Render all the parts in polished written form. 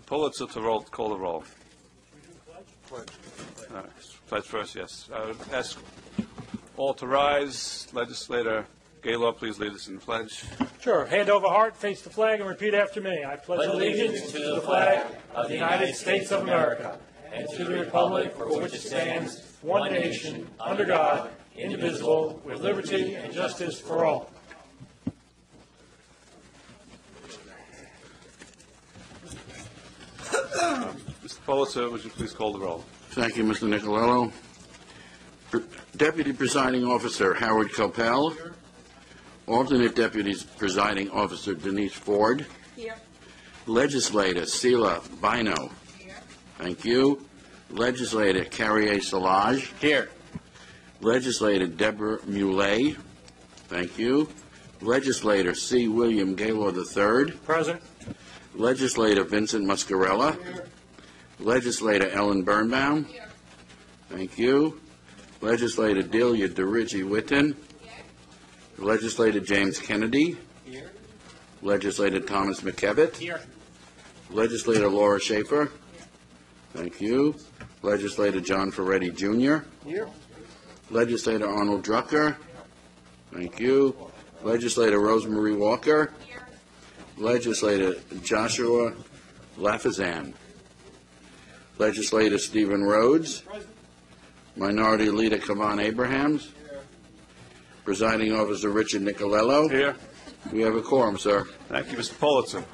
Pulitzer to call the roll. Pledge first, yes. I would ask all to rise. Legislator Gaylord, please lead us in the pledge. Sure. Hand over heart, face the flag, and repeat after me. I pledge allegiance to the flag of the United States of America and to the republic for which it stands, one nation, under God, indivisible, with liberty and justice for all. Mr. Pulitzer, would you please call the roll? Thank you, Mr. Nicolello. Deputy Presiding Officer Howard Coppell. Alternate Deputy Presiding Officer Denise Ford. Here. Legislator Sela Bino. Here. Thank you. Legislator Carrier Salage. Here. Legislator Deborah Muley. Thank you. Legislator C. William Gaylord III. Present. Legislator Vincent Muscarella. Here. Legislator Ellen Birnbaum. Here. Thank you. Legislator Delia DeRiggi-Whitton. Here. Legislator James Kennedy. Here. Legislator Thomas McKevitt. Here. Legislator Laura Schaefer. Thank you. Legislator John Ferretti Jr. Here. Legislator Arnold Drucker. Thank you. Legislator Rosemarie Walker. Here. Legislator Joshua Lafazan. Legislator Stephen Rhodes. Present. Minority Leader Kavan Abrahams. Here. Presiding Officer Richard Nicolello. Here. We have a quorum, sir. Thank you, Mr. Pulitzer.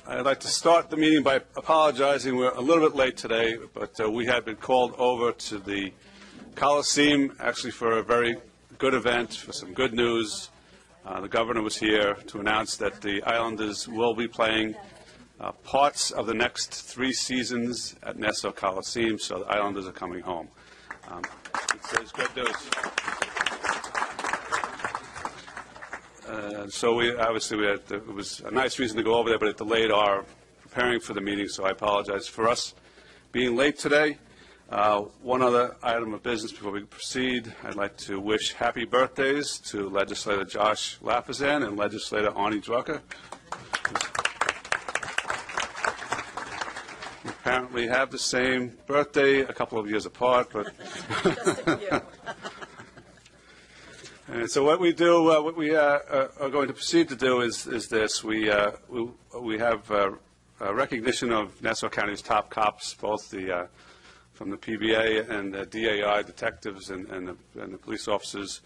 I'd like to start the meeting by apologizing. We're a little bit late today, but we had been called over to the Coliseum, actually for a very good event, for some good news. The governor was here to announce that the Islanders will be playing parts of the next 3 seasons at Nassau Coliseum, so the Islanders are coming home. It's good news. So we had it was a nice reason to go over there, but it delayed our preparing for the meeting, so I apologize for us being late today. One other item of business before we proceed, I'd like to wish happy birthdays to Legislator Josh Lafazan and Legislator Arnie Drucker. We apparently have the same birthday, a couple of years apart, but Just a few. And so what we do, what we are going to proceed to do is this. We have a recognition of Nassau County's top cops, both from the PBA and the DAI detectives and the police officers.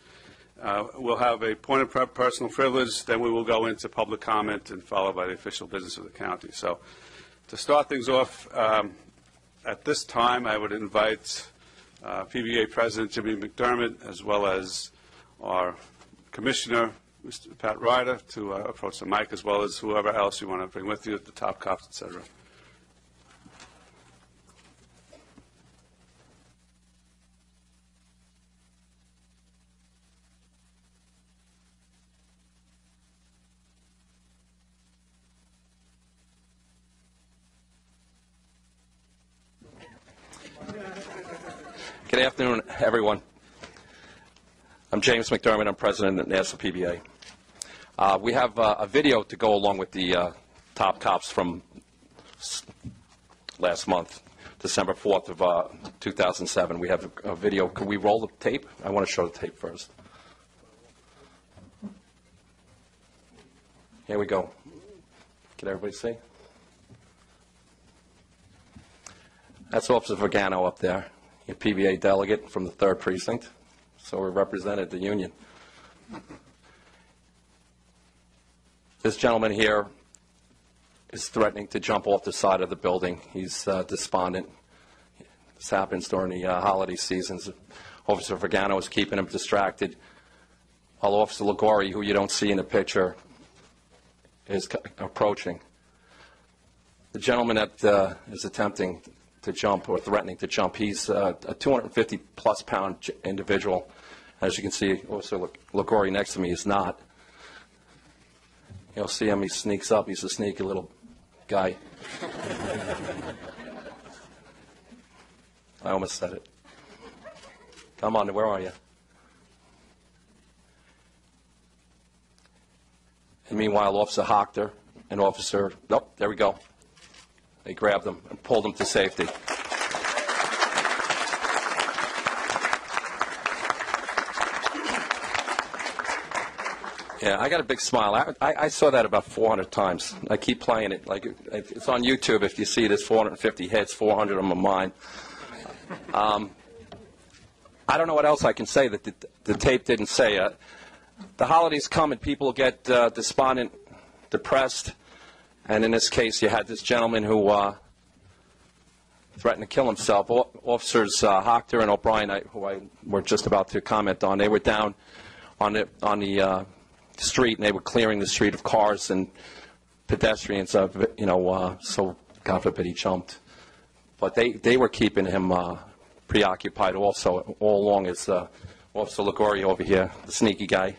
We'll have a point of personal privilege, then we will go into public comment and followed by the official business of the county. So to start things off, at this time I would invite PBA President Jimmy McDermott as well as our Commissioner, Mr. Pat Ryder, to approach the mic, as well as whoever else you want to bring with you, the top cops, etc. Good afternoon, everyone. I'm James McDermott. I'm president of Nassau PBA. We have a video to go along with the top cops from last month, December 4th of 2007. We have a video. Can we roll the tape? I want to show the tape first. Here we go. Can everybody see? That's Officer Vergano up there, a PBA delegate from the 3rd Precinct. So we represented the union. This gentleman here is threatening to jump off the side of the building. He's despondent. This happens during the holiday seasons. Officer Vergano is keeping him distracted, while Officer Ligori, who you don't see in the picture, is approaching. The gentleman that is attempting to jump or threatening to jump, he's a 250-plus pound individual. As you can see, Officer Ligori next to me is not. You'll see him, he sneaks up. He's a sneaky little guy. I almost said it. Come on, where are you? And meanwhile, Officer Hochter and Officer, oh, there we go. They grabbed him and pulled him to safety. Yeah, I got a big smile. I saw that about 400 times. I keep playing it. Like it's on YouTube. If you see it, it's 450 hits, 400 of them are mine. I don't know what else I can say that the tape didn't say. The holidays come and people get despondent, depressed, and in this case, you had this gentleman who threatened to kill himself. Officers Hochter and O'Brien, who I were just about to comment on, they were down on the street, and they were clearing the street of cars and pedestrians. So God forbid he jumped, but they were keeping him preoccupied also all along. As Officer Ligori over here, the sneaky guy,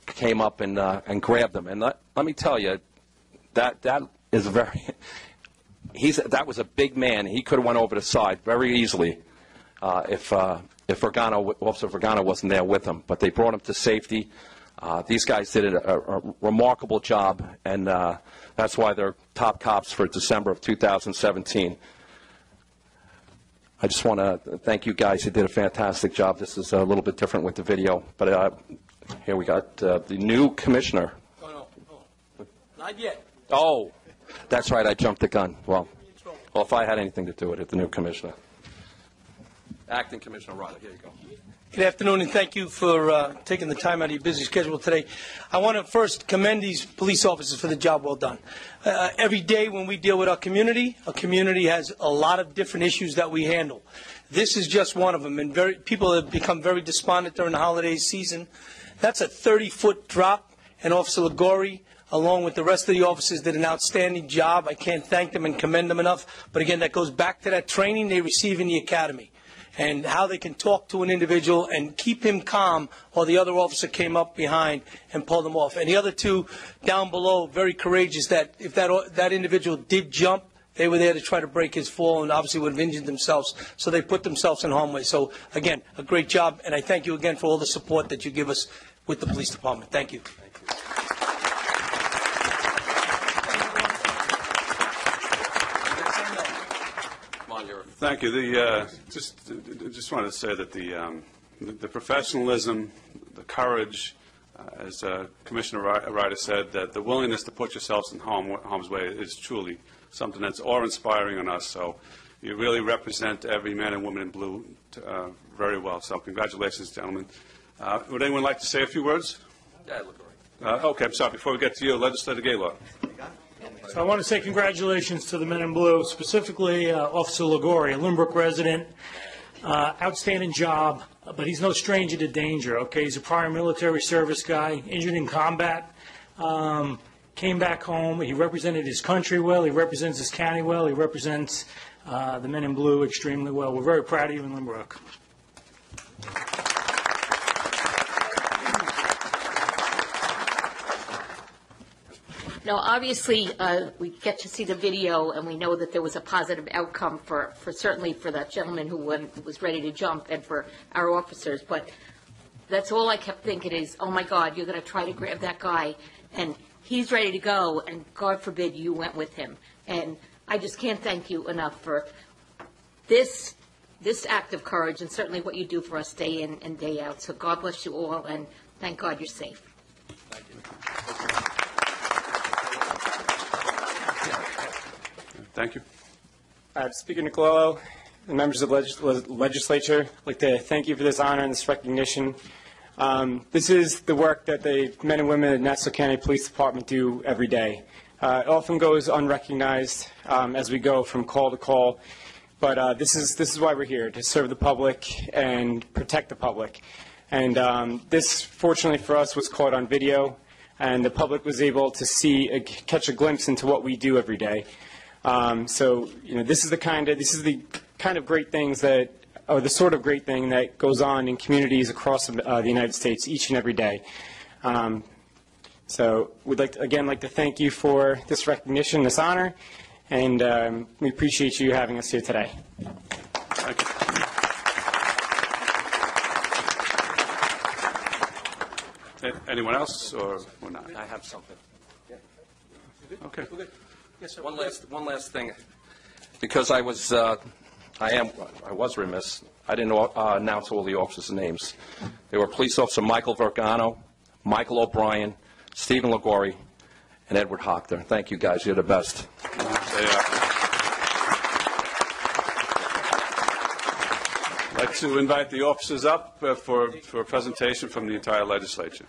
came up and grabbed him. And let me tell you, that is very. That was a big man. He could have went over the side very easily if Officer Vergano wasn't there with him. But they brought him to safety. These guys did a remarkable job, and that's why they're top cops for December of 2017. I just want to thank you guys. You did a fantastic job. This is a little bit different with the video, but here we got the new commissioner. No, not yet. Oh, that's right. I jumped the gun. Well, if I had anything to do with it, the new commissioner. Acting Commissioner Ryder, here you go. Good afternoon, and thank you for taking the time out of your busy schedule today. I want to first commend these police officers for the job well done. Every day when we deal with our community has a lot of different issues that we handle. This is just one of them, and people have become very despondent during the holiday season. That's a 30-foot drop, and Officer Ligori, along with the rest of the officers, did an outstanding job. I can't thank them and commend them enough, but again, that goes back to that training they receive in the academy, and how they can talk to an individual and keep him calm while the other officer came up behind and pulled him off. And the other two down below, very courageous, that if that individual did jump, they were there to try to break his fall and obviously would have injured themselves. So they put themselves in harm's way. So, again, a great job, and I thank you again for all the support that you give us with the police department. Thank you. Thank you. Just wanted to say that the professionalism, the courage, as Commissioner Ryder said, that the willingness to put yourselves in harm's way is truly something that's awe-inspiring on us. So you really represent every man and woman in blue very well. So congratulations, gentlemen. Would anyone like to say a few words? Okay, I'm sorry. Before we get to you, Legislator Gaylord. So I want to say congratulations to the men in blue, specifically Officer Ligori, a Lynbrook resident. Outstanding job, but he's no stranger to danger, okay? He's a prior military service guy, injured in combat, came back home. He represented his country well. He represents his county well. He represents the men in blue extremely well. We're very proud of you in Lynbrook. Now, obviously, we get to see the video, and we know that there was a positive outcome for certainly for that gentleman who was ready to jump and for our officers. But that's all I kept thinking is, oh, my God, you're going to try to grab that guy, and he's ready to go, and God forbid you went with him. And I just can't thank you enough for this act of courage and certainly what you do for us day in and day out. So God bless you all, and thank God you're safe. Thank you. Thank you. Speaker Nicolello, and members of the legislature, I'd like to thank you for this honor and this recognition. This is the work that the men and women of the Nassau County Police Department do every day. It often goes unrecognized as we go from call to call, but this is why we're here, to serve the public and protect the public. And this, fortunately for us, was caught on video, and the public was able to catch a glimpse into what we do every day. So, this is the kind of great things that, or the sort of great thing that goes on in communities across the United States each and every day. So, we'd like to thank you for this recognition, this honor, and we appreciate you having us here today. Thank you. Anyone else, or not? I have something. Okay. Yes, sir. One last thing, because I was remiss. I didn't announce all the officers' names. They were Police Officer Michael Vergano, Michael O'Brien, Stephen Ligori, and Edward Hochter. Thank you, guys. You're the best. I'd like to invite the officers up for a presentation from the entire legislature.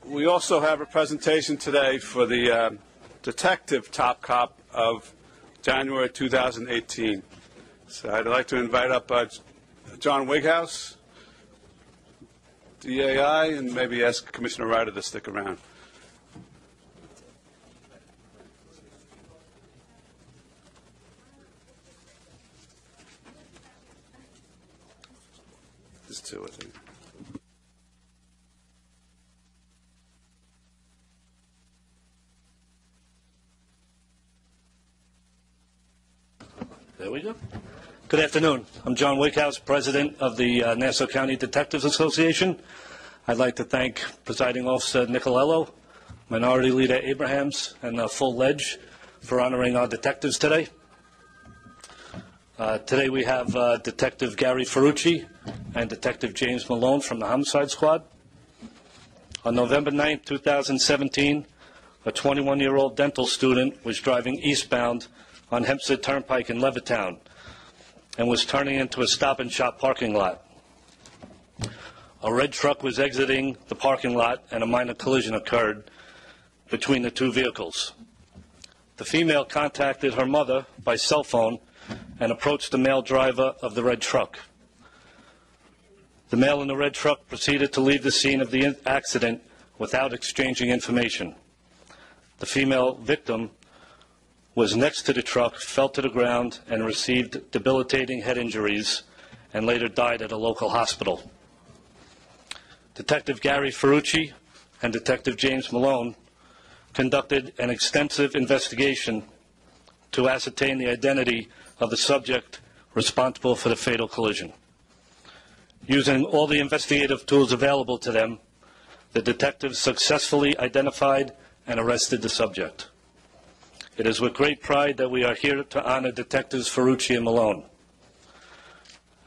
We also have a presentation today for the detective top cop of January 2018. So I'd like to invite up John Wighouse, DAI, and maybe ask Commissioner Ryder to stick around. There's two, I think. There we go. Good afternoon. I'm John Wickhouse, President of the Nassau County Detectives Association. I'd like to thank Presiding Officer Nicolello, Minority Leader Abrahams, and full Ledge for honoring our detectives today. Today we have Detective Gary Ferrucci and Detective James Malone from the Homicide Squad. On November 9, 2017, a 21-year-old dental student was driving eastbound on Hempstead Turnpike in Levittown and was turning into a Stop and Shop parking lot. A red truck was exiting the parking lot and a minor collision occurred between the two vehicles. The female contacted her mother by cell phone and approached the male driver of the red truck. The male in the red truck proceeded to leave the scene of the accident without exchanging information. The female victim was next to the truck, fell to the ground, and received debilitating head injuries, and later died at a local hospital. Detective Gary Ferrucci and Detective James Malone conducted an extensive investigation to ascertain the identity of the subject responsible for the fatal collision. Using all the investigative tools available to them, the detectives successfully identified and arrested the subject. It is with great pride that we are here to honor Detectives Ferrucci and Malone.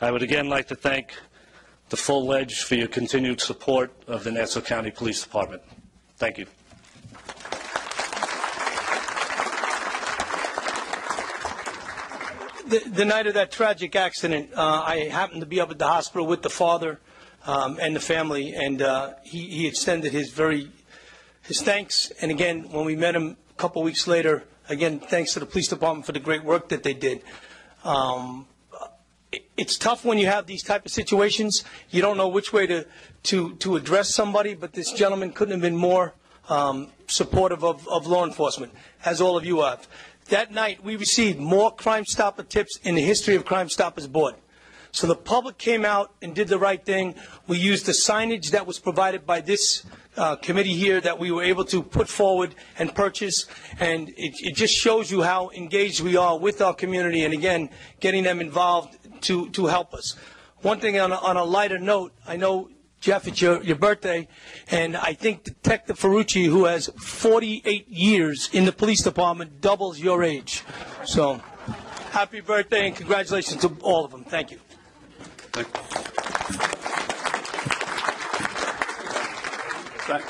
I would again like to thank the full Ledge for your continued support of the Nassau County Police Department. Thank you. The night of that tragic accident, I happened to be up at the hospital with the father and the family, and he extended his thanks. And again, when we met him a couple weeks later, again, thanks to the police department for the great work that they did. It's tough when you have these type of situations. You don't know which way to address somebody, but this gentleman couldn't have been more supportive of law enforcement, as all of you have. That night, we received more Crime Stopper tips in the history of Crime Stoppers Board. So the public came out and did the right thing. We used the signage that was provided by this committee here that we were able to put forward and purchase, and it just shows you how engaged we are with our community, and again, getting them involved to help us. One thing on a lighter note, I know, Jeff, it's your birthday, and I think Detective Ferrucci, who has 48 years in the police department, doubles your age. So, happy birthday and congratulations to all of them. Thank you.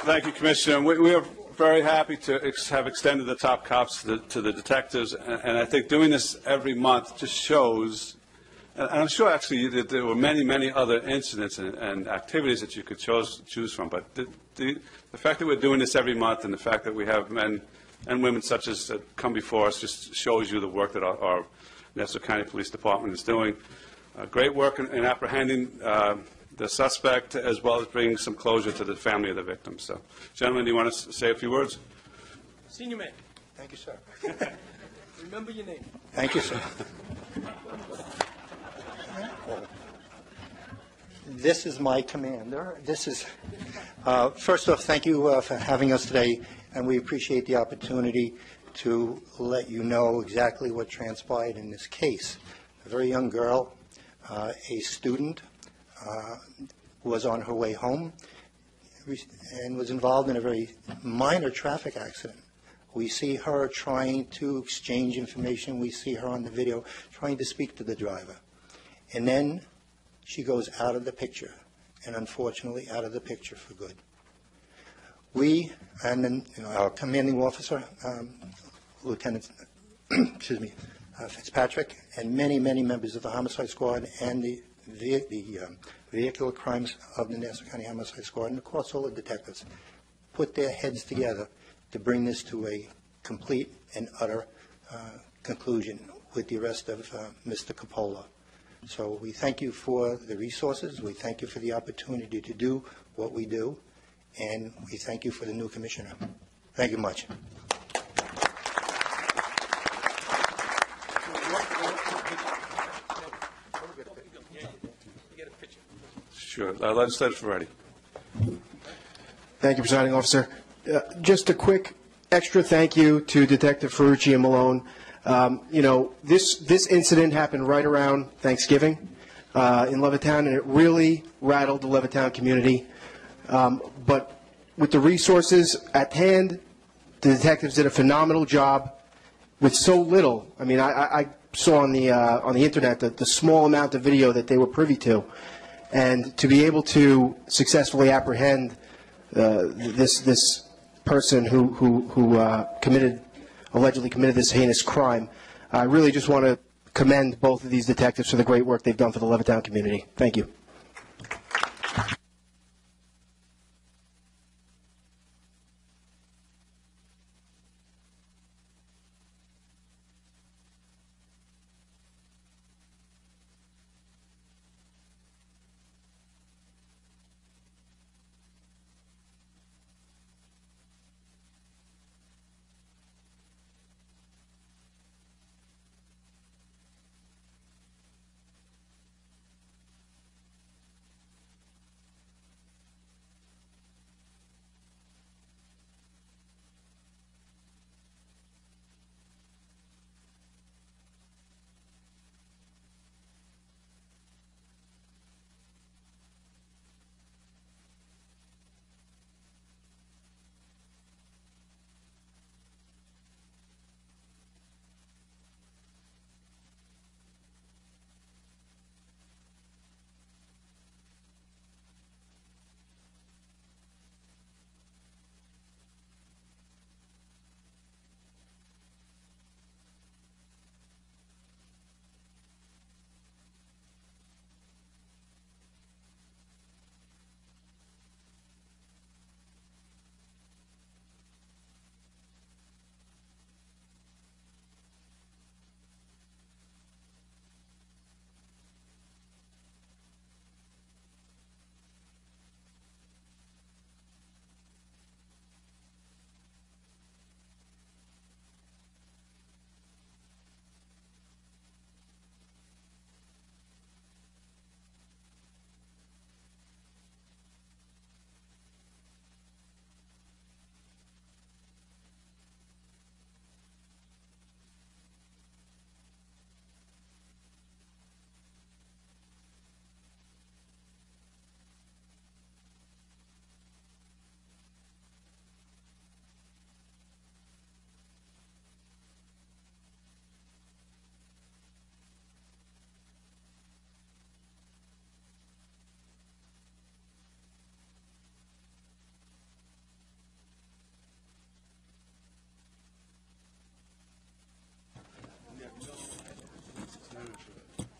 Thank you, Commissioner. We are very happy to have extended the top cops to the detectives, and I think doing this every month just shows. And I'm sure, actually, that there were many, many other incidents and activities that you could choose from. But the fact that we're doing this every month, and the fact that we have men and women such as that come before us, just shows you the work that our Nassau County Police Department is doing. Great work in apprehending the suspect, as well as bringing some closure to the family of the victim. So, gentlemen, do you want to say a few words? Senior man. Thank you, sir. Remember your name. Thank you, sir. This is my commander. This is, first off, thank you for having us today, and we appreciate the opportunity to let you know exactly what transpired in this case. A very young girl, a student, was on her way home and was involved in a very minor traffic accident. We see her trying to exchange information. We see her on the video trying to speak to the driver. And then she goes out of the picture, and unfortunately out of the picture for good. We, and then our commanding officer, Lieutenant Fitzpatrick, and many, many members of the homicide squad and the vehicular crimes of the Nassau County Homicide Squad, and of course all the detectives, put their heads together to bring this to a complete and utter conclusion with the arrest of Mr. Coppola. So we thank you for the resources. We thank you for the opportunity to do what we do. And we thank you for the new commissioner. Thank you much. Sure. Legislator Ferretti. Thank you, Presiding Officer. Just a quick extra thank you to Detective Ferrucci and Malone. This incident happened right around Thanksgiving in Levittown, and it really rattled the Levittown community. But with the resources at hand, the detectives did a phenomenal job with so little. I mean, I saw on the internet the small amount of video that they were privy to, and to be able to successfully apprehend this person who allegedly committed this heinous crime. I really just want to commend both of these detectives for the great work they've done for the Levittown community. Thank you.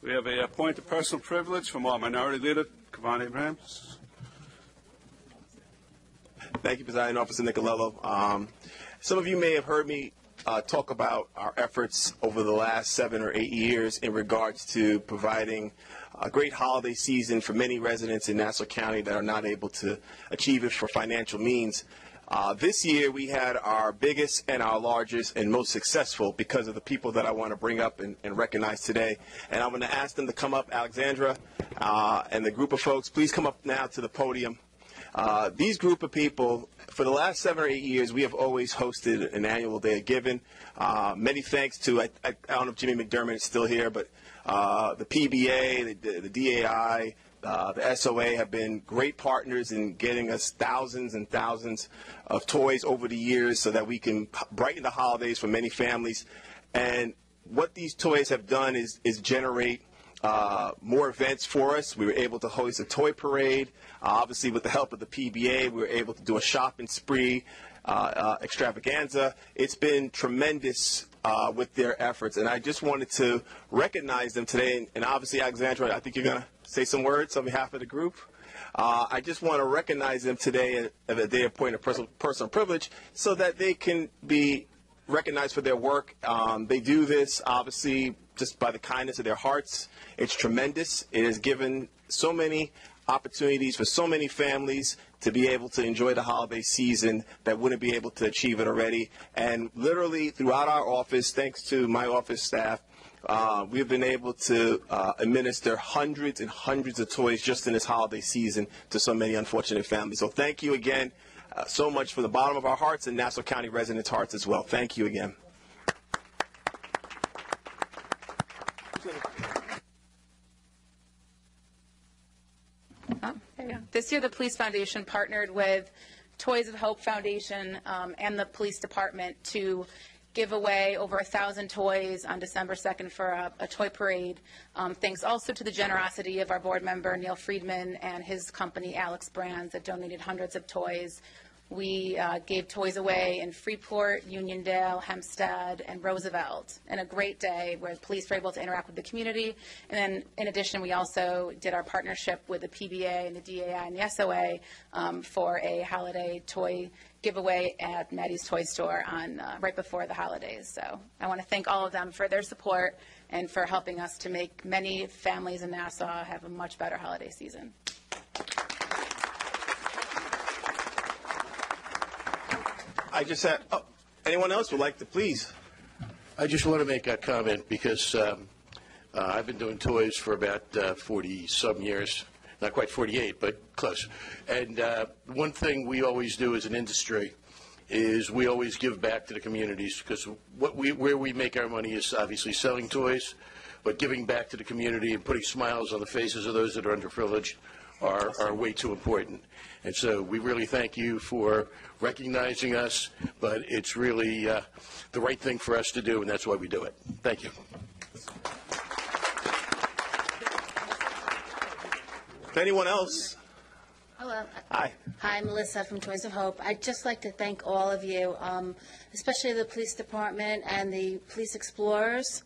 We have a point of personal privilege from our Minority Leader, Kavon Abraham. Thank you, Presiding Officer Nicolello. Some of you may have heard me talk about our efforts over the last 7 or 8 years in regards to providing a great holiday season for many residents in Nassau County that are not able to achieve it for financial means. This year we had our biggest and our largest and most successful because of the people that I want to bring up and recognize today. And I'm going to ask them to come up, Alexandra and the group of folks, please come up now to the podium. These group of people, for the last 7 or 8 years, we have always hosted an annual Day of Giving. Many thanks to, I don't know if Jimmy McDermott is still here, but the PBA, the DAI, the SOA have been great partners in getting us thousands and thousands of toys over the years so that we can brighten the holidays for many families. And what these toys have done is generate more events for us. We were able to host a toy parade. Obviously, with the help of the PBA, we were able to do a shopping spree extravaganza. It's been tremendous with their efforts, and I just wanted to recognize them today. And obviously, Alexandra, I think you're going to say some words on behalf of the group. I just want to recognize them today at a day of point of personal privilege so that they can be recognized for their work. They do this, obviously, just by the kindness of their hearts. It's tremendous. It has given so many opportunities for so many families to be able to enjoy the holiday season that wouldn't be able to achieve it already. And literally throughout our office, thanks to my office staff, we've been able to administer hundreds and hundreds of toys just in this holiday season to so many unfortunate families. So thank you again so much from the bottom of our hearts and Nassau County residents' hearts as well. Thank you again. This year, the Police Foundation partnered with Toys of Hope Foundation and the Police Department to give away over 1,000 toys on December 2nd for a toy parade. Thanks also to the generosity of our board member, Neil Friedman, and his company, Alex Brands, that donated hundreds of toys. We gave toys away in Freeport, Uniondale, Hempstead, and Roosevelt, and a great day where police were able to interact with the community. And then, in addition, we also did our partnership with the PBA and the DAI and the SOA for a holiday toy giveaway at Maddie's Toy Store on right before the holidays. So I want to thank all of them for their support and for helping us to make many families in Nassau have a much better holiday season. I just had, anyone else would like to please? I just want to make a comment because I've been doing toys for about 40-some years. Not quite 48, but close. And one thing we always do as an industry is we always give back to the communities because where we make our money is obviously selling toys, but giving back to the community and putting smiles on the faces of those that are underprivileged are way too important. And so we really thank you for recognizing us, but it's really the right thing for us to do, and that's why we do it. Thank you. Anyone else? Hello. Hi. Hi, Melissa from Toys of Hope. I'd just like to thank all of you, especially the police department and the police explorers,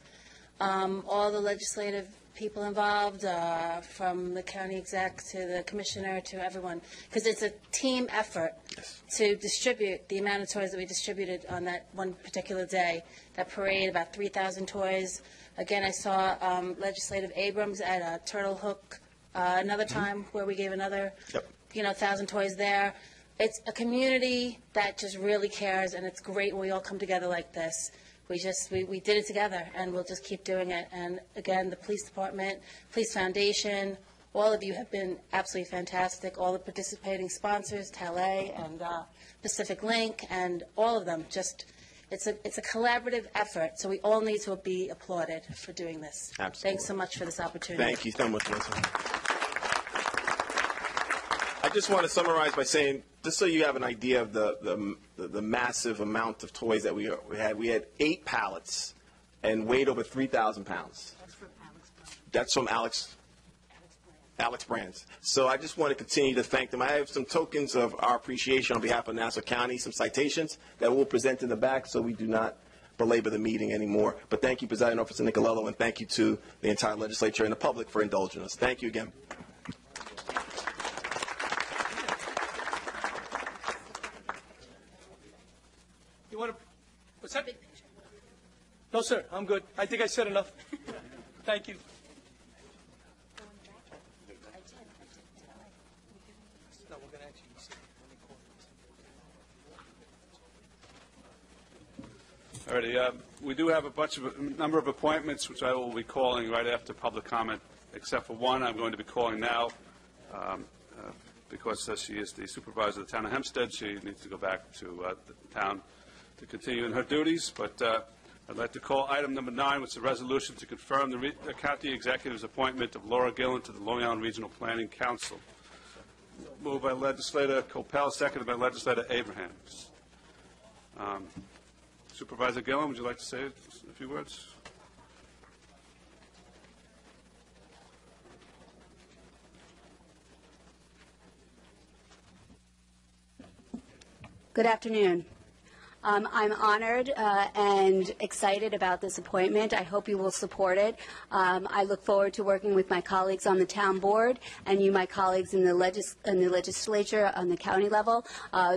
all the legislative people involved, from the county exec to the commissioner to everyone, because it's a team effort to distribute the amount of toys that we distributed on that one particular day. That parade, about 3,000 toys. Again, I saw Legislative Abrams at Turtle Hook another time where we gave another, 1,000 toys there. It's a community that just really cares, and it's great when we all come together like this. We did it together, and we'll just keep doing it. And again, the police department, police foundation, all of you have been absolutely fantastic. All the participating sponsors, Tele and Pacific Link, and all of them. Just it's a collaborative effort. So we all need to be applauded for doing this. Absolutely. Thanks so much for this opportunity. Thank you so much, Melissa. I just want to summarize by saying, just so you have an idea of the massive amount of toys that we had. We had 8 pallets and weighed over 3,000 pounds. That's from Alex Brands. That's from Alex Brands. So I just want to continue to thank them. I have some tokens of our appreciation on behalf of Nassau County, some citations that we'll present in the back so we do not belabor the meeting anymore. But thank you, Presiding Officer Nicolello, and thank you to the entire legislature and the public for indulging us. Thank you again. You want to? What's that? No, sir. I'm good. I think I said enough. Thank you. Alrighty, we do have a number of appointments, which I will be calling right after public comment, except for one I'm going to be calling now, because she is the supervisor of the town of Hempstead. She needs to go back to the town to continue in her duties. But I'd like to call item number 9, which is a resolution to confirm the county executive's appointment of Laura Gillen to the Long Island Regional Planning Council. Moved by Legislator Coppell, seconded by Legislator Abrahams. Supervisor Gillen, would you like to say a few words? Good afternoon. I'm honored and excited about this appointment. I hope you will support it. I look forward to working with my colleagues on the town board and you, my colleagues in the legislature on the county level,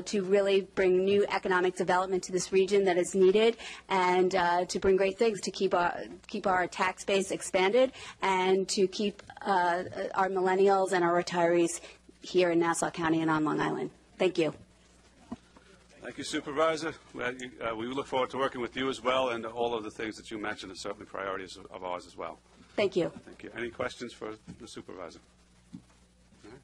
to really bring new economic development to this region that is needed, and to bring great things to keep our tax base expanded and to keep our millennials and our retirees here in Nassau County and on Long Island. Thank you. Thank you, Supervisor. We look forward to working with you as well, and all of the things that you mentioned are certainly priorities of ours as well. Thank you. Thank you. Any questions for the Supervisor? All right.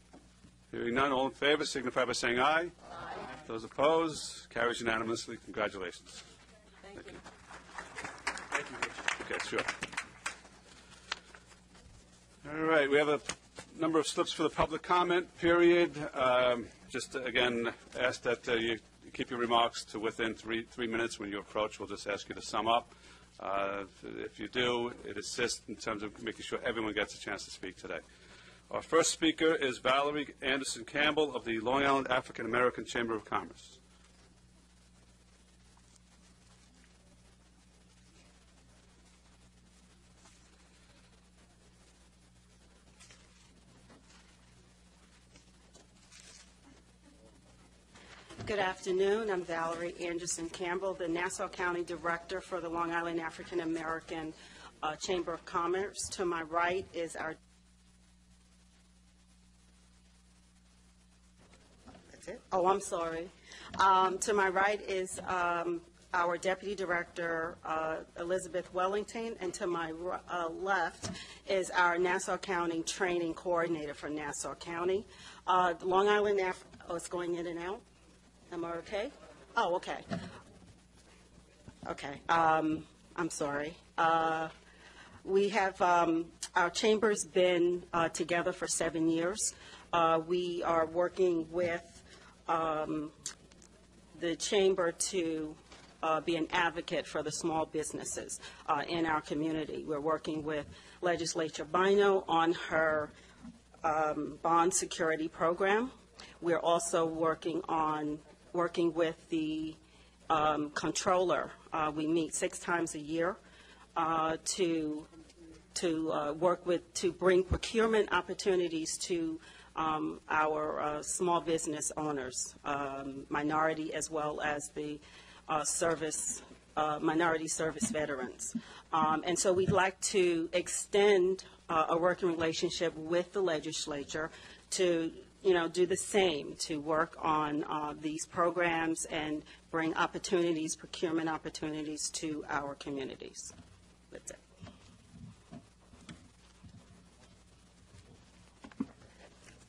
Hearing none, all in favor signify by saying aye. Aye. Those opposed, carries unanimously. Congratulations. Thank you. Thank you, Richard. Okay, sure. All right, we have a number of slips for the public comment period. Just again, ask that you keep your remarks to within three minutes. When you approach, we'll just ask you to sum up. If you do, it assists in terms of making sure everyone gets a chance to speak today. Our first speaker is Valerie Anderson Campbell of the Long Island African American Chamber of Commerce. Good afternoon. I'm Valerie Anderson Campbell, the Nassau County Director for the Long Island African American Chamber of Commerce. To my right is our... That's it? Oh, I'm sorry. To my right is our Deputy Director, Elizabeth Wellington, and to my left is our Nassau County Training Coordinator for Nassau County. Long Island oh, it's going in and out? Am I okay? Oh, okay. Okay. I'm sorry. We have, our chamber's been together for 7 years. We are working with the chamber to be an advocate for the small businesses in our community. We're working with Legislator Bino on her bond security program. We're also working with the controller. We meet 6 times a year to bring procurement opportunities to our small business owners, minority as well as the minority service veterans. And so we'd like to extend a working relationship with the legislature to do the same, to work on these programs and bring opportunities, procurement opportunities to our communities. That's it.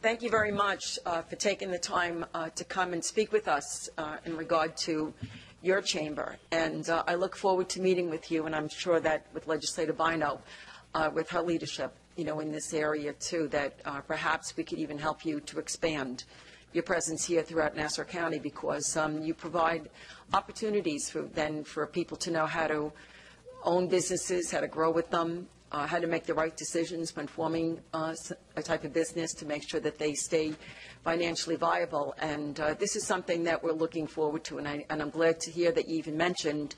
Thank you very much for taking the time to come and speak with us in regard to your chamber. And I look forward to meeting with you, and I'm sure that with Legislator Bino, with her leadership, in this area too, that perhaps we could even help you to expand your presence here throughout Nassau County, because you provide opportunities for people to know how to own businesses, how to grow with them, how to make the right decisions when forming a type of business to make sure that they stay financially viable. And this is something that we're looking forward to, and I'm glad to hear that you even mentioned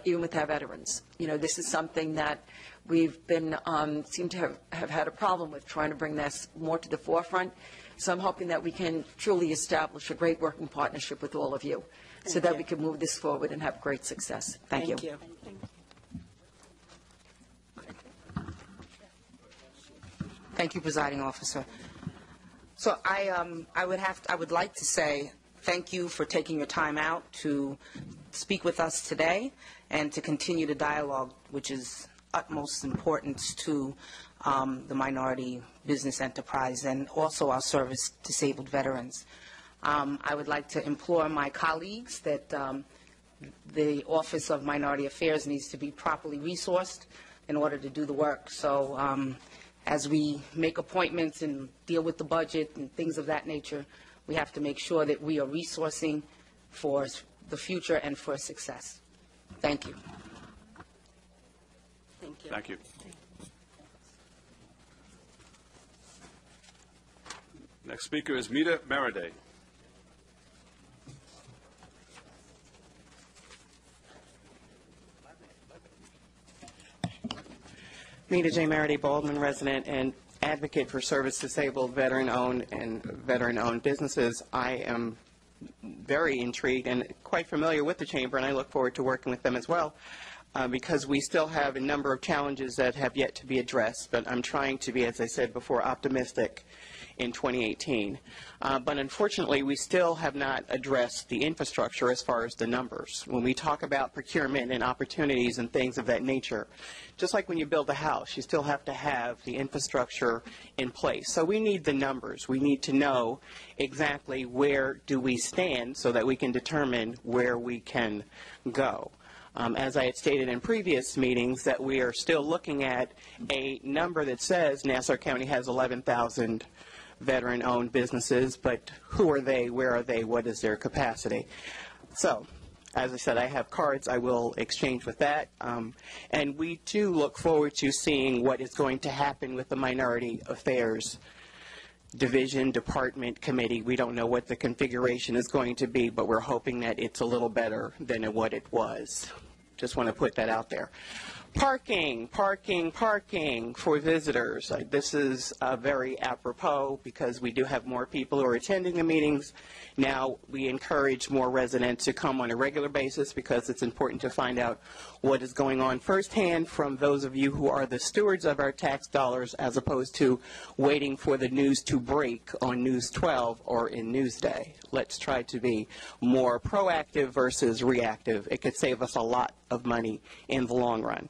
even with our veterans. You know, this is something that we've been, seem to have had a problem with, trying to bring this more to the forefront. So I'm hoping that we can truly establish a great working partnership with all of you so that we can move this forward and have great success. Thank you. Thank you, Presiding Officer. So I would like to say thank you for taking your time out to speak with us today and to continue the dialogue, which is utmost importance to the minority business enterprise and also our service-disabled veterans. I would like to implore my colleagues that the Office of Minority Affairs needs to be properly resourced in order to do the work. So as we make appointments and deal with the budget and things of that nature, we have to make sure that we are resourcing for the future and for success. Thank you. Thank you. Thank you. Next speaker is Mita Meriday. Mita J. Meriday, Baldwin resident and advocate for service-disabled, veteran-owned, and veteran-owned businesses. I am very intrigued and quite familiar with the Chamber, and I look forward to working with them as well, because we still have a number of challenges that have yet to be addressed, but I'm trying to be, as I said before, optimistic in 2018. But unfortunately, we still have not addressed the infrastructure as far as the numbers. When we talk about procurement and opportunities and things of that nature, just like when you build a house, you still have to have the infrastructure in place. So we need the numbers. We need to know exactly where do we stand so that we can determine where we can go. As I had stated in previous meetings, that we are still looking at a number that says Nassau County has 11,000 veteran-owned businesses, but who are they, where are they, what is their capacity? So, as I said, I have cards I will exchange with that, and we do look forward to seeing what is going to happen with the Minority Affairs Division, Department, Committee. We don't know what the configuration is going to be, but we're hoping that it's a little better than what it was. Just want to put that out there. Parking, parking, parking for visitors. This is very apropos because we do have more people who are attending the meetings. Now we encourage more residents to come on a regular basis because it's important to find out what is going on firsthand from those of you who are the stewards of our tax dollars, as opposed to waiting for the news to break on News 12 or in Newsday. Let's try to be more proactive versus reactive. It could save us a lot of money in the long run.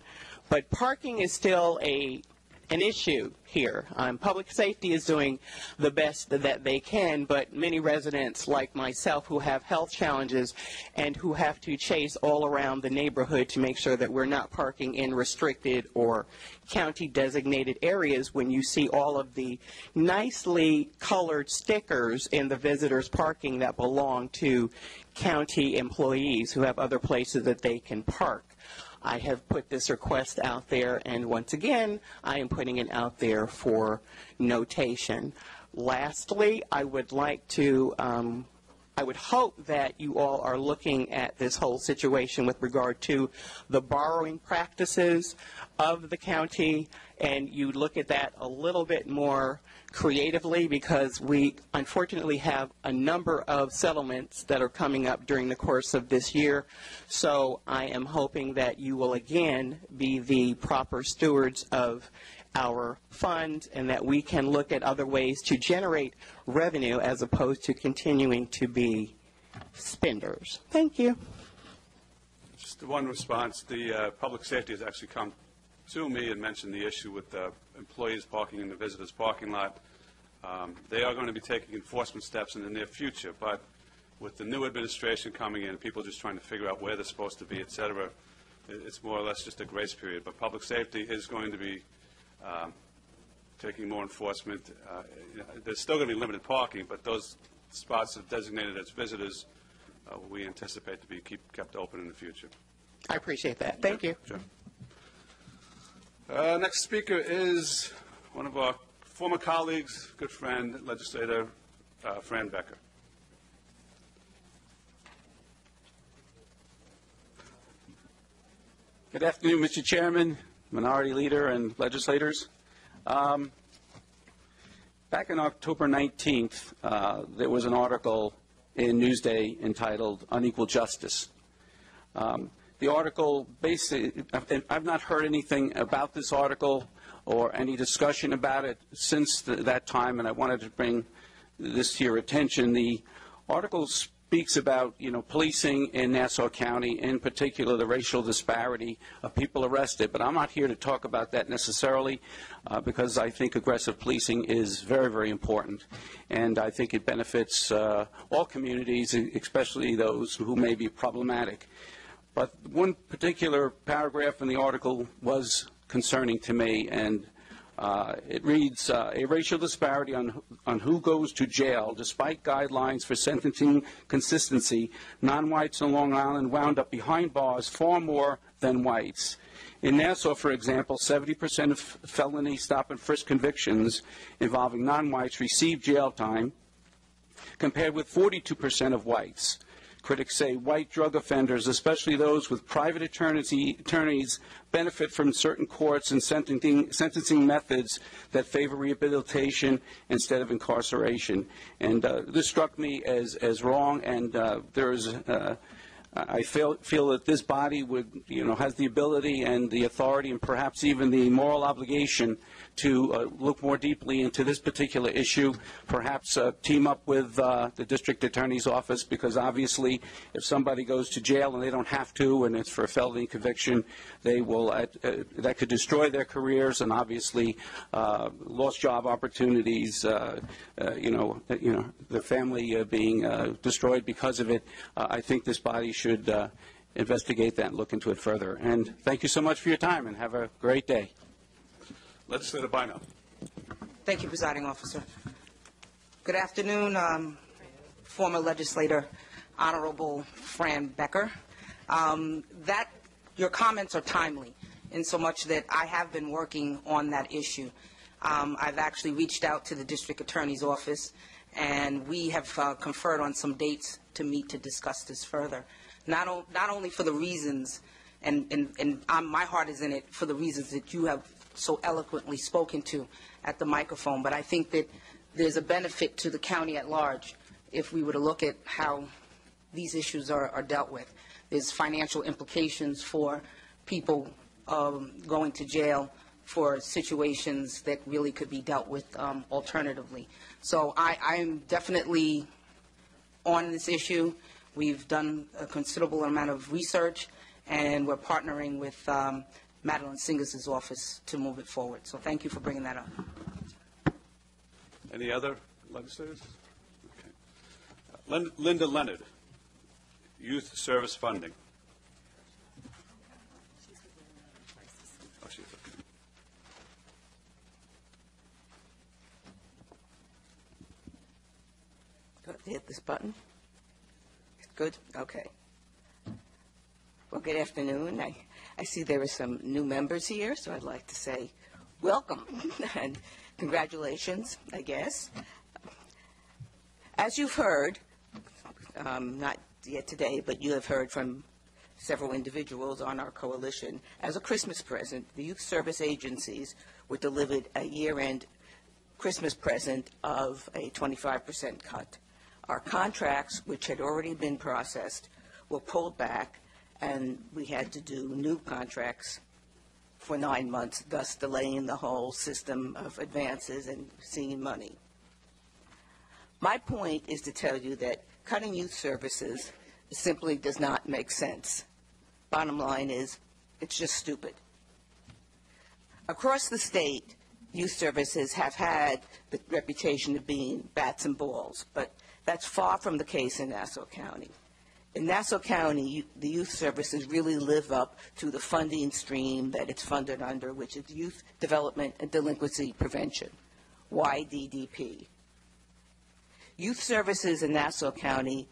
But parking is still an issue here. Public safety is doing the best that they can, but many residents like myself who have health challenges and who have to chase all around the neighborhood to make sure that we're not parking in restricted or county designated areas, when you see all of the nicely colored stickers in the visitors parking that belong to county employees who have other places that they can park. I have put this request out there, and once again, I am putting it out there for notation. Lastly, I would like to, I would hope that you all are looking at this whole situation with regard to the borrowing practices of the county, and you look at that a little bit more creatively, because we unfortunately have a number of settlements that are coming up during the course of this year. So I am hoping that you will again be the proper stewards of our funds and that we can look at other ways to generate revenue as opposed to continuing to be spenders. Thank you. Just one response. The public safety has actually come to me and mentioned the issue with employees parking in the visitors' parking lot. They are going to be taking enforcement steps in the near future, but with the new administration coming in, people just trying to figure out where they're supposed to be, et cetera, it's more or less just a grace period. But public safety is going to be taking more enforcement. There's still going to be limited parking, but those spots that are designated as visitors, we anticipate to be kept open in the future. I appreciate that. Thank you. Sure. Next speaker is one of our former colleagues, good friend, legislator Fran Becker. Good afternoon, Mr. Chairman, Minority Leader, and legislators. Back on October 19th, there was an article in Newsday entitled Unequal Justice. The article basically, I've not heard anything about this article or any discussion about it since that time, and I wanted to bring this to your attention. The article speaks about, policing in Nassau County, in particular the racial disparity of people arrested. But I'm not here to talk about that necessarily because I think aggressive policing is very, very important. And I think it benefits all communities, especially those who may be problematic. But one particular paragraph in the article was concerning to me, and it reads, a racial disparity on who goes to jail. Despite guidelines for sentencing consistency, non-whites on Long Island wound up behind bars far more than whites. In Nassau, for example, 70% of felony stop and frisk convictions involving non-whites receive jail time, compared with 42% of whites. Critics say white drug offenders, especially those with private attorneys, benefit from certain courts and sentencing methods that favor rehabilitation instead of incarceration. And this struck me as wrong, and I feel that this body would, has the ability and the authority and perhaps even the moral obligation to look more deeply into this particular issue, perhaps team up with the district attorney's office, because obviously if somebody goes to jail and they don't have to and it's for a felony conviction, they will, that could destroy their careers and obviously lost job opportunities, their family being destroyed because of it. I think this body should investigate that and look into it further. And thank you so much for your time, and have a great day. Legislator Bino. Thank you, Presiding Officer. Good afternoon, former legislator, Honorable Fran Becker. Your comments are timely in so much that I have been working on that issue. I've actually reached out to the district attorney's office, and we have conferred on some dates to meet to discuss this further. Not only for the reasons, and my heart is in it for the reasons that you have so eloquently spoken to at the microphone, but I think that there's a benefit to the county at large if we were to look at how these issues are dealt with. There's financial implications for people going to jail for situations that really could be dealt with alternatively. So I'm definitely on this issue. We've done a considerable amount of research, and we're partnering with Madeline Singer's office to move it forward. So thank you for bringing that up. Any other legislators? Okay. Linda Leonard, Youth Service Funding. Oh, she's okay. Do I have to hit this button? Good? Okay. Well, good afternoon. I see there are some new members here, so I'd like to say welcome and congratulations, I guess. As you've heard, not yet today, but you have heard from several individuals on our coalition, as a Christmas present, the youth service agencies were delivered a year-end Christmas present of a 25% cut. Our contracts, which had already been processed, were pulled back, and we had to do new contracts for 9 months, thus delaying the whole system of advances and seeing money. My point is to tell you that cutting youth services simply does not make sense. Bottom line is, it's just stupid. Across the state, youth services have had the reputation of being bats and balls, but that's far from the case in Nassau County. In Nassau County, the youth services really live up to the funding stream that it's funded under, which is Youth Development and Delinquency Prevention, YDDP. Youth services in Nassau County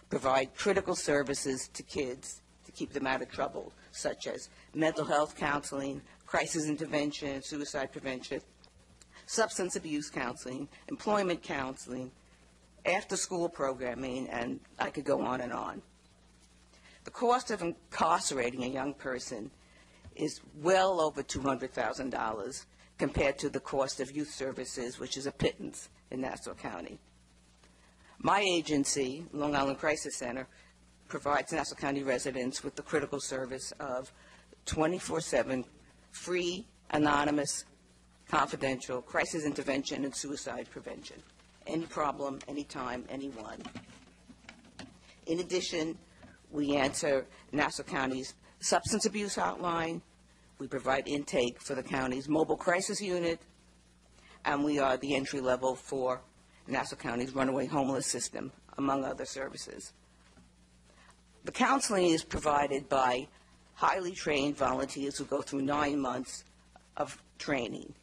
provide critical services to kids to keep them out of trouble, such as mental health counseling, crisis intervention, suicide prevention, substance abuse counseling, employment counseling, after-school programming, and I could go on and on. The cost of incarcerating a young person is well over $200,000 compared to the cost of youth services, which is a pittance in Nassau County. My agency, Long Island Crisis Center, provides Nassau County residents with the critical service of 24/7 free, anonymous, confidential crisis intervention and suicide prevention. Any problem, anytime, anyone. In addition, we answer Nassau County's substance abuse hotline. We provide intake for the county's mobile crisis unit, and we are the entry level for Nassau County's runaway homeless system, among other services. The counseling is provided by highly trained volunteers who go through 9 months of training.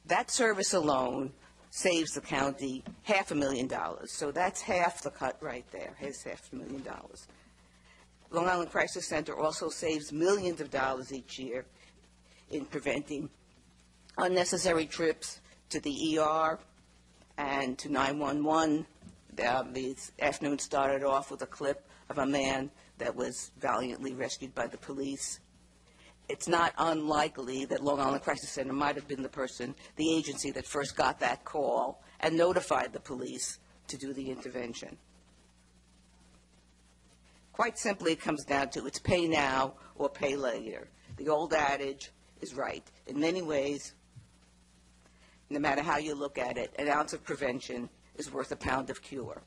That service alone saves the county $500,000. So that's half the cut right there, has $500,000. Long Island Crisis Center also saves millions of dollars each year in preventing unnecessary trips to the ER and to 911. The afternoon started off with a clip of a man that was valiantly rescued by the police. It's not unlikely that Long Island Crisis Center might have been the person, the agency that first got that call and notified the police to do the intervention. Quite simply, it comes down to it's pay now or pay later. The old adage is right. In many ways, no matter how you look at it, an ounce of prevention is worth a pound of cure.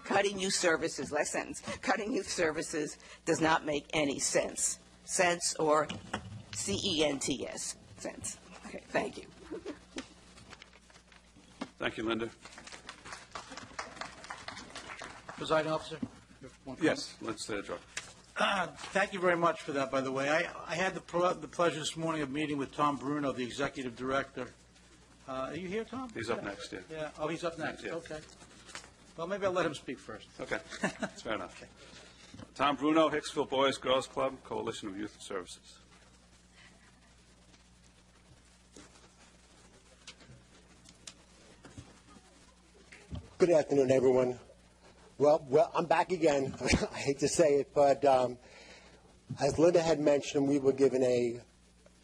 Cutting youth services, last sentence, cutting youth services does not make any sense. Sense or C-E-N-T-S, sense. Okay, thank you. Thank you, Linda. Presiding officer? Yes, let's Joe. Thank you very much for that, by the way. I had the pleasure this morning of meeting with Tom Bruno, the executive director. Are you here, Tom? He's up next, yeah. Yeah. Oh, he's up next. Yeah. Okay. Well, maybe I'll let him speak first. Okay, that's fair enough. Okay. Tom Bruno, Hicksville Boys Girls Club, Coalition of Youth Services. Good afternoon, everyone. Well, I'm back again. I hate to say it, but as Linda had mentioned, we were given a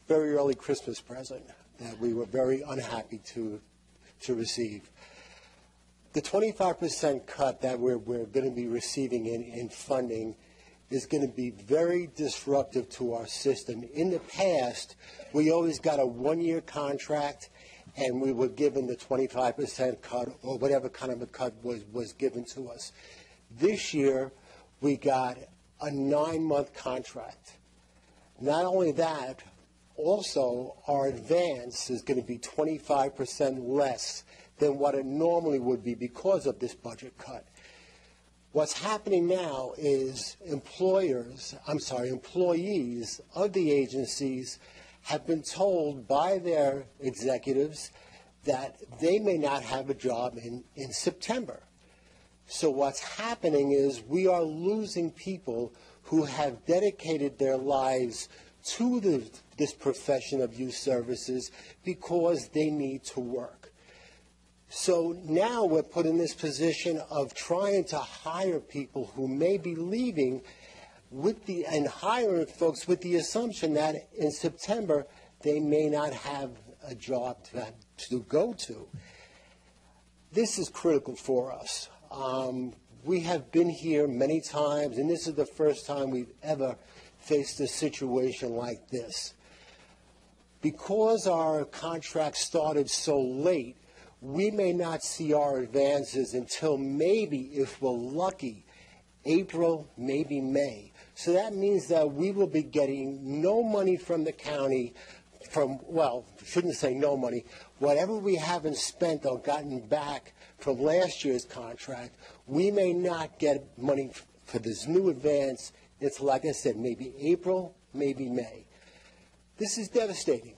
very early Christmas present that we were very unhappy to receive. The 25% cut that we're going to be receiving in funding is going to be very disruptive to our system. In the past, we always got a one-year contract, and we were given the 25% cut or whatever kind of a cut was given to us. This year, we got a 9-month contract. Not only that, also our advance is going to be 25% less than what it normally would be because of this budget cut. What's happening now is employees of the agencies have been told by their executives that they may not have a job in September. So what's happening is we are losing people who have dedicated their lives to this profession of youth services because they need to work. So now we're put in this position of trying to hire people who may be leaving and hiring folks with the assumption that in September they may not have a job to go to. This is critical for us. We have been here many times, and this is the first time we've ever faced a situation like this. Because our contract started so late, we may not see our advances until maybe, if we're lucky, April, maybe May. So that means that we will be getting no money from the county shouldn't say no money. Whatever we haven't spent or gotten back from last year's contract, we may not get money for this new advance. It's like I said, maybe April, maybe May. This is devastating.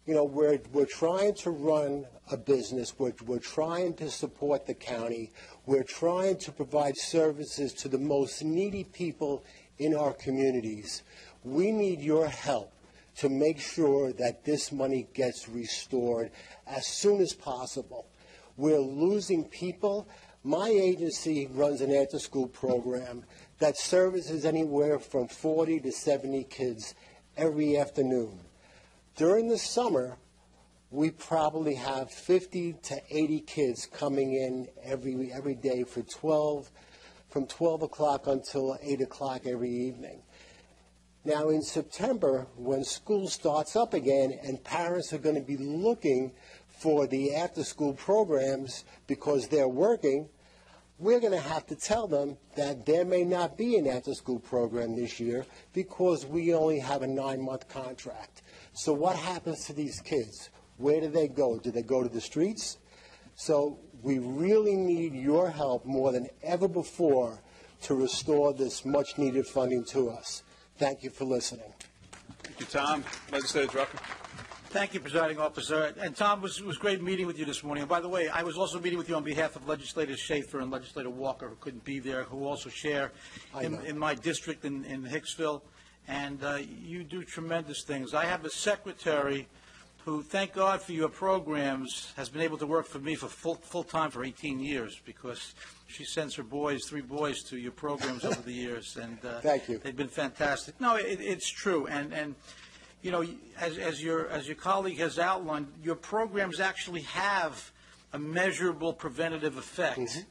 You know, we're trying to run a business. We're trying to support the county. We're trying to provide services to the most needy people in our communities. We need your help to make sure that this money gets restored as soon as possible. We're losing people. My agency runs an after-school program that services anywhere from 40 to 70 kids every afternoon. During the summer, we probably have 50 to 80 kids coming in every day from 12 o'clock until 8 o'clock every evening. Now in September, when school starts up again and parents are going to be looking for the after-school programs because they're working, we're going to have to tell them that there may not be an after-school program this year because we only have a 9-month contract. So what happens to these kids? Where do they go? Do they go to the streets? So we really need your help more than ever before to restore this much-needed funding to us. Thank you for listening. Thank you, Tom. Legislator Drucker. Thank you, Presiding Officer. And Tom, it was great meeting with you this morning. And by the way, I was also meeting with you on behalf of Legislators Schaefer and Legislator Walker, who couldn't be there, who also share in my district in Hicksville. And you do tremendous things. I have a secretary who, thank God for your programs, has been able to work for me for full-time for 18 years because she sends her boys, 3 boys, to your programs over the years. And thank you. They've been fantastic. No, it's true. And you know, as your colleague has outlined, your programs actually have a measurable preventative effect,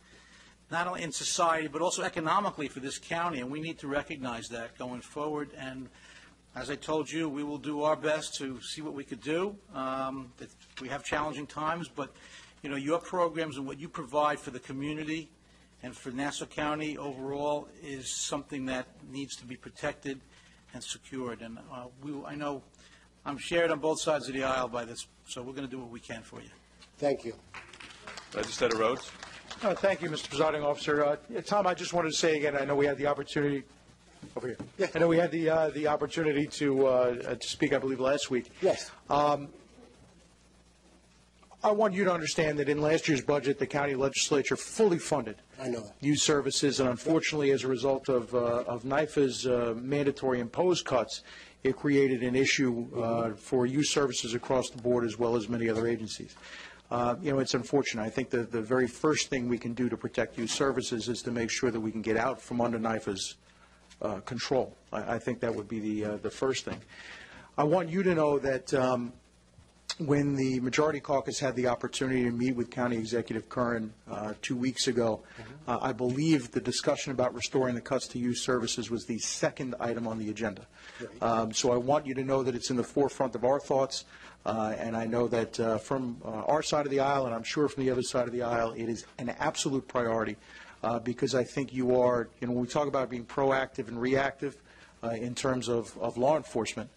not only in society but also economically for this county, and we need to recognize that going forward. And as I told you, we will do our best to see what we could do. We have challenging times, but you know, your programs and what you provide for the community and for Nassau County overall is something that needs to be protected and secured. And I know I'm shared on both sides of the aisle by this, so we're going to do what we can for you. Thank you. Legislator Rhodes. Thank you, Mr. Presiding Officer. Tom, I just wanted to say again, I know we had the opportunity over here. Yeah. I know we had the opportunity to speak, I believe, last week. Yes. I want you to understand that in last year's budget, the county legislature fully funded youth services, and unfortunately, as a result of NYFA's mandatory imposed cuts, it created an issue for youth services across the board as well as many other agencies. You know, it's unfortunate. I think the very first thing we can do to protect youth services is to make sure that we can get out from under NYFA's control. I think that would be the first thing. I want you to know that when the Majority Caucus had the opportunity to meet with County Executive Curran 2 weeks ago, I believe the discussion about restoring the cuts to youth services was the second item on the agenda. So I want you to know that it's in the forefront of our thoughts, and I know that from our side of the aisle, and I'm sure from the other side of the aisle, it is an absolute priority because I think you are, you know, when we talk about being proactive and reactive in terms of law enforcement,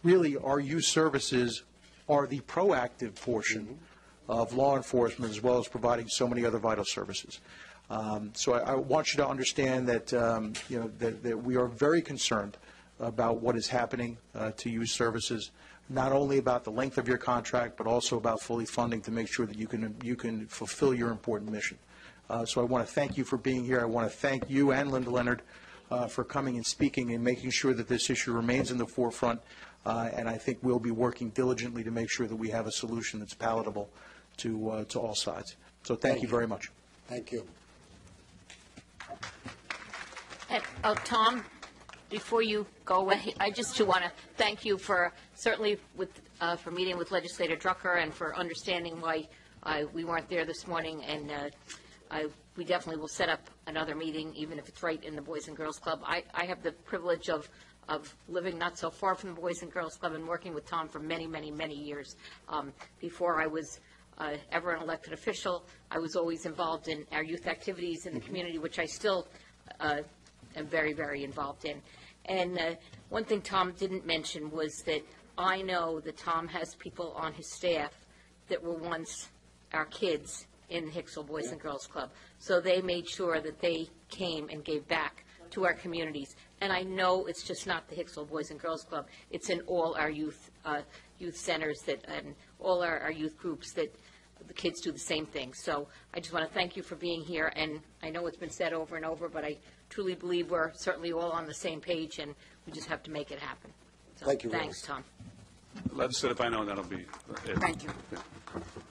really, our youth services are the proactive portion of law enforcement as well as providing so many other vital services. So I want you to understand that, you know, that we are very concerned about what is happening to youth services, not only about the length of your contract, but also about fully funding to make sure that you can fulfill your important mission. So I want to thank you for being here. I want to thank you and Linda Leonard for coming and speaking and making sure that this issue remains in the forefront. And I think we'll be working diligently to make sure that we have a solution that's palatable to all sides. So thank you very much. Thank you. And, Tom, before you go away, I just want to thank you for certainly for meeting with Legislator Drucker and for understanding why we weren't there this morning. And we definitely will set up another meeting, even if it's right in the Boys and Girls Club. I have the privilege of living not so far from the Boys and Girls Club and working with Tom for many, many, many years. Before I was ever an elected official, I was always involved in our youth activities in the community, which I still am very, very involved in. And one thing Tom didn't mention was that I know that Tom has people on his staff that were once our kids in the Hicksville Boys and Girls Club. So they made sure that they came and gave back to our communities. And I know it's just not the Hicksville Boys and Girls Club. It's in all our youth centers and all our youth groups that the kids do the same thing. So I just want to thank you for being here. And I know it's been said over and over, but I truly believe we're certainly all on the same page, and we just have to make it happen. So thank you, thanks, Tom. Legislator Bino, that'll be it. Thank you.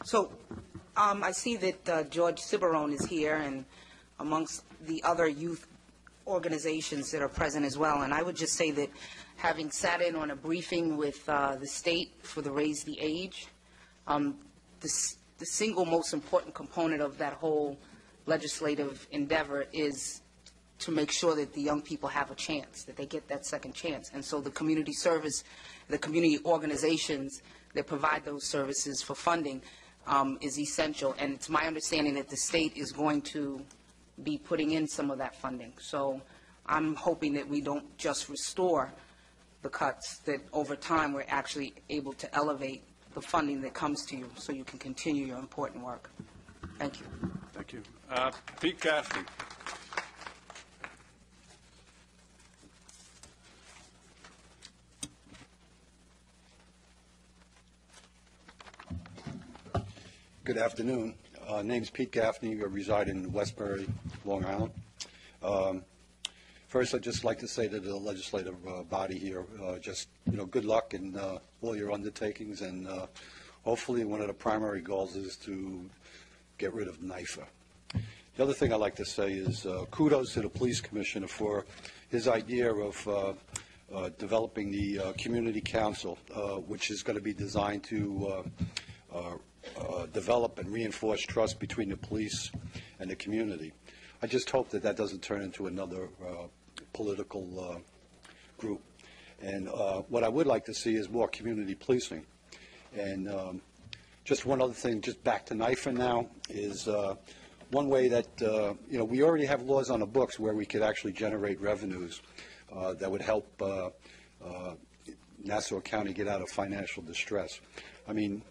So I see that George Ciberone is here, and amongst the other youth organizations that are present as well. And I would just say that having sat in on a briefing with the state for the Raise the Age, the single most important component of that whole legislative endeavor is to make sure that the young people have a chance, that they get that second chance. And so the community service, the community organizations that provide those services for funding is essential. And it's my understanding that the state is going to be putting in some of that funding. So I'm hoping that we don't just restore the cuts, that over time we're actually able to elevate the funding that comes to you so you can continue your important work. Thank you. Thank you. Pete Gaffney. Good afternoon. Name's Pete Gaffney. I reside in Westbury, Long Island. First, I'd just like to say to the legislative body here, just good luck in all your undertakings, and hopefully one of the primary goals is to get rid of NIFA. The other thing I'd like to say is kudos to the police commissioner for his idea of developing the community council, which is going to be designed to develop and reinforce trust between the police and the community. I just hope that that doesn't turn into another political group. And what I would like to see is more community policing. And just one other thing, just back to NIFA now, is one way that, we already have laws on the books where we could actually generate revenues that would help Nassau County get out of financial distress. I mean,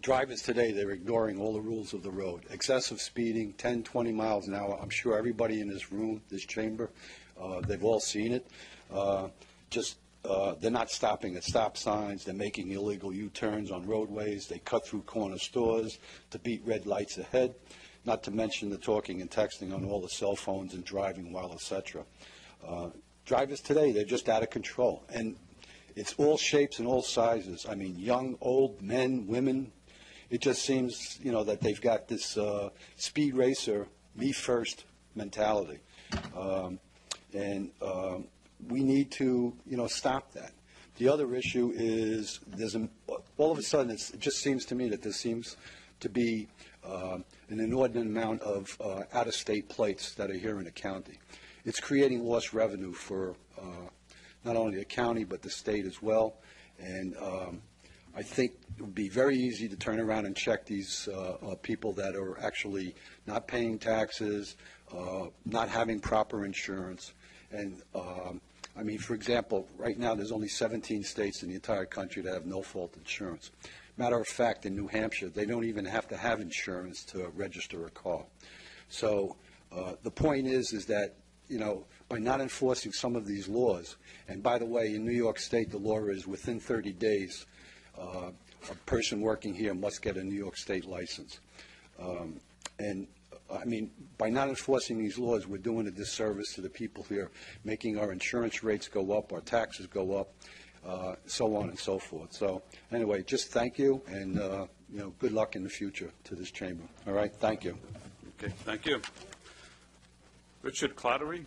drivers today, they're ignoring all the rules of the road. Excessive speeding, 10, 20 miles an hour. I'm sure everybody in this room, this chamber, they've all seen it. They're not stopping at stop signs. They're making illegal U-turns on roadways. They cut through corner stores to beat red lights ahead, not to mention the talking and texting on all the cell phones and driving while, etc. Drivers today, they're just out of control. And it's all shapes and all sizes. I mean, young, old, men, women. It just seems, that they've got this speed racer, me first mentality. We need to, stop that. The other issue is all of a sudden it just seems to me that there seems to be an inordinate amount of out-of-state plates that are here in the county. It's creating lost revenue for not only the county but the state as well. And I think it would be very easy to turn around and check these people that are actually not paying taxes, not having proper insurance. And I mean, for example, right now there's only 17 states in the entire country that have no-fault insurance. Matter of fact, in New Hampshire, they don't even have to have insurance to register a car. So the point is that, by not enforcing some of these laws, and by the way, in New York State, the law is within 30 days, a person working here must get a New York State license. I mean, by not enforcing these laws, we're doing a disservice to the people here, making our insurance rates go up, our taxes go up, so on and so forth. So anyway, just thank you, and good luck in the future to this chamber. All right, thank you. Okay, thank you. Richard Clattery?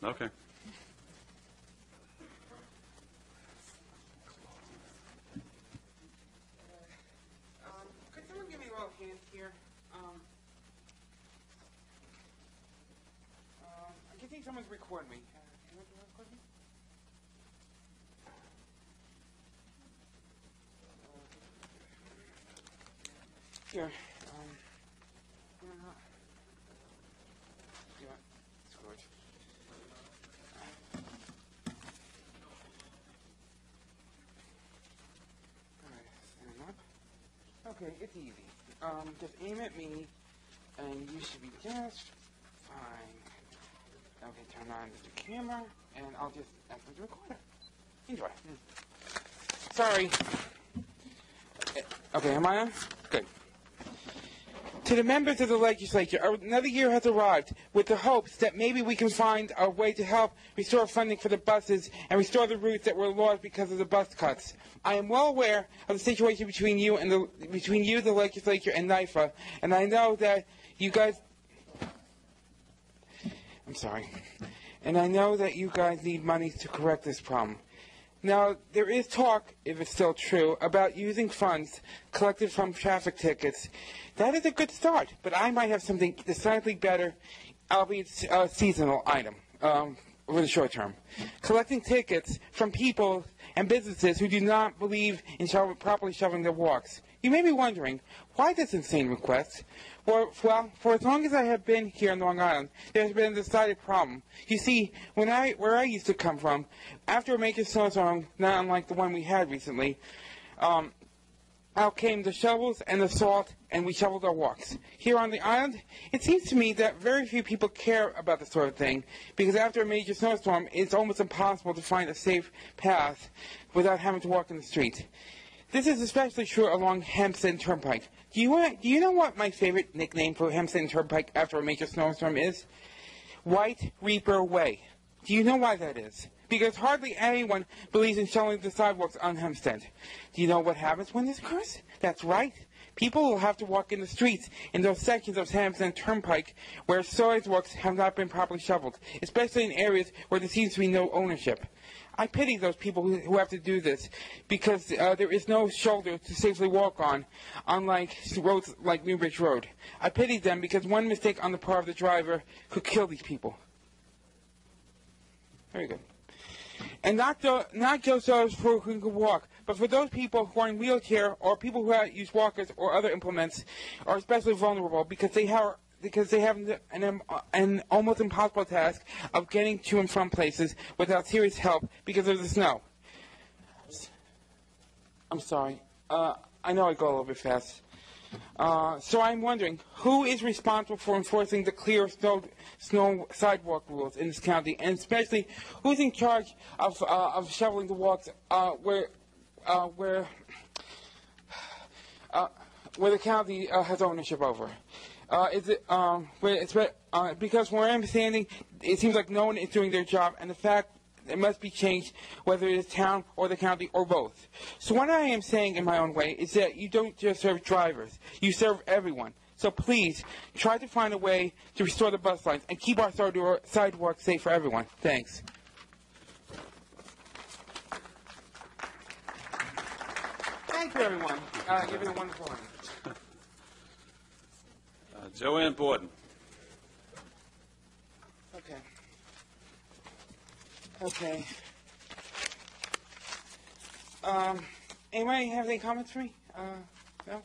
Okay. Could someone give me a little hand here? I think someone's recording me. Can you record me? Here. Yeah, it's good. Alright, stand up. Okay, it's easy. Just aim at me, and you should be just fine. Okay, turn on the camera, and I'll just ask them to record it. Enjoy. Sorry. Okay, am I on? Good. To the members of the legislature, another year has arrived with the hopes that maybe we can find a way to help restore funding for the buses and restore the routes that were lost because of the bus cuts. I am well aware of the situation between you, the legislature, and NIFA, and I know that you guys... I'm sorry. and I know that you guys need money to correct this problem. Now, there is talk, if it's still true, about using funds collected from traffic tickets. That is a good start, but I might have something decidedly better, albeit a seasonal item for the short term. Collecting tickets from people and businesses who do not believe in properly shoveling their walks. You may be wondering, why this insane request? Well, for as long as I have been here in Long Island, there has been a decided problem. You see, where I used to come from, after a major snowstorm, not unlike the one we had recently, out came the shovels and the salt, and we shoveled our walks. Here on the island, it seems to me that very few people care about this sort of thing, because after a major snowstorm, it's almost impossible to find a safe path without having to walk in the street. This is especially true along Hempstead Turnpike. Do you know what my favorite nickname for Hempstead Turnpike after a major snowstorm is? White Reaper Way. Do you know why that is? Because hardly anyone believes in shoveling the sidewalks on Hempstead. Do you know what happens when this occurs? That's right. People will have to walk in the streets in those sections of Hempstead Turnpike where sidewalks have not been properly shoveled, especially in areas where there seems to be no ownership. I pity those people who have to do this because there is no shoulder to safely walk on, unlike roads like Newbridge Road. I pity them because one mistake on the part of the driver could kill these people. Very good. And not just those who can walk, but for those people who are in wheelchair or people who use walkers or other implements are especially vulnerable because they have an almost impossible task of getting to and from places without serious help because of the snow. I'm sorry. I know I go a little bit fast. So I'm wondering, who is responsible for enforcing the clear snow sidewalk rules in this county, and especially who's in charge of shoveling the walks where the county has ownership over? Is it because from where I'm standing, it seems like no one is doing their job, and the fact it must be changed, whether it is town or the county or both. So what I am saying in my own way is that you don't just serve drivers, you serve everyone. So please, try to find a way to restore the bus lines and keep our sidewalks safe for everyone. Thanks. Thank you, everyone. You've been a wonderful one. Joanne Borden. Okay. Okay. Anybody have any comments for me? No?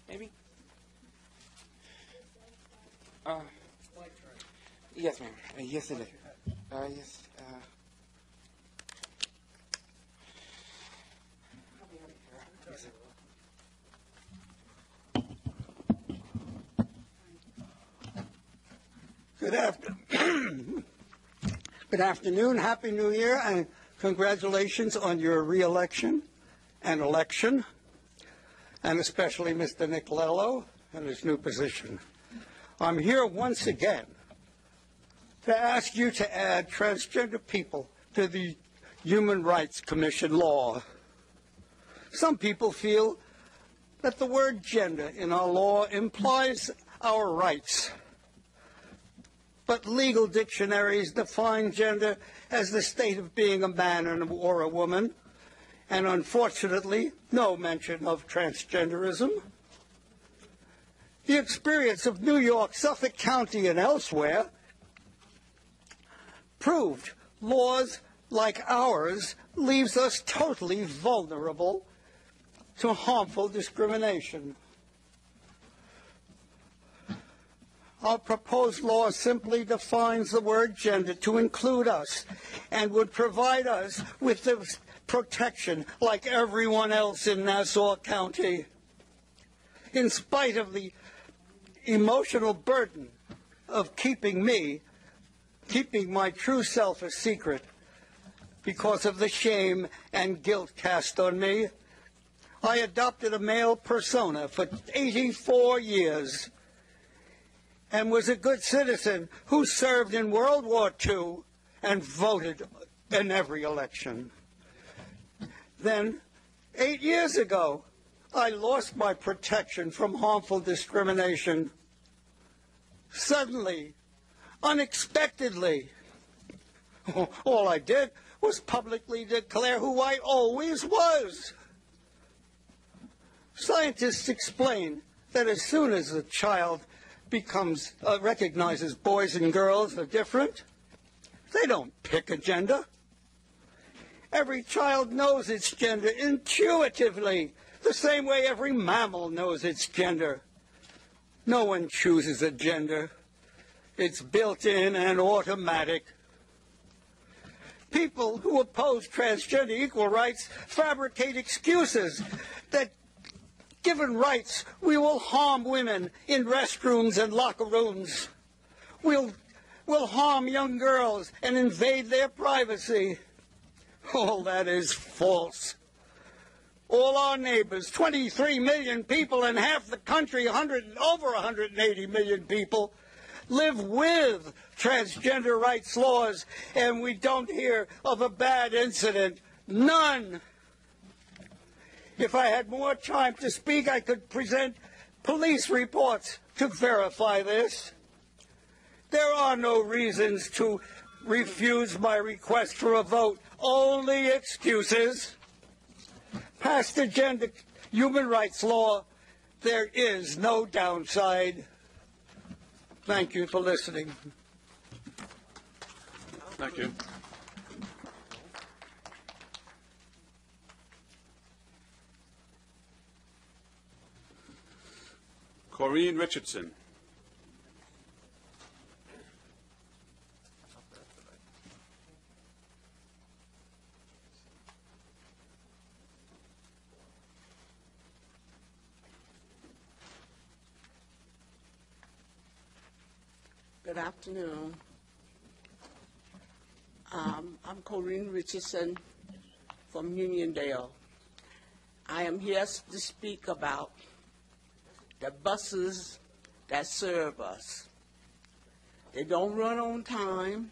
Maybe? Yes, ma'am. Yes, it is. Yes. Good afternoon, Happy New Year, and congratulations on your re-election and election, and especially Mr. Nicolello and his new position. I'm here once again to ask you to add transgender people to the Human Rights Commission law. Some people feel that the word gender in our law implies our rights. But legal dictionaries define gender as the state of being a man or a woman, and unfortunately, no mention of transgenderism. The experience of New York, Suffolk County, and elsewhere proved laws like ours leaves us totally vulnerable to harmful discrimination. Our proposed law simply defines the word gender to include us and would provide us with the protection like everyone else in Nassau County. In spite of the emotional burden of keeping my true self a secret because of the shame and guilt cast on me, I adopted a male persona for 84 years. And was a good citizen who served in World War II and voted in every election. Then, 8 years ago, I lost my protection from harmful discrimination. Suddenly, unexpectedly, All I did was publicly declare who I always was. Scientists explain that as soon as a child recognizes boys and girls are different, they don't pick a gender. Every child knows its gender intuitively, the same way every mammal knows its gender. No one chooses a gender. It's built in and automatic. People who oppose transgender equal rights fabricate excuses that, given rights, we will harm women in restrooms and locker rooms. We'll harm young girls and invade their privacy. All that is false. All our neighbors, 23 million people in half the country, over 180 million people, live with transgender rights laws, and we don't hear of a bad incident. None. If I had more time to speak, I could present police reports to verify this. There are no reasons to refuse my request for a vote, only excuses. Past the gender human rights law, there is no downside. Thank you for listening. Thank you. Corrine Richardson. Good afternoon. I'm Corrine Richardson from Uniondale. I am here to speak about the buses that serve us. They don't run on time.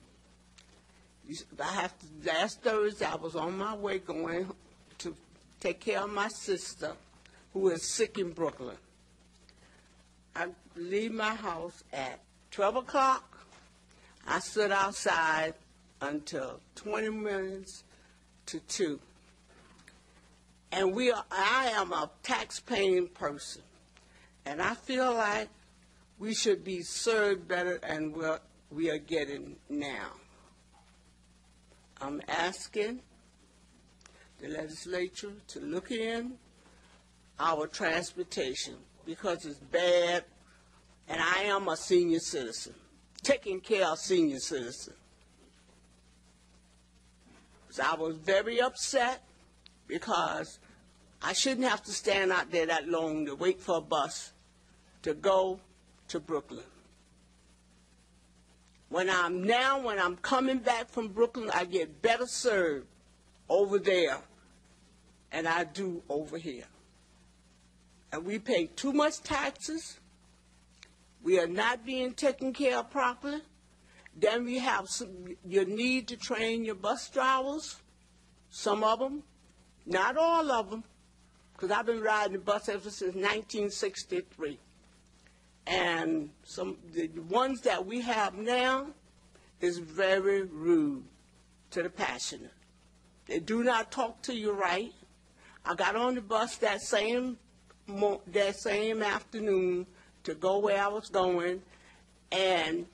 Last Thursday, I was on my way going to take care of my sister who is sick in Brooklyn. I leave my house at 12 o'clock. I stood outside until 20 minutes to 2. And I am a tax-paying person. And I feel like we should be served better than what we are getting now. I'm asking the legislature to look in our transportation because it's bad. And I am a senior citizen, taking care of senior citizens. So I was very upset because I shouldn't have to stand out there that long to wait for a bus to go to Brooklyn. When I'm coming back from Brooklyn, I get better served over there than I do over here. And we pay too much taxes. We are not being taken care of properly. Then we have you need to train your bus drivers, some of them, not all of them, because I've been riding the bus ever since 1963. And the ones that we have now is very rude to the passenger. They do not talk to you right. I got on the bus that same afternoon to go where I was going, and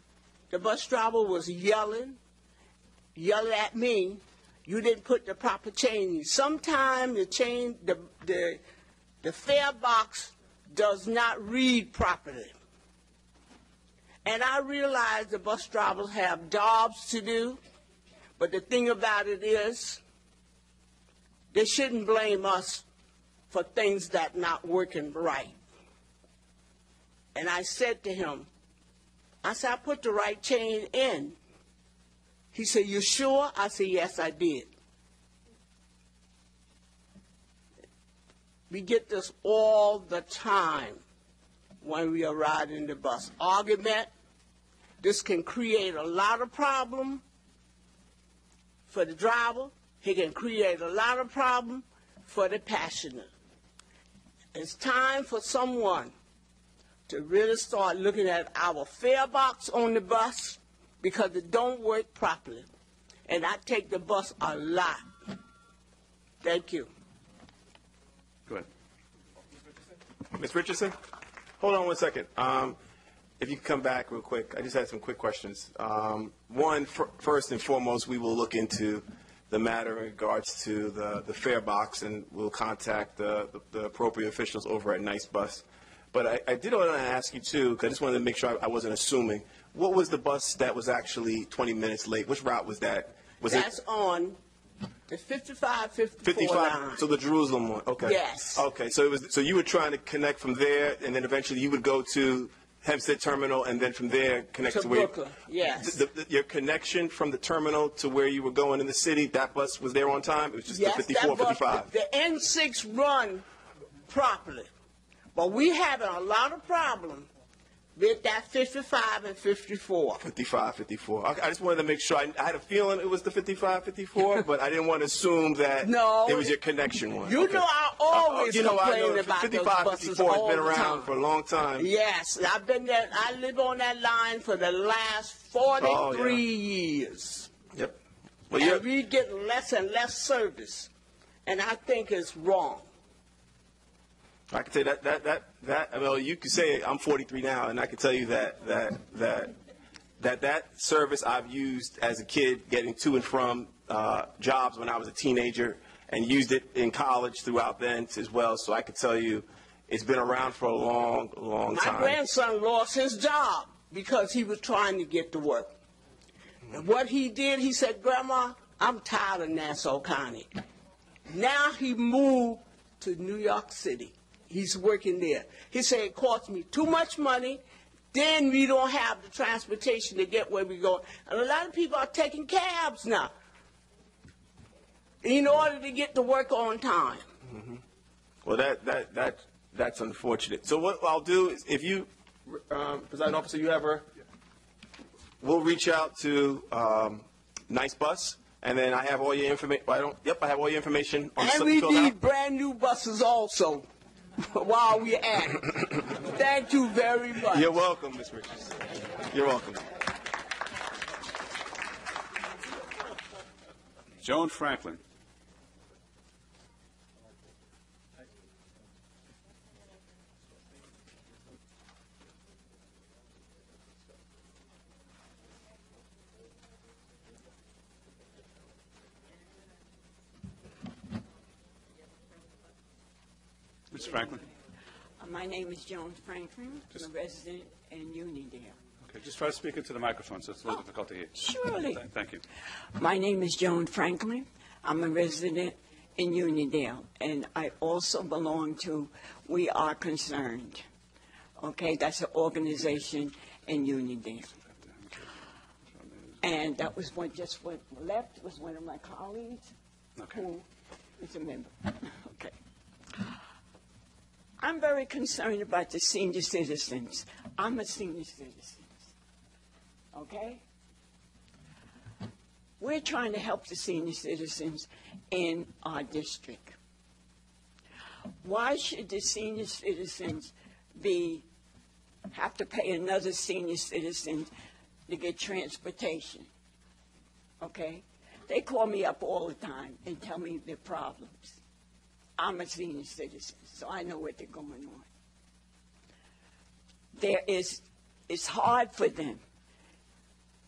the bus driver was yelling at me, you didn't put the proper chain in. Sometimes the fare box does not read properly. And I realize the bus drivers have jobs to do, but the thing about it is, they shouldn't blame us for things that not working right. And I said to him, I put the right chain in. He said, you sure? I said, yes, I did. We get this all the time when we are riding the bus. Argument. This can create a lot of problem for the driver. It can create a lot of problem for the passenger. It's time for someone to really start looking at our fare box on the bus because it don't work properly. and I take the bus a lot. Thank you. Go ahead. Ms. Richardson? Hold on one second. If you could come back real quick. I just had some quick questions. One, first and foremost, we will look into the matter in regards to the fare box, and we'll contact the appropriate officials over at Nice Bus. But I did want to ask you, too, because I just wanted to make sure I wasn't assuming. What was the bus that was actually 20 minutes late? Which route was that? That's on the 55 line. So the Jerusalem one. Okay. Yes. Okay. So you were trying to connect from there, and then eventually you would go to Hempstead Terminal, and then from there connect to where Brooklyn. Yes. Your connection from the terminal to where you were going in the city, that bus was there on time? It was just Yes, the 54, that bus, 55? The N6 run properly. But we having a lot of problems with that 55 and 54. 55, 54. I just wanted to make sure. I had a feeling it was the 55, 54, but I didn't want to assume that it was your connection one. You know I always complain about 55, those buses 54 all has been the around time. for a long time. Yes, I've been there. I live on that line for the last 43 years. Yep. Well, and we get less and less service, and I think it's wrong. I can tell you that you can say I'm 43 now, and I can tell you that service I've used as a kid getting to and from jobs when I was a teenager, and used it in college throughout then as well. So I can tell you it's been around for a long, long time. My grandson lost his job because he was trying to get to work. And what he did, he said, Grandma, I'm tired of Nassau County. Now he moved to New York City. He's working there. He said it costs me too much money. Then we don't have the transportation to get where we go. And a lot of people are taking cabs now in order to get to work on time. Mm-hmm. Well, that's unfortunate. So what I'll do is, if you, Presiding Officer, you have her, we'll reach out to Nice Bus. And then I have all your information. I have all your information on and we need brand new buses also while we're at it. Thank you very much. You're welcome, Ms. Richards. You're welcome. Joan Franklin. Ms. Franklin. My name is Joan Franklin. I'm a resident in Unidale. Okay, just try to speak into the microphone so it's a little difficult to hear. Surely. Thank you. My name is Joan Franklin. I'm a resident in Unidale, and I also belong to We Are Concerned. Okay, that's an organization in Unidale. And that was what left was one of my colleagues who is a member. Okay. I'm very concerned about the senior citizens. I'm a senior citizen. Okay? We're trying to help the senior citizens in our district. Why should the senior citizens have to pay another senior citizen to get transportation? Okay? They call me up all the time and tell me their problems. I'm a senior citizen, so I know what they're going on. It's hard for them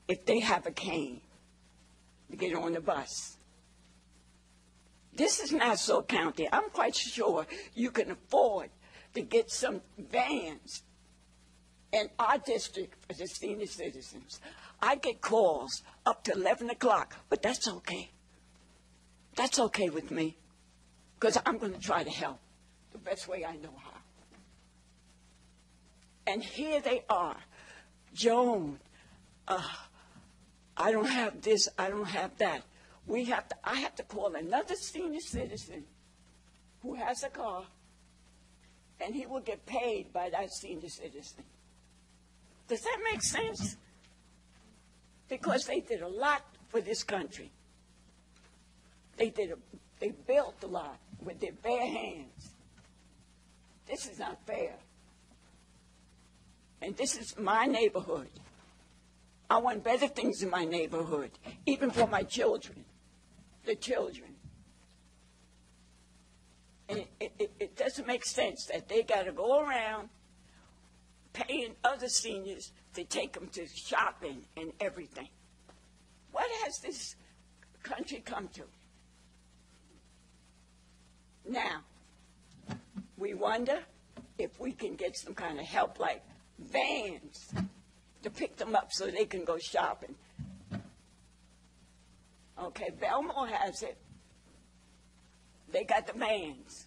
if they have a cane to get on the bus. This is Nassau County. I'm quite sure you can afford to get some vans in our district for the senior citizens. I get calls up to 11 o'clock, but that's okay. That's okay with me, because I'm going to try to help the best way I know how. And here they are. Joan, I don't have this, I don't have that. I have to call another senior citizen who has a car, and he will get paid by that senior citizen. Does that make sense? Because they did a lot for this country. They built a lot with their bare hands. This is not fair. And this is my neighborhood. I want better things in my neighborhood, even for my children, the children. And it doesn't make sense that they got to go around paying other seniors to take them to shopping and everything. What has this country come to? Now, we wonder if we can get some kind of help like vans to pick them up so they can go shopping. Okay, Belmore has it. They got the vans.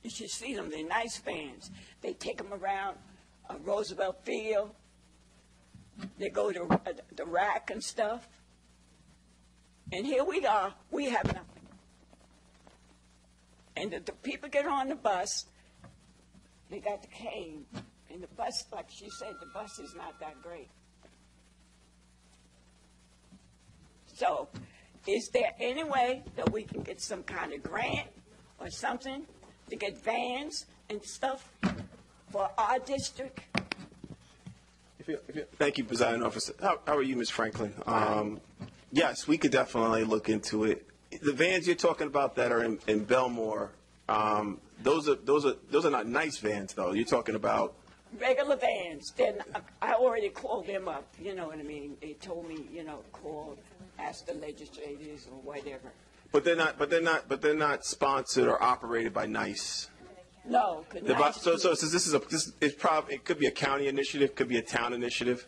You should see them. They're nice vans. They take them around Roosevelt Field. They go to the rack and stuff. And here we are. We have nothing. And the people get on the bus. They got the cane. And the bus, like she said, the bus is not that great. So, is there any way that we can get some kind of grant or something to get vans and stuff for our district? Thank you, Presiding Officer. How are you, Ms. Franklin? Yes, we could definitely look into it. The vans you're talking about that are in Belmore, those are not nice vans, though. You're talking about regular vans. Then I already called them up. You know what I mean? They told me, call, ask the legislators or whatever. But they're not sponsored or operated by NICE. No, so it could be a county initiative, could be a town initiative.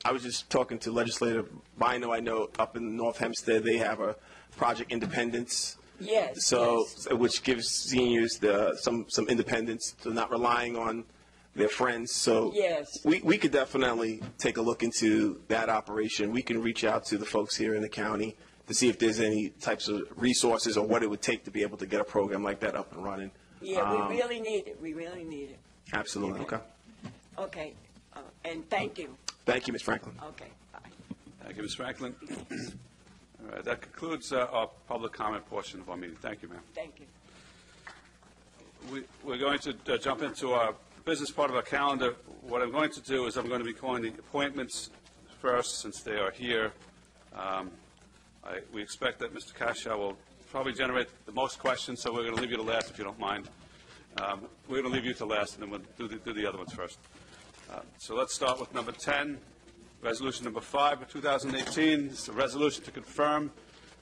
I was just talking to Legislator Bino. I know up in North Hempstead they have a Project Independence. Yes. So which gives seniors some independence, so not relying on their friends. So yes, we could definitely take a look into that operation. We can reach out to the folks here in the county to see if there's any types of resources or what it would take to be able to get a program like that up and running. Yeah, we really need it. We really need it. Absolutely. Okay. Okay. And thank you. Thank you, Ms. Franklin. Okay. Bye. Thank you, Ms. Franklin. All right, that concludes our public comment portion of our meeting. Thank you, ma'am. Thank you. We're going to jump into our business part of our calendar. What I'm going to do is I'm going to be calling the appointments first, since they are here. We expect that Mr. Kasha will probably generate the most questions, so we're going to leave you to last if you don't mind. We're going to leave you to last, and then we'll do the other ones first. So let's start with number 10, resolution number 5 of 2018. It's a resolution to confirm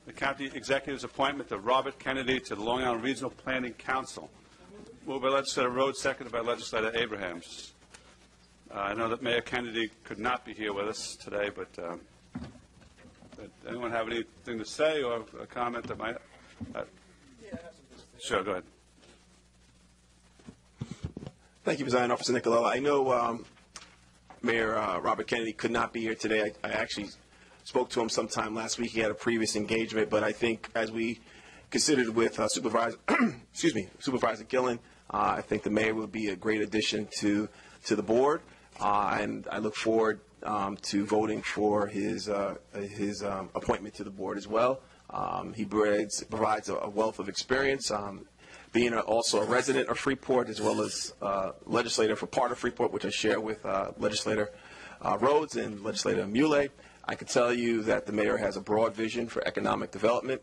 the county executive's appointment of Robert Kennedy to the Long Island Regional Planning Council. Moved by Legislator Rhodes, seconded by Legislator Abrahams. I know that Mayor Kennedy could not be here with us today, but anyone have anything to say or a comment that might? Sure, go ahead. Thank you, Presiding Officer Nicolella. I know Mayor Robert Kennedy could not be here today. I actually spoke to him sometime last week. He had a previous engagement, but I think as we considered with Supervisor Gillen, I think the mayor will be a great addition to the board, and I look forward to voting for his appointment to the board as well. He provides a wealth of experience, being also a resident of Freeport as well as legislator for part of Freeport, which I share with Legislator Rhodes and Legislator Muley. I can tell you that the mayor has a broad vision for economic development.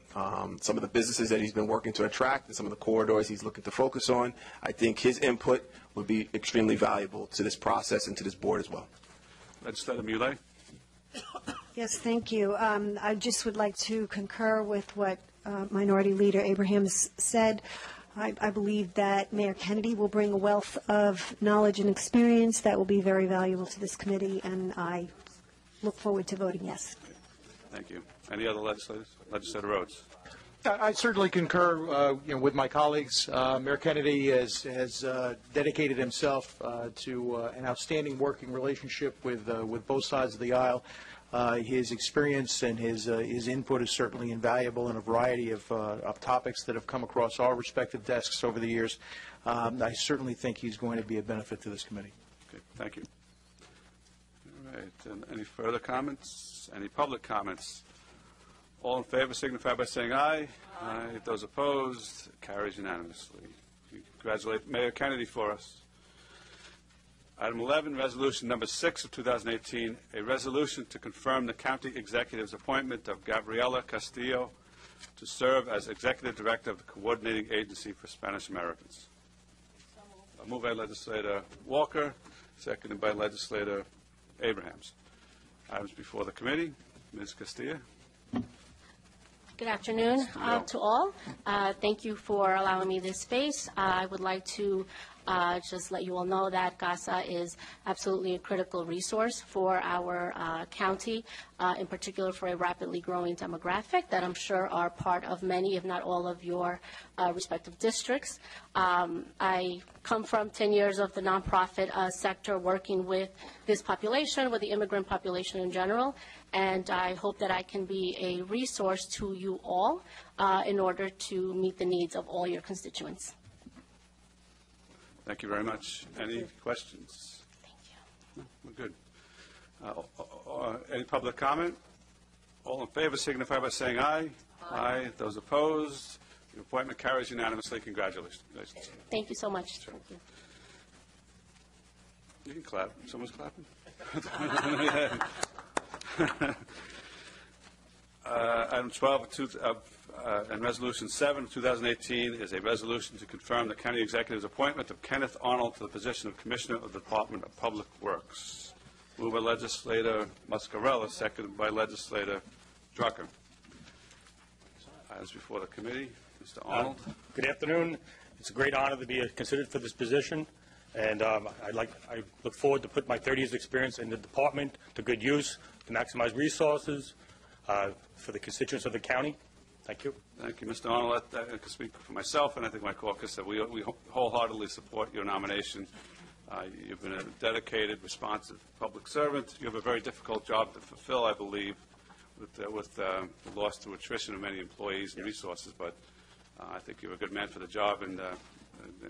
Some of the businesses that he's been working to attract and some of the corridors he's looking to focus on, I think his input would be extremely valuable to this process and to this board as well. Legislator Muley. Yes, thank you. I just would like to concur with what Minority Leader Abrahams said. I believe that Mayor Kennedy will bring a wealth of knowledge and experience that will be very valuable to this committee, and I look forward to voting yes. Thank you. Any other legislators? Legislator Rhodes. I certainly concur with my colleagues. Mayor Kennedy has dedicated himself to an outstanding working relationship with both sides of the aisle. His experience and his input is certainly invaluable in a variety of topics that have come across our respective desks over the years. I certainly think he's going to be a benefit to this committee. Okay, thank you. All right, and any further comments? Any public comments? All in favor signify by saying aye. Aye. Those opposed, carries unanimously. We congratulate Mayor Kennedy for us. Item 11, Resolution Number 6 of 2018, a resolution to confirm the County Executive's appointment of Gabriela Castillo to serve as Executive Director of the Coordinating Agency for Spanish Americans. Moved by Legislator Walker, seconded by Legislator Abrahams. Items before the committee. Ms. Castillo. Good afternoon to all. Thank you for allowing me this space. I would like to just let you all know that CASA is absolutely a critical resource for our county, in particular for a rapidly growing demographic that I'm sure are part of many, if not all, of your respective districts. I come from 10 years of the nonprofit sector working with this population, with the immigrant population in general, and I hope that I can be a resource to you all in order to meet the needs of all your constituents. Thank you very much. Any questions? Thank you. No, we're good. Any public comment? All in favor signify by saying aye. Aye. Those opposed? The appointment carries unanimously. Congratulations. Thank you so much. Thank you. You can clap. Someone's clapping? Item 12 and Resolution 7 of 2018 is a resolution to confirm the County Executive's appointment of Kenneth Arnold to the position of Commissioner of the Department of Public Works. Moved by Legislator Muscarella, seconded by Legislator Drucker. Items before the committee. Mr. Arnold. Good afternoon. It's a great honor to be considered for this position, and I look forward to put my 30 years experience in the department to good use to maximize resources for the constituents of the county. Thank you. Thank you, Mr. Arnold. I can speak for myself, and I think my caucus, that we wholeheartedly support your nomination. You've been a dedicated, responsive public servant. You have a very difficult job to fulfill, I believe, with the loss to attrition of many employees and resources, but I think you're a good man for the job, and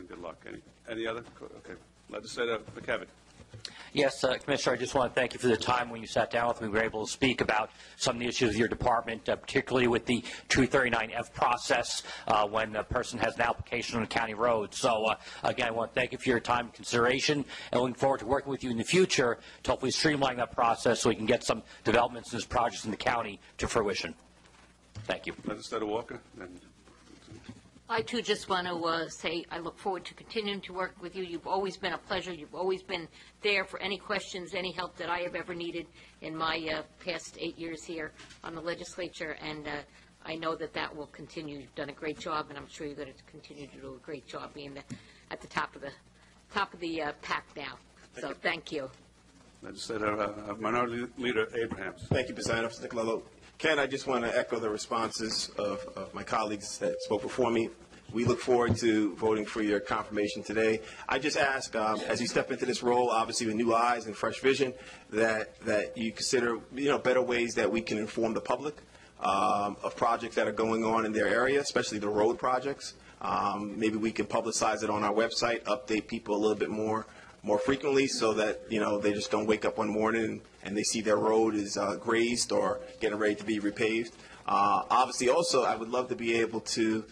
good luck. Any other? Okay. Legislator McKevitt. Yes, Commissioner, I just want to thank you for the time when you sat down with me. We were able to speak about some of the issues of your department, particularly with the 239F process when a person has an application on a county road. So, again, I want to thank you for your time and consideration, and looking forward to working with you in the future to hopefully streamline that process so we can get some developments in this project in the county to fruition. Thank you. Legislator Walker. I, too, just want to say I look forward to continuing to work with you. You've always been a pleasure. You've always been there for any questions, any help that I have ever needed in my past 8 years here on the legislature, and I know that that will continue. You've done a great job, and I'm sure you're going to continue to do a great job being at the top of the pack now. So thank you. Legislator Minority Leader Abrahams. Thank you, President Officer Nicolello. Ken, I just want to echo the responses of my colleagues that spoke before me. We look forward to voting for your confirmation today. I just ask, as you step into this role, obviously with new eyes and fresh vision, that you consider better ways that we can inform the public of projects that are going on in their area, especially the road projects. Maybe we can publicize it on our website, update people a little bit more frequently, so that they just don't wake up one morning and they see their road is grazed or getting ready to be repaved. Obviously, also, I would love to be able to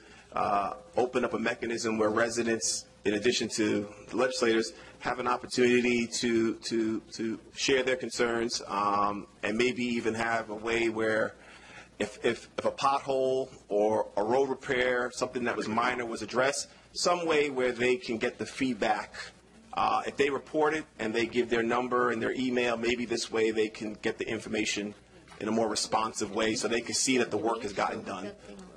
open up a mechanism where residents, in addition to the legislators, have an opportunity to share their concerns, and maybe even have a way where if a pothole or a road repair, something that was minor, was addressed, some way where they can get the feedback. If they report it and they give their number and their email, maybe this way they can get the information in a more responsive way so they can see that the work has gotten done.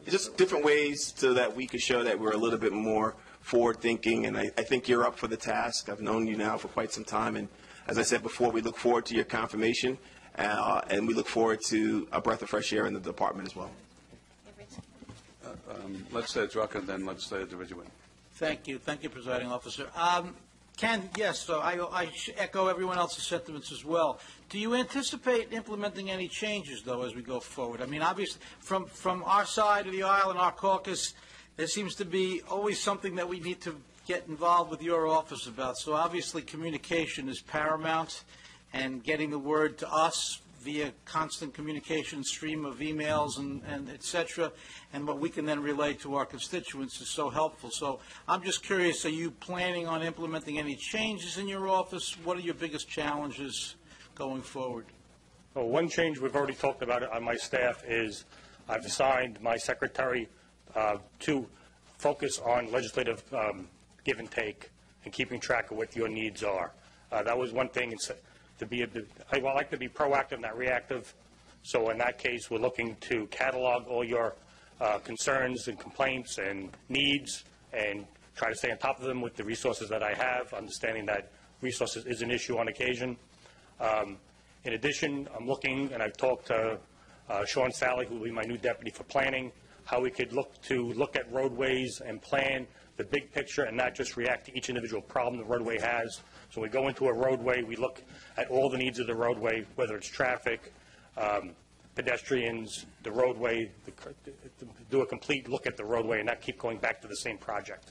Just different ways so that we can show that we're a little bit more forward-thinking, and I think you're up for the task. I've known you now for quite some time, and as I said before, we look forward to your confirmation, and we look forward to a breath of fresh air in the department as well. Legislator Drucker, then Legislator DeRiggi-Whitton. Thank you, Presiding Officer. Ken, yes, so I echo everyone else's sentiments as well. Do you anticipate implementing any changes, though, as we go forward? I mean, obviously, from our side of the aisle and our caucus, there seems to be always something that we need to get involved with your office about. So obviously, communication is paramount, and getting the word to us via constant communication stream of emails and et cetera, and what we can then relay to our constituents is so helpful. So I'm just curious, are you planning on implementing any changes in your office? What are your biggest challenges going forward? Well, one change we've already talked about it on my staff is I've assigned my secretary to focus on legislative give and take and keeping track of what your needs are. That was one thing. I like to be proactive, not reactive. So in that case, we're looking to catalog all your concerns and complaints and needs and try to stay on top of them with the resources that I have, understanding that resources is an issue on occasion. In addition, I'm looking, and I've talked to Sean Sally, who will be my new deputy for planning, how we could look at roadways and plan the big picture and not just react to each individual problem the roadway has. So when we go into a roadway, we look at all the needs of the roadway, whether it's traffic, pedestrians, the roadway, do a complete look at the roadway and not keep going back to the same project.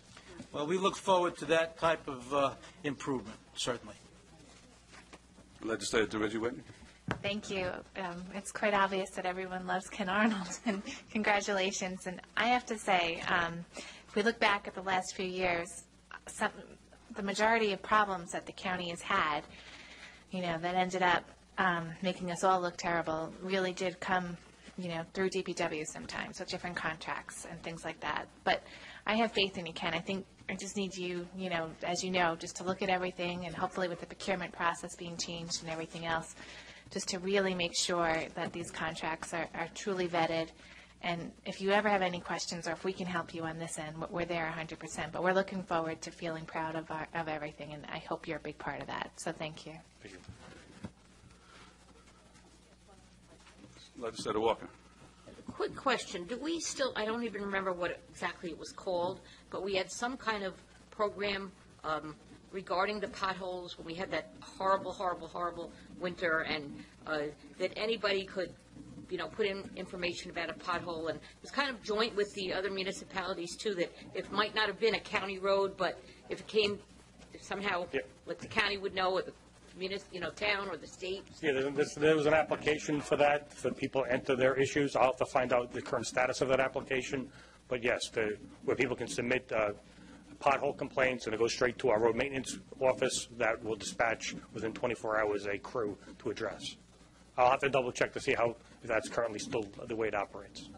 Well, we look forward to that type of improvement, certainly. Legislator DeRiggi-Whitton. Thank you. It's quite obvious that everyone loves Ken Arnold, and congratulations. And I have to say, if we look back at the last few years, the majority of problems that the county has had, that ended up making us all look terrible, really did come, through DPW sometimes with different contracts and things like that. But I have faith in you, Ken. I think I just need you, as you know, just to look at everything, and hopefully with the procurement process being changed and everything else, just to really make sure that these contracts are truly vetted. And if you ever have any questions or if we can help you on this end, we're there 100%. But we're looking forward to feeling proud of everything, and I hope you're a big part of that. So thank you. Thank you. Legislator Walker. Quick question. Do we still, I don't even remember what exactly it was called, but we had some kind of program regarding the potholes when we had that horrible winter, and that anybody could, put in information about a pothole, and it was kind of joint with the other municipalities too, that it might not have been a county road, but if it came somehow, like the county would know, or the town or the state. Yeah, there was an application for that, for people to enter their issues. I'll have to find out the current status of that application. But yes, where people can submit pothole complaints, and it goes straight to our road maintenance office that will dispatch within 24 hours a crew to address. I'll have to double check to see if that's currently still the way it operates.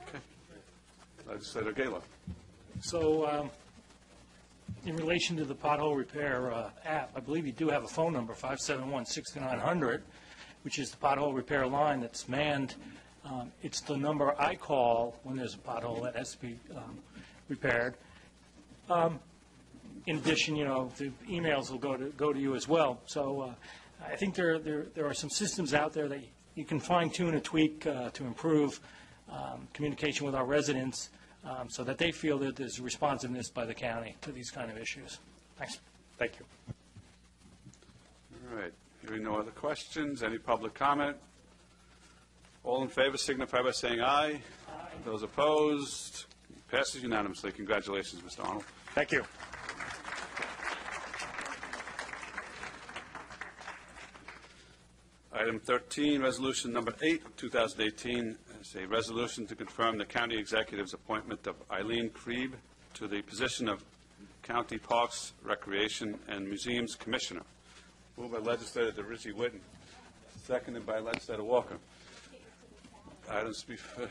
Okay. Legislator Gala. So, in relation to the pothole repair app, I believe you do have a phone number, 571-6900, which is the pothole repair line that's manned. It's the number I call when there's a pothole that has to be repaired. In addition, the emails will go to you as well. So I think there are some systems out there that you can fine-tune and tweak to improve communication with our residents, so that they feel that there's responsiveness by the county to these kind of issues. Thanks. Thank you. All right. Hearing no other questions, any public comment? All in favor signify by saying aye. Aye. Those opposed? Passes unanimously. Congratulations, Mr. Arnold. Thank you. Item 13, resolution number 8 of 2018, is a resolution to confirm the county executive's appointment of Eileen Krieb to the position of County Parks, Recreation, and Museums Commissioner. Moved by Legislator DeRiggi-Whitton, seconded by Legislator Walker. Items before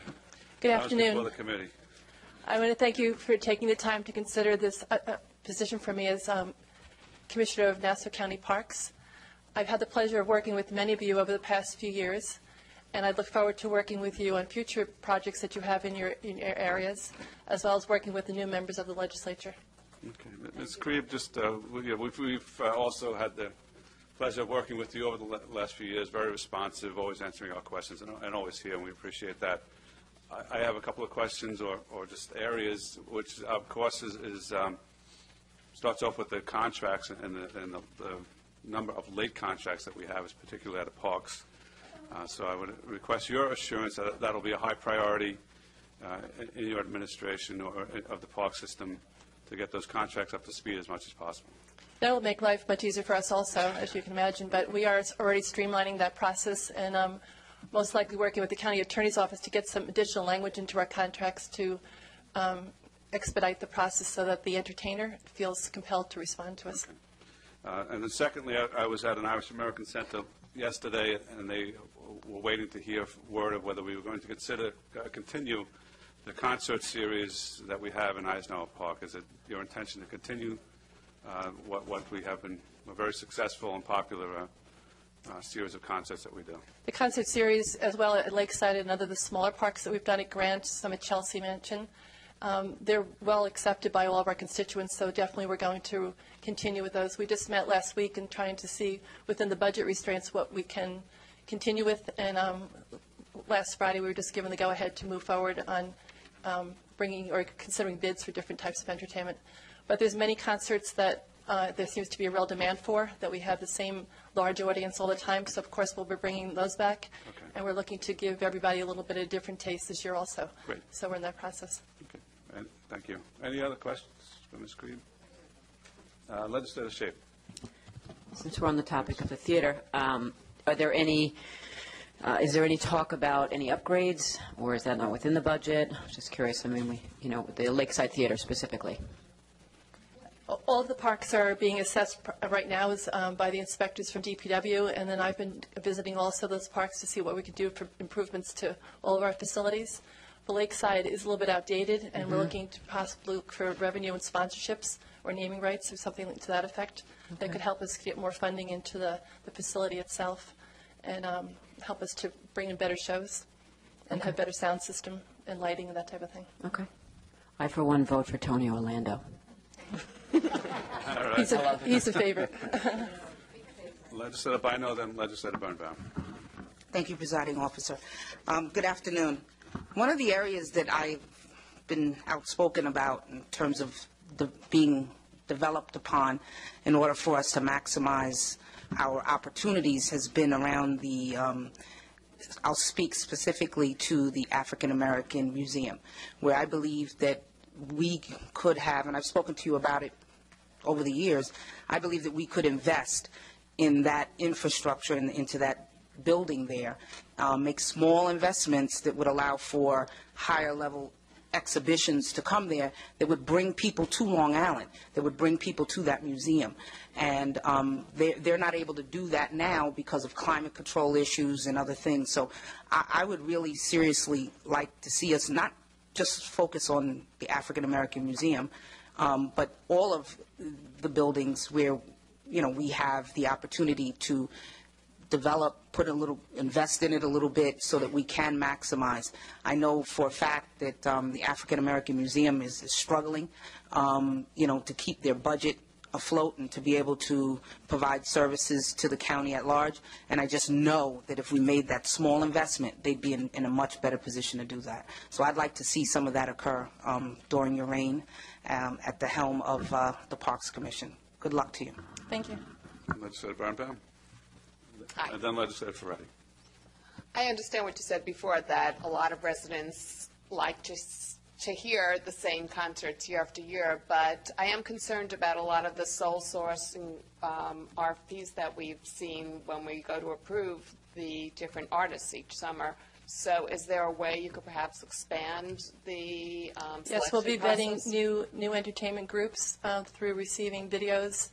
the committee. I want to thank you for taking the time to consider this position for me as Commissioner of Nassau County Parks. I've had the pleasure of working with many of you over the past few years, and I look forward to working with you on future projects that you have in your areas, as well as working with the new members of the legislature. Okay. Ms. Krieb, we've also had the pleasure of working with you over the last few years, very responsive, always answering our questions, and always here, and we appreciate that. I have a couple of questions or just areas, which, of course, starts off with the contracts and the number of late contracts that we have, is particularly at the parks. So I would request your assurance that that'll be a high priority in your administration or of the park system to get those contracts up to speed as much as possible. That will make life much easier for us also, as you can imagine, but we are already streamlining that process and most likely working with the county attorney's office to get some additional language into our contracts to expedite the process so that the entertainer feels compelled to respond to us. And then secondly, I was at an Irish American Center yesterday, and they were waiting to hear word of whether we were going to consider continue the concert series that we have in Eisenhower Park. Is it your intention to continue what we have been a very successful and popular series of concerts that we do? The concert series, as well at Lakeside and other of the smaller parks that we've done at Grant, some at Chelsea Mansion, they're well accepted by all of our constituents, so definitely we're going to continue with those. We just met last week and trying to see within the budget restraints what we can continue with, and last Friday we were just given the go-ahead to move forward on bringing or considering bids for different types of entertainment. But there's many concerts that there seems to be a real demand for, that we have the same large audience all the time, so of course we'll be bringing those back. Okay. And we're looking to give everybody a little bit of different taste this year also. Great. So we're in that process. Okay. And thank you. Any other questions for Ms. Creed? Legislator Shape. Since we're on the topic of the theater, are there any, is there any talk about any upgrades, or is that not within the budget? Just curious. I mean, the Lakeside Theater specifically. All of the parks are being assessed right now by the inspectors from DPW, and then I've been visiting also those parks to see what we could do for improvements to all of our facilities. The Lakeside is a little bit outdated, and we're looking to possibly look for revenue and sponsorships or naming rights or something to that effect that could help us get more funding into the facility itself and help us to bring in better shows and have better sound system and lighting and that type of thing. Okay. I, for one, vote for Tony Orlando. All right. He's a favorite. Legislator Bino, then Legislator Birnbaum. Thank you, Presiding Officer. Good afternoon. One of the areas that I've been outspoken about in terms of being developed upon in order for us to maximize our opportunities has been around the, I'll speak specifically to the African American Museum, where I believe that we could have, and I've spoken to you about it over the years, I believe that we could invest in that infrastructure and into that building there, make small investments that would allow for higher level exhibitions to come there that would bring people to Long Island, that would bring people to that museum. And they're not able to do that now because of climate control issues and other things. So I would really seriously like to see us not just focus on the African American Museum, but all of the buildings where, we have the opportunity to develop, invest in it a little bit so that we can maximize. I know for a fact that the African American Museum is struggling, to keep their budget afloat and to be able to provide services to the county at large. And I just know that if we made that small investment, they'd be in a much better position to do that. So I'd like to see some of that occur during your reign at the helm of the Parks Commission. Good luck to you. Thank you. Legislator Birnbaum. And then Legislator Ferretti. I understand what you said before, that a lot of residents like to hear the same concerts year after year, but I am concerned about a lot of the sole source and RFPs that we've seen when we go to approve the different artists each summer. So is there a way you could perhaps expand the Yes, we'll be process? vetting new entertainment groups through receiving videos,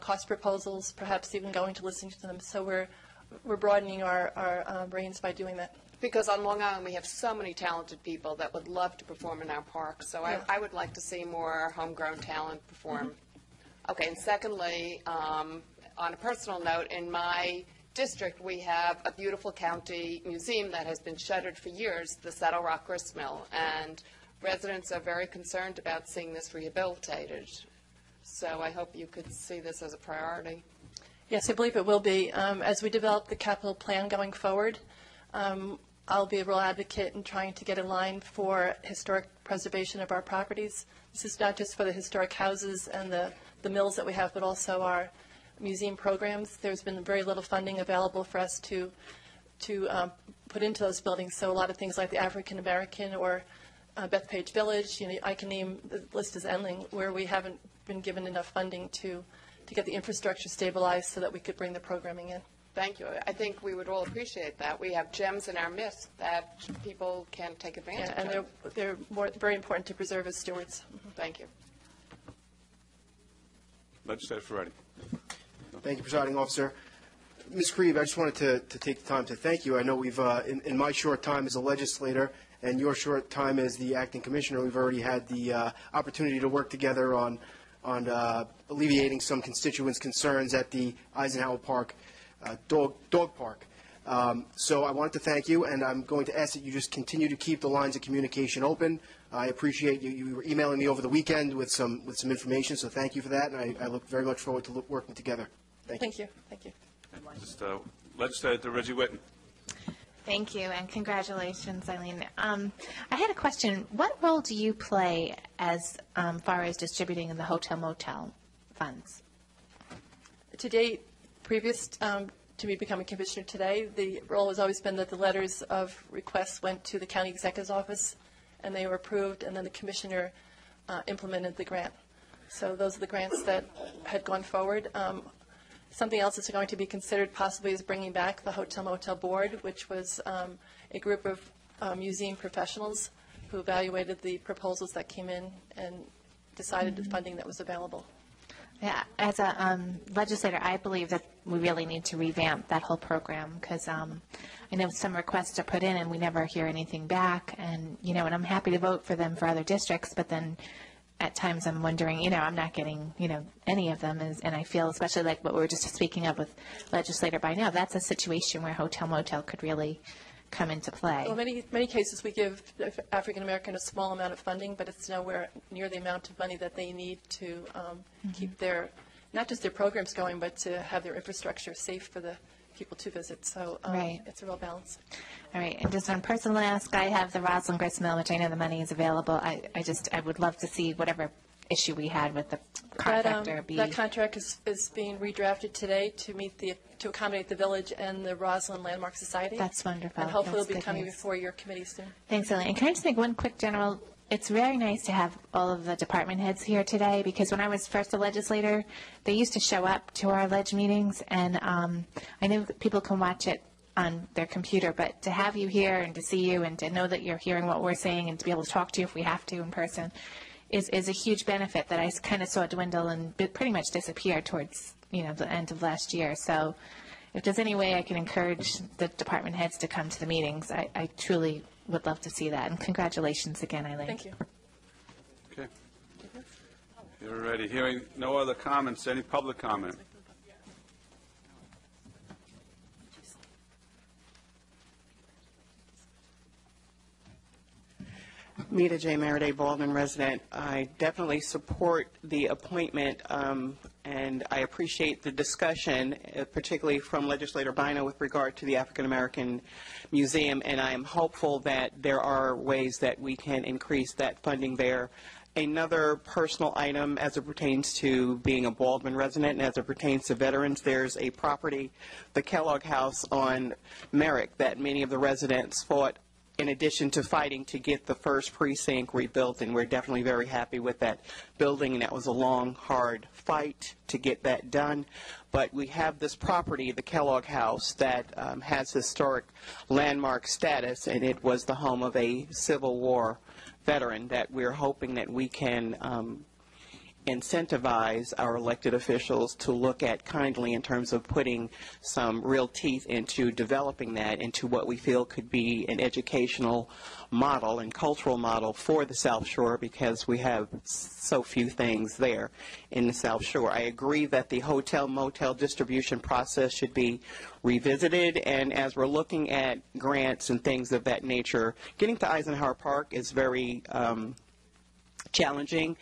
cost proposals, perhaps even going to listening to them. So we're broadening our reins by doing that. Because on Long Island we have so many talented people that would love to perform in our park. So Yeah. I would like to see more homegrown talent perform. Okay, and secondly, on a personal note, in my district we have a beautiful county museum that has been shuttered for years, the Saddle Rock Gristmill, and residents are very concerned about seeing this rehabilitated. So I hope you could see this as a priority. Yes, I believe it will be. As we develop the capital plan going forward, I'll be a real advocate in trying to get in line for historic preservation of our properties. This is not just for the historic houses and the mills that we have, but also our museum programs. There's been very little funding available for us to put into those buildings. So a lot of things like the African American or Bethpage Village, I can name, the list is ending, where we haven't been given enough funding to to get the infrastructure stabilized so that we could bring the programming in. Thank you. I think we would all appreciate that. We have gems in our midst that people can take advantage And of. they're very important to preserve as stewards. Thank you. Legislator Ferretti. Thank you, Presiding Officer. Ms. Krieve, I just wanted to take the time to thank you. I know we've, in my short time as a legislator and your short time as the acting commissioner, we've already had the opportunity to work together on alleviating some constituents' concerns at the Eisenhower Park dog park. So I wanted to thank you, and I'm going to ask that you just continue to keep the lines of communication open. I appreciate you. You were emailing me over the weekend with some information, so thank you for that, and I look very much forward to working together. Thank you. Thank you. Just Legislator DeRiggi-Whitton. Thank you, and congratulations, Eileen. I had a question. What role do you play as far as distributing the hotel-motel funds? To date, previous to me becoming commissioner today, the role has always been that the letters of requests went to the county executive's office, and they were approved, and then the commissioner implemented the grant. So those are the grants that had gone forward. Something else that's going to be considered possibly is bringing back the Hotel-Motel Board, which was a group of museum professionals who evaluated the proposals that came in and decided the funding that was available. Yeah, as a legislator, I believe that we really need to revamp that whole program because I know some requests are put in and we never hear anything back. And, and I'm happy to vote for them for other districts, but then at times I'm wondering, I'm not getting, any of them. And I feel, especially like what we were just speaking of with Legislator Mineola, that's a situation where hotel-motel could really come into play. Well, many cases we give African American a small amount of funding, but it's nowhere near the amount of money that they need to keep their, not just their programs going, but to have their infrastructure safe for the people to visit. So Right. It's a real balance. All right, and just on a personal ask, I have the Roslyn Grist Mill, which I know the money is available. I would love to see whatever issue we had with the contractor be. That contract is being redrafted today to accommodate the village and the Roslyn Landmark Society. That's wonderful. And hopefully That's it'll be good coming news. before your committee soon. Thanks, Elaine. And can I just make one quick general? It's very nice to have all of the department heads here today because when I was first a legislator, they used to show up to our ledge meetings, and I know that people can watch it on their computer, but to have you here and to see you and to know that you're hearing what we're saying and to be able to talk to you if we have to in person is a huge benefit that I kind of saw dwindle and pretty much disappear towards the end of last year. So if there's any way I can encourage the department heads to come to the meetings, I truly would love to see that. And congratulations again, Eileen. Thank you. Okay. You're ready. Hearing no other comments. Any public comment? Meta J. Maraday, Baldwin resident. I definitely support the appointment, and I appreciate the discussion, particularly from Legislator Bino with regard to the African American Museum, and I am hopeful that there are ways that we can increase that funding there. Another personal item as it pertains to being a Baldwin resident and as it pertains to veterans, there's a property, the Kellogg House on Merrick, that many of the residents fought in addition to fighting to get the first precinct rebuilt, and we're definitely very happy with that building, and that was a long, hard fight to get that done. But we have this property, the Kellogg House, that has historic landmark status, and it was the home of a Civil War veteran that we're hoping that we can incentivize our elected officials to look at kindly in terms of putting some real teeth into developing that into what we feel could be an educational model and cultural model for the South Shore, because we have so few things there in the South Shore. I agree that the hotel-motel distribution process should be revisited, and as we're looking at grants and things of that nature, getting to Eisenhower Park is very challenging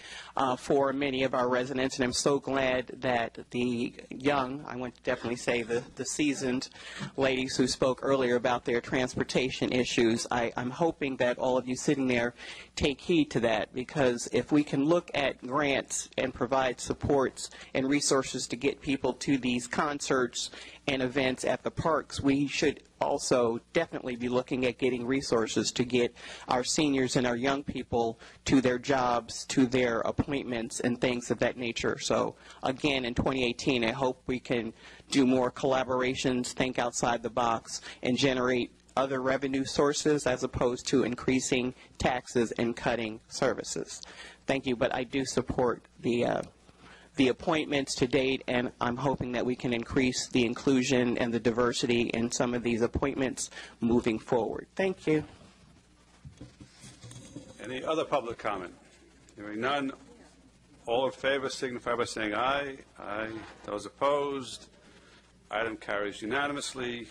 for many of our residents, and I'm so glad that the young, I want to definitely say the seasoned ladies who spoke earlier about their transportation issues, I'm hoping that all of you sitting there take heed to that, because if we can look at grants and provide supports and resources to get people to these concerts and events at the parks, we should also definitely be looking at getting resources to get our seniors and our young people to their jobs, to their appointments, and things of that nature. So again, in 2018, I hope we can do more collaborations, think outside the box, and generate other revenue sources as opposed to increasing taxes and cutting services. Thank you, but I do support the appointments to date, and I'm hoping that we can increase the inclusion and the diversity in some of these appointments moving forward. Thank you. Any other public comment? Hearing none, all in favor signify by saying aye. Aye. Those opposed, item carries unanimously.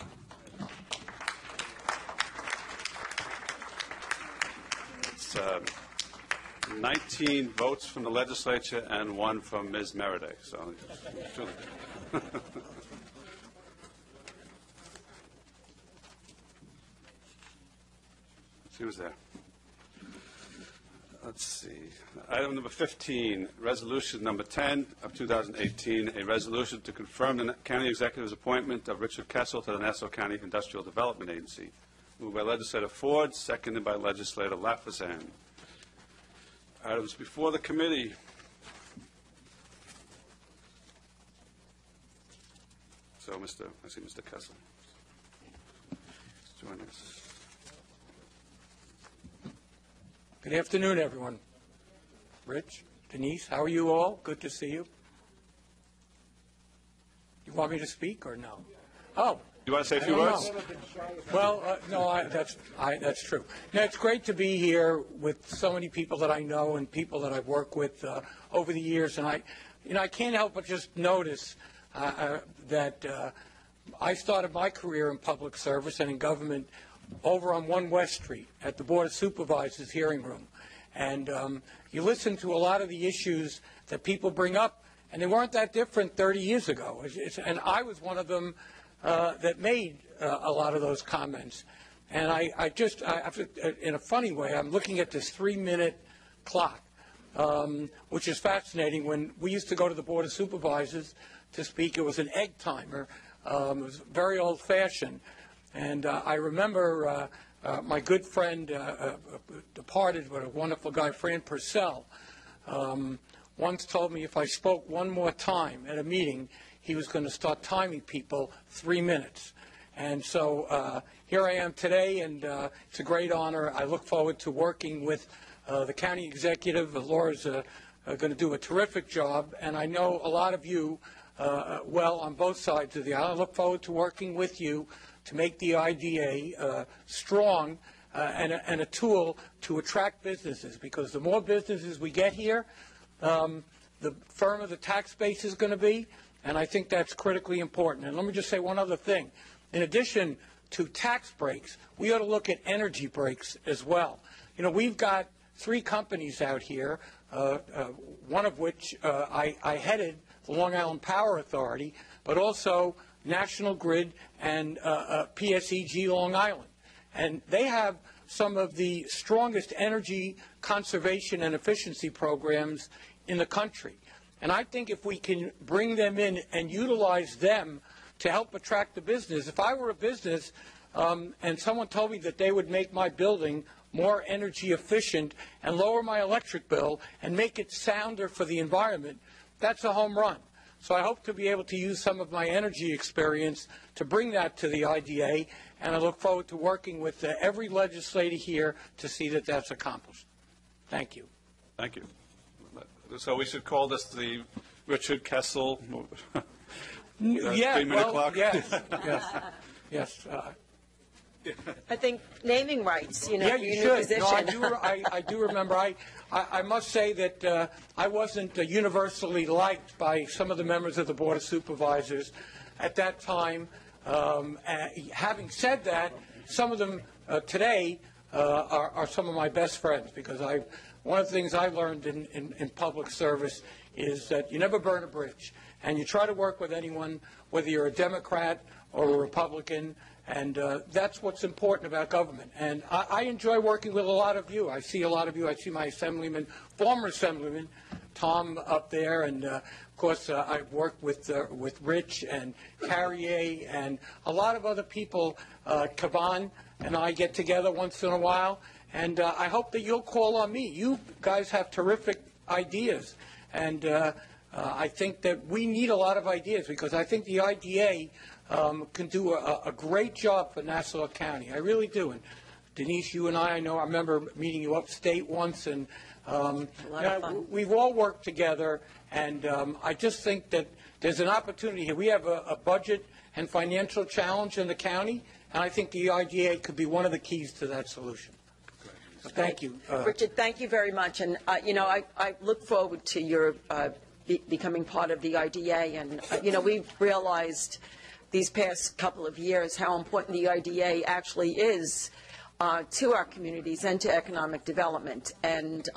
It's 19 votes from the legislature and 1 from Ms. Meriday. So, she was there. Let's see. Item number 15, resolution number 10 of 2018, a resolution to confirm the county executive's appointment of Richard Kessel to the Nassau County Industrial Development Agency. Moved by Legislator Ford, seconded by Legislator Lafazan. Items before the committee. So, I see Mr. Kessel. Join us. Good afternoon, everyone. Rich, Denise, how are you all? Good to see you. You want me to speak or no? Oh. You want to say a few words? Well, no, that's true. Now, it's great to be here with so many people that I know and people that I've worked with over the years, and I can't help but just notice that I started my career in public service and in government over on 1 West Street at the Board of Supervisors hearing room, and you listen to a lot of the issues that people bring up, and they weren't that different 30 years ago, and I was one of them that made a lot of those comments. And in a funny way, I'm looking at this 3-minute clock, which is fascinating. When we used to go to the Board of Supervisors to speak, it was an egg timer. It was very old-fashioned. And I remember my good friend, departed, but a wonderful guy, Fran Purcell, once told me if I spoke one more time at a meeting, he was going to start timing people 3 minutes. And so here I am today, and it's a great honor. I look forward to working with the county executive. Laura's going to do a terrific job, and I know a lot of you well on both sides of the aisle. I look forward to working with you to make the IDA strong and a tool to attract businesses, because the more businesses we get here, the firmer the tax base is going to be. And I think that's critically important. And let me just say one other thing. In addition to tax breaks, we ought to look at energy breaks as well. You know, we've got 3 companies out here, one of which I headed, the Long Island Power Authority, but also National Grid and PSEG Long Island. And they have some of the strongest energy conservation and efficiency programs in the country. And I think if we can bring them in and utilize them to help attract the business, if I were a business and someone told me that they would make my building more energy efficient and lower my electric bill and make it sounder for the environment, that's a home run. So I hope to be able to use some of my energy experience to bring that to the IDA, and I look forward to working with every legislator here to see that that's accomplished. Thank you. Thank you. So we should call this the Richard Kessel. Yeah, 3-minute clock. Yes. I think naming rights, yeah, for you your should. new position. No, I do remember. I must say that I wasn't universally liked by some of the members of the Board of Supervisors at that time. Having said that, some of them today are some of my best friends, because one of the things I learned in public service is that you never burn a bridge, and you try to work with anyone, whether you're a Democrat or a Republican, and that's what's important about government. And I enjoy working with a lot of you. I see a lot of you. I see my assemblyman, former assemblyman, Tom up there, and Of course, I've worked with Rich and Carrier and a lot of other people. Kavan and I get together once in a while, and I hope that you'll call on me. You guys have terrific ideas, and I think that we need a lot of ideas because I think the IDA can do a great job for Nassau County. I really do. And Denise, you and I know I remember meeting you upstate once, and we've all worked together, and I just think that there's an opportunity here. We have a budget and financial challenge in the county, and I think the IDA could be one of the keys to that solution. So thank you. Richard, thank you very much. And, I look forward to your becoming part of the IDA. And, we've realized these past couple of years how important the IDA actually is to our communities and to economic development. And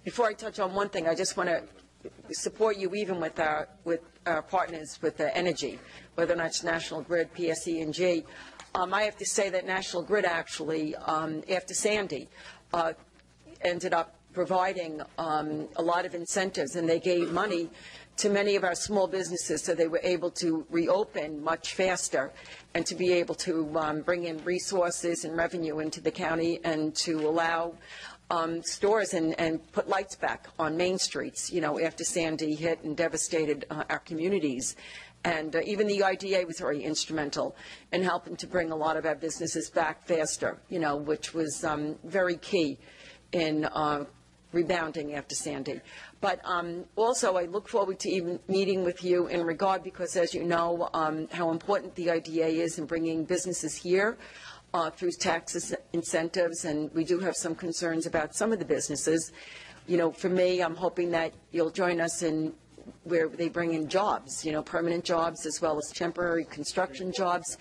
before I touch on one thing, I just want to support you even with our partners with the energy, whether or not it's National Grid, PSE&G. I have to say that National Grid actually, after Sandy, ended up providing a lot of incentives, and they gave money to many of our small businesses so they were able to reopen much faster and to be able to bring in resources and revenue into the county and to allow stores and put lights back on main streets, after Sandy hit and devastated our communities. And even the IDA was very instrumental in helping to bring a lot of our businesses back faster, which was very key in rebounding after Sandy. But also, I look forward to even meeting with you in regard because, as you know, how important the IDA is in bringing businesses here through tax incentives, and we do have some concerns about some of the businesses. For me, I'm hoping that you'll join us in where they bring in jobs, permanent jobs as well as temporary construction jobs,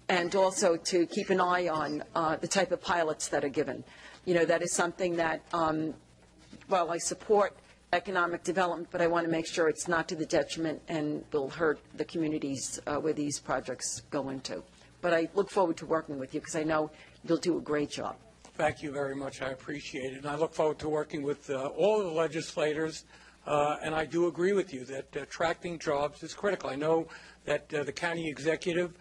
and also to keep an eye on the type of pilots that are given. That is something that, I support economic development, but I want to make sure it's not to the detriment and will hurt the communities where these projects go into. But I look forward to working with you because I know you'll do a great job. Thank you very much. I appreciate it. And I look forward to working with all of the legislators. And I do agree with you that attracting jobs is critical. I know that the county executive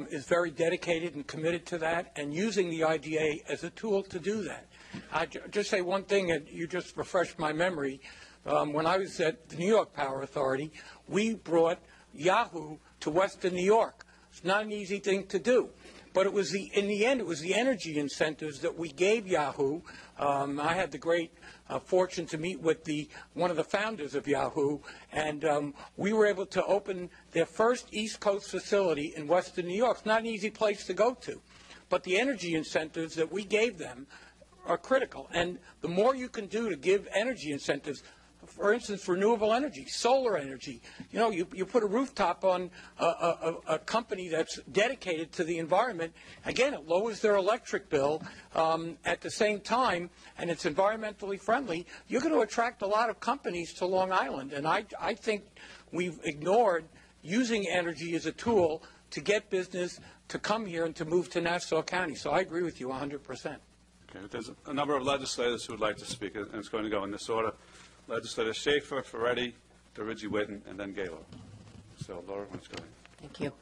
is very dedicated and committed to that and using the IDA as a tool to do that. I just say one thing, and you just refreshed my memory. When I was at the New York Power Authority, we brought Yahoo to Western New York. It's not an easy thing to do. But it was in the end, it was the energy incentives that we gave Yahoo. I had the great fortune to meet with one of the founders of Yahoo, and we were able to open their first East Coast facility in Western New York. It's not an easy place to go to, but the energy incentives that we gave them are critical. And the more you can do to give energy incentives, for instance, renewable energy, solar energy. You put a rooftop on a company that's dedicated to the environment. Again, it lowers their electric bill at the same time, and it's environmentally friendly. You're going to attract a lot of companies to Long Island, and I think we've ignored using energy as a tool to get business to come here and to move to Nassau County. So I agree with you 100%. Okay, there's a number of legislators who would like to speak, and it's going to go in this order. Legislator Schaefer, Ferretti, DeRiggi-Whitton, and then Gaylor. So, Laura, let's go ahead. Thank you.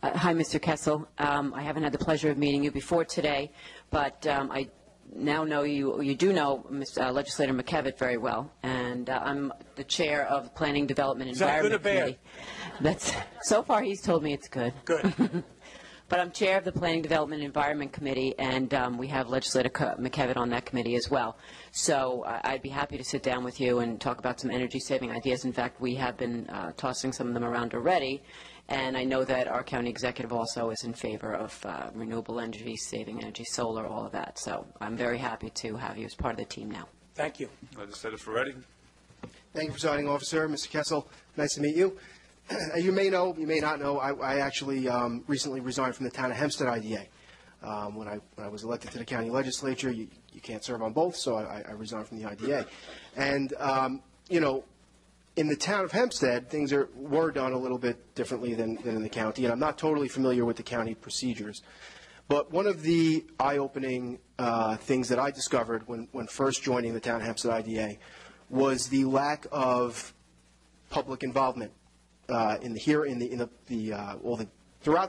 Hi, Mr. Kessel. I haven't had the pleasure of meeting you before today, but I now know you do know Legislator McKevitt very well, and I'm the chair of the Planning, Development, and Environment Committee. That's so far he's told me it's good. Good. But I'm chair of the Planning, Development, and Environment Committee, and we have Legislator McKevitt on that committee as well. So I'd be happy to sit down with you and talk about some energy-saving ideas. In fact, we have been tossing some of them around already, and I know that our county executive also is in favor of renewable energy, saving energy, solar, all of that. So I'm very happy to have you as part of the team now. Thank you. Legislator Ferretti. Thank you, Presiding Officer. Mr. Kessel, nice to meet you. You may know, you may not know, I actually recently resigned from the town of Hempstead IDA. When I was elected to the county legislature, you can't serve on both, so I resigned from the IDA. And, in the town of Hempstead, things were done a little bit differently than in the county, and I'm not totally familiar with the county procedures. But one of the eye-opening things that I discovered when first joining the town of Hempstead IDA was the lack of public involvement throughout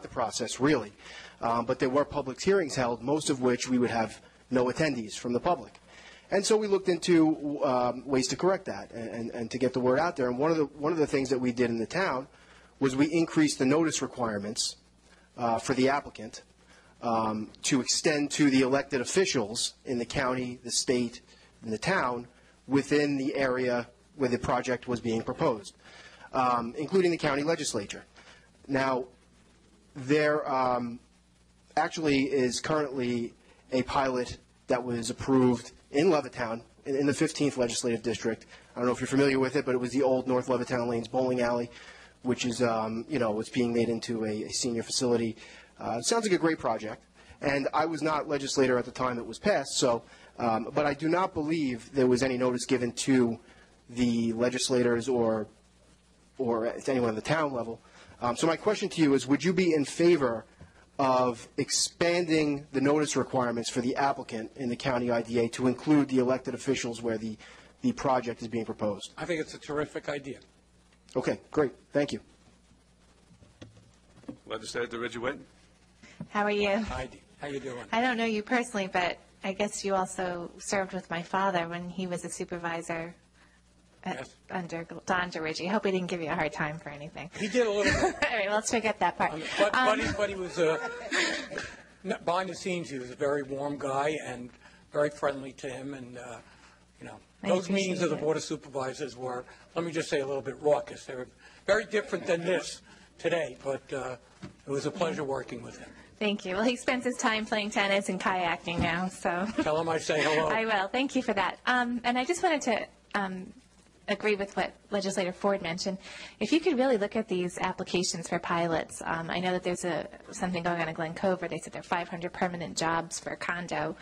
the process, really. But there were public hearings held, most of which we would have no attendees from the public. And so we looked into ways to correct that and to get the word out there. And one of the things that we did in the town was we increased the notice requirements for the applicant to extend to the elected officials in the county, the state, and the town within the area where the project was being proposed, including the county legislature. Now, there actually is currently a pilot that was approved in Levittown, in the 15th Legislative District. I don't know if you're familiar with it, but it was the old North Levittown Lanes bowling alley, which is, it's being made into a senior facility. It sounds like a great project, and I was not legislator at the time it was passed, so, but I do not believe there was any notice given to the legislators or to anyone at the town level. So my question to you is, would you be in favor of expanding the notice requirements for the applicant in the county IDA to include the elected officials where the project is being proposed? I think it's a terrific idea. Okay, great. Thank you. Legislator DeRiggi-Whitton. How are you? Heidi, how you doing? I don't know you personally, but I guess you also served with my father when he was a supervisor under Don DeRiggi. I hope he didn't give you a hard time for anything. He did a little bit. All right, well, let's forget that part. But he was, behind the scenes, he was a very warm guy and very friendly to him. And, those meetings of the Board of Supervisors were, let me just say, a little bit raucous. They were very different than this today, but it was a pleasure working with him. Thank you. Well, he spends his time playing tennis and kayaking now, so. Tell him I say hello. I will. Thank you for that. And I just wanted to agree with what Legislator Ford mentioned. If you could really look at these applications for pilots, I know that there's something going on in Glen Cove where they said there are 500 permanent jobs for a condo.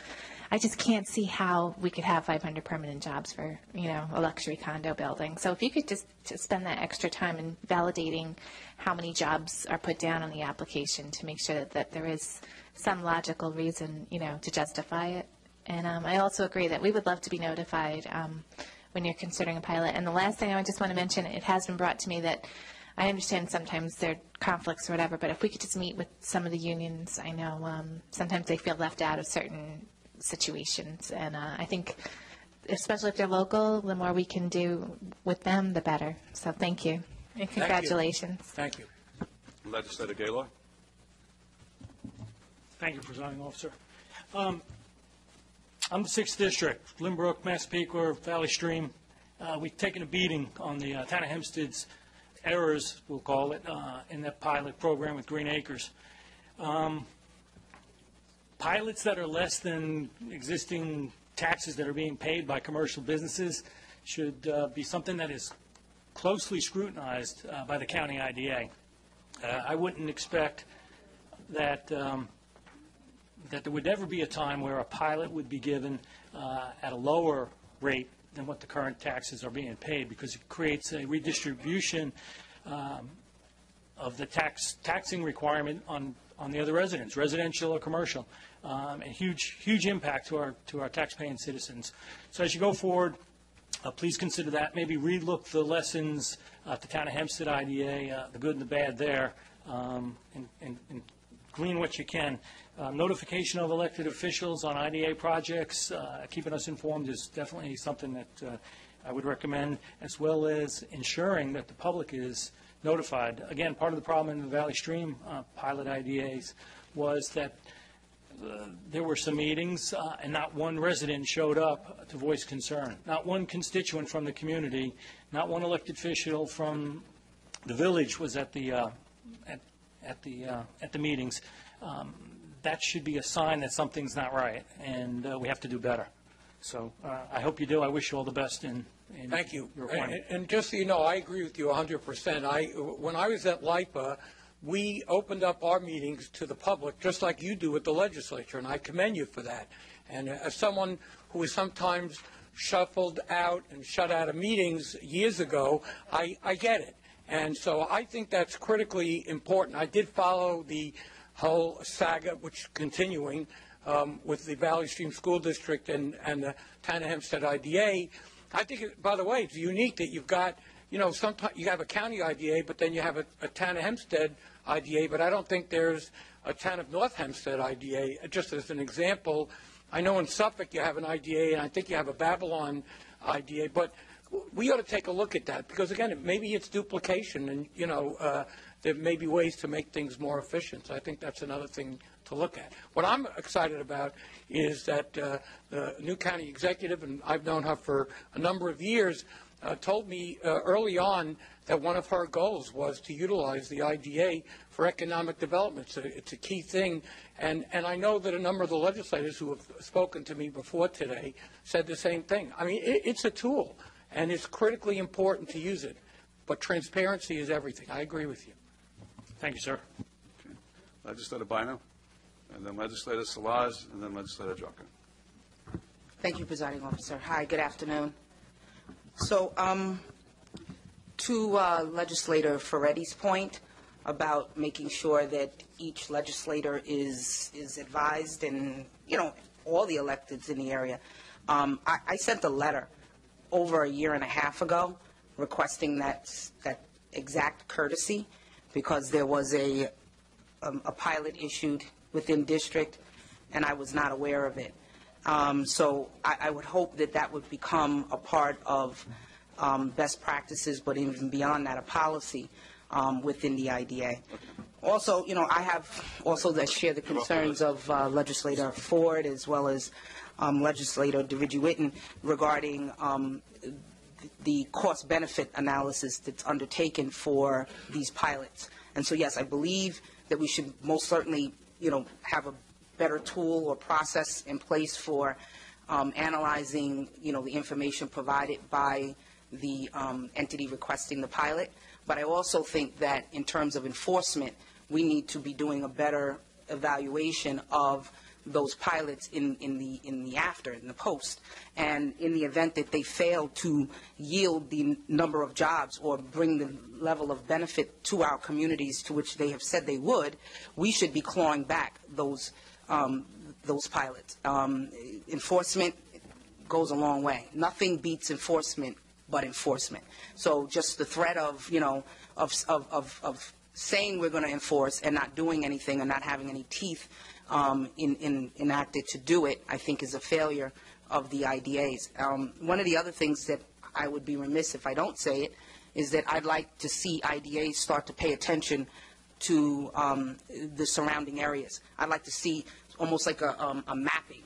I just can't see how we could have 500 permanent jobs for, a luxury condo building. So if you could just spend that extra time in validating how many jobs are put down on the application to make sure that there is some logical reason, to justify it. And I also agree that we would love to be notified when you're considering a pilot. And the last thing I just want to mention, it has been brought to me that I understand sometimes there are conflicts or whatever, but if we could just meet with some of the unions, I know sometimes they feel left out of certain situations. And I think, especially if they're local, the more we can do with them, the better. So thank you. And congratulations. Thank you. Legislator Gaylor. Thank you, Presiding Officer. I'm the 6th District, Lynbrook, Massapequa, Valley Stream. We've taken a beating on the town of Hempstead's errors, we'll call it, in that pilot program with Green Acres. Pilots that are less than existing taxes that are being paid by commercial businesses should be something that is closely scrutinized by the county IDA. I wouldn't expect that that there would never be a time where a pilot would be given at a lower rate than what the current taxes are being paid, because it creates a redistribution of the taxing requirement on the other residents, residential or commercial, and huge impact to our taxpaying citizens. So as you go forward, please consider that. Maybe relook the lessons at the town of Hempstead IDA, the good and the bad there, and glean what you can. Notification of elected officials on IDA projects, keeping us informed is definitely something that I would recommend, as well as ensuring that the public is notified. Again, part of the problem in the Valley Stream pilot IDAs was that there were some meetings and not one resident showed up to voice concern. Not one constituent from the community, not one elected official from the village was at the meetings. That should be a sign that something's not right, and we have to do better. So I hope you do. I wish you all the best in Thank you. your appointment. And just so you know, I agree with you 100%. When I was at LIPA, we opened up our meetings to the public, just like you do with the legislature, and I commend you for that. And as someone who was sometimes shuffled out and shut out of meetings years ago, I get it. And so I think that's critically important. I did follow the whole saga, which is continuing, with the Valley Stream School District and the town of Hempstead IDA. I think, by the way, it's unique that you've got you know, sometimes you have a county IDA, but then you have a town of Hempstead IDA, but I don't think there's a town of North Hempstead IDA. Just as an example, I know in Suffolk you have an IDA, and I think you have a Babylon IDA, but we ought to take a look at that, because again, maybe it's duplication, and you know, there may be ways to make things more efficient. So I think that's another thing to look at. What I'm excited about is that the new county executive, and I've known her for a number of years, told me early on that one of her goals was to utilize the IDA for economic development. So it's a key thing. And I know that a number of the legislators who have spoken to me before today said the same thing. I mean, it's a tool, and it's critically important to use it. But transparency is everything. I agree with you. Thank you, sir. Okay. Legislator Bino, and then Legislator Szilagyi, and then Legislator Drucker. Thank you, Presiding Officer. Hi, good afternoon. So, to Legislator Ferretti's point about making sure that each legislator is advised, and, you know, all the electeds in the area, I sent a letter over a year and a half ago requesting that exact courtesy, because there was a pilot issued within district, and I was not aware of it. So I would hope that that would become a part of best practices, but even beyond that, a policy within the IDA. Also, you know, I have also that share the concerns of Legislator Ford as well as Legislator DeRiggi-Whitton regarding the cost-benefit analysis that's undertaken for these pilots. And so, yes, I believe that we should most certainly, you know, have a better tool or process in place for analyzing, you know, the information provided by the entity requesting the pilot. But I also think that in terms of enforcement, we need to be doing a better evaluation of those pilots in the post, and in the event that they fail to yield the number of jobs or bring the level of benefit to our communities to which they have said they would, we should be clawing back those pilots. Enforcement goes a long way. Nothing beats enforcement but enforcement. So just the threat of, you know, of saying we're going to enforce and not doing anything and not having any teeth enacted to do it, I think is a failure of the IDAs. One of the other things that I would be remiss if I don't say it is that I'd like to see IDAs start to pay attention to the surrounding areas. I'd like to see almost like a mapping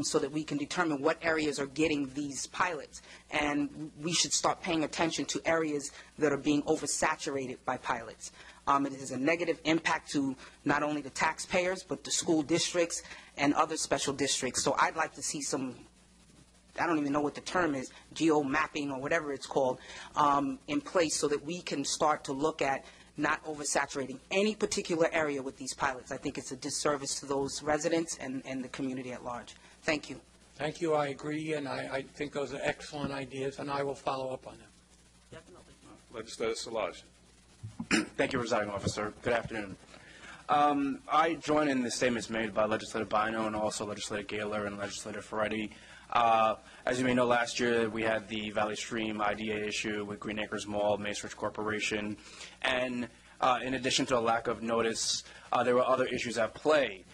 so that we can determine what areas are getting these pilots. And we should start paying attention to areas that are being oversaturated by pilots. It has a negative impact to not only the taxpayers, but the school districts and other special districts. So I'd like to see some, I don't even know what the term is, geo-mapping or whatever it's called, in place so that we can start to look at not oversaturating any particular area with these pilots. I think it's a disservice to those residents and the community at large. Thank you. Thank you. I agree, and I think those are excellent ideas, and I will follow up on them. Definitely. Legislator Szilagyi. Thank you, Presiding Officer. Good afternoon. I join in the statements made by Legislator Bino and also Legislator Gaylor and Legislator Ferretti. As you may know, last year we had the Valley Stream IDA issue with Green Acres Mall, Macerich Corporation, and in addition to a lack of notice, there were other issues at play.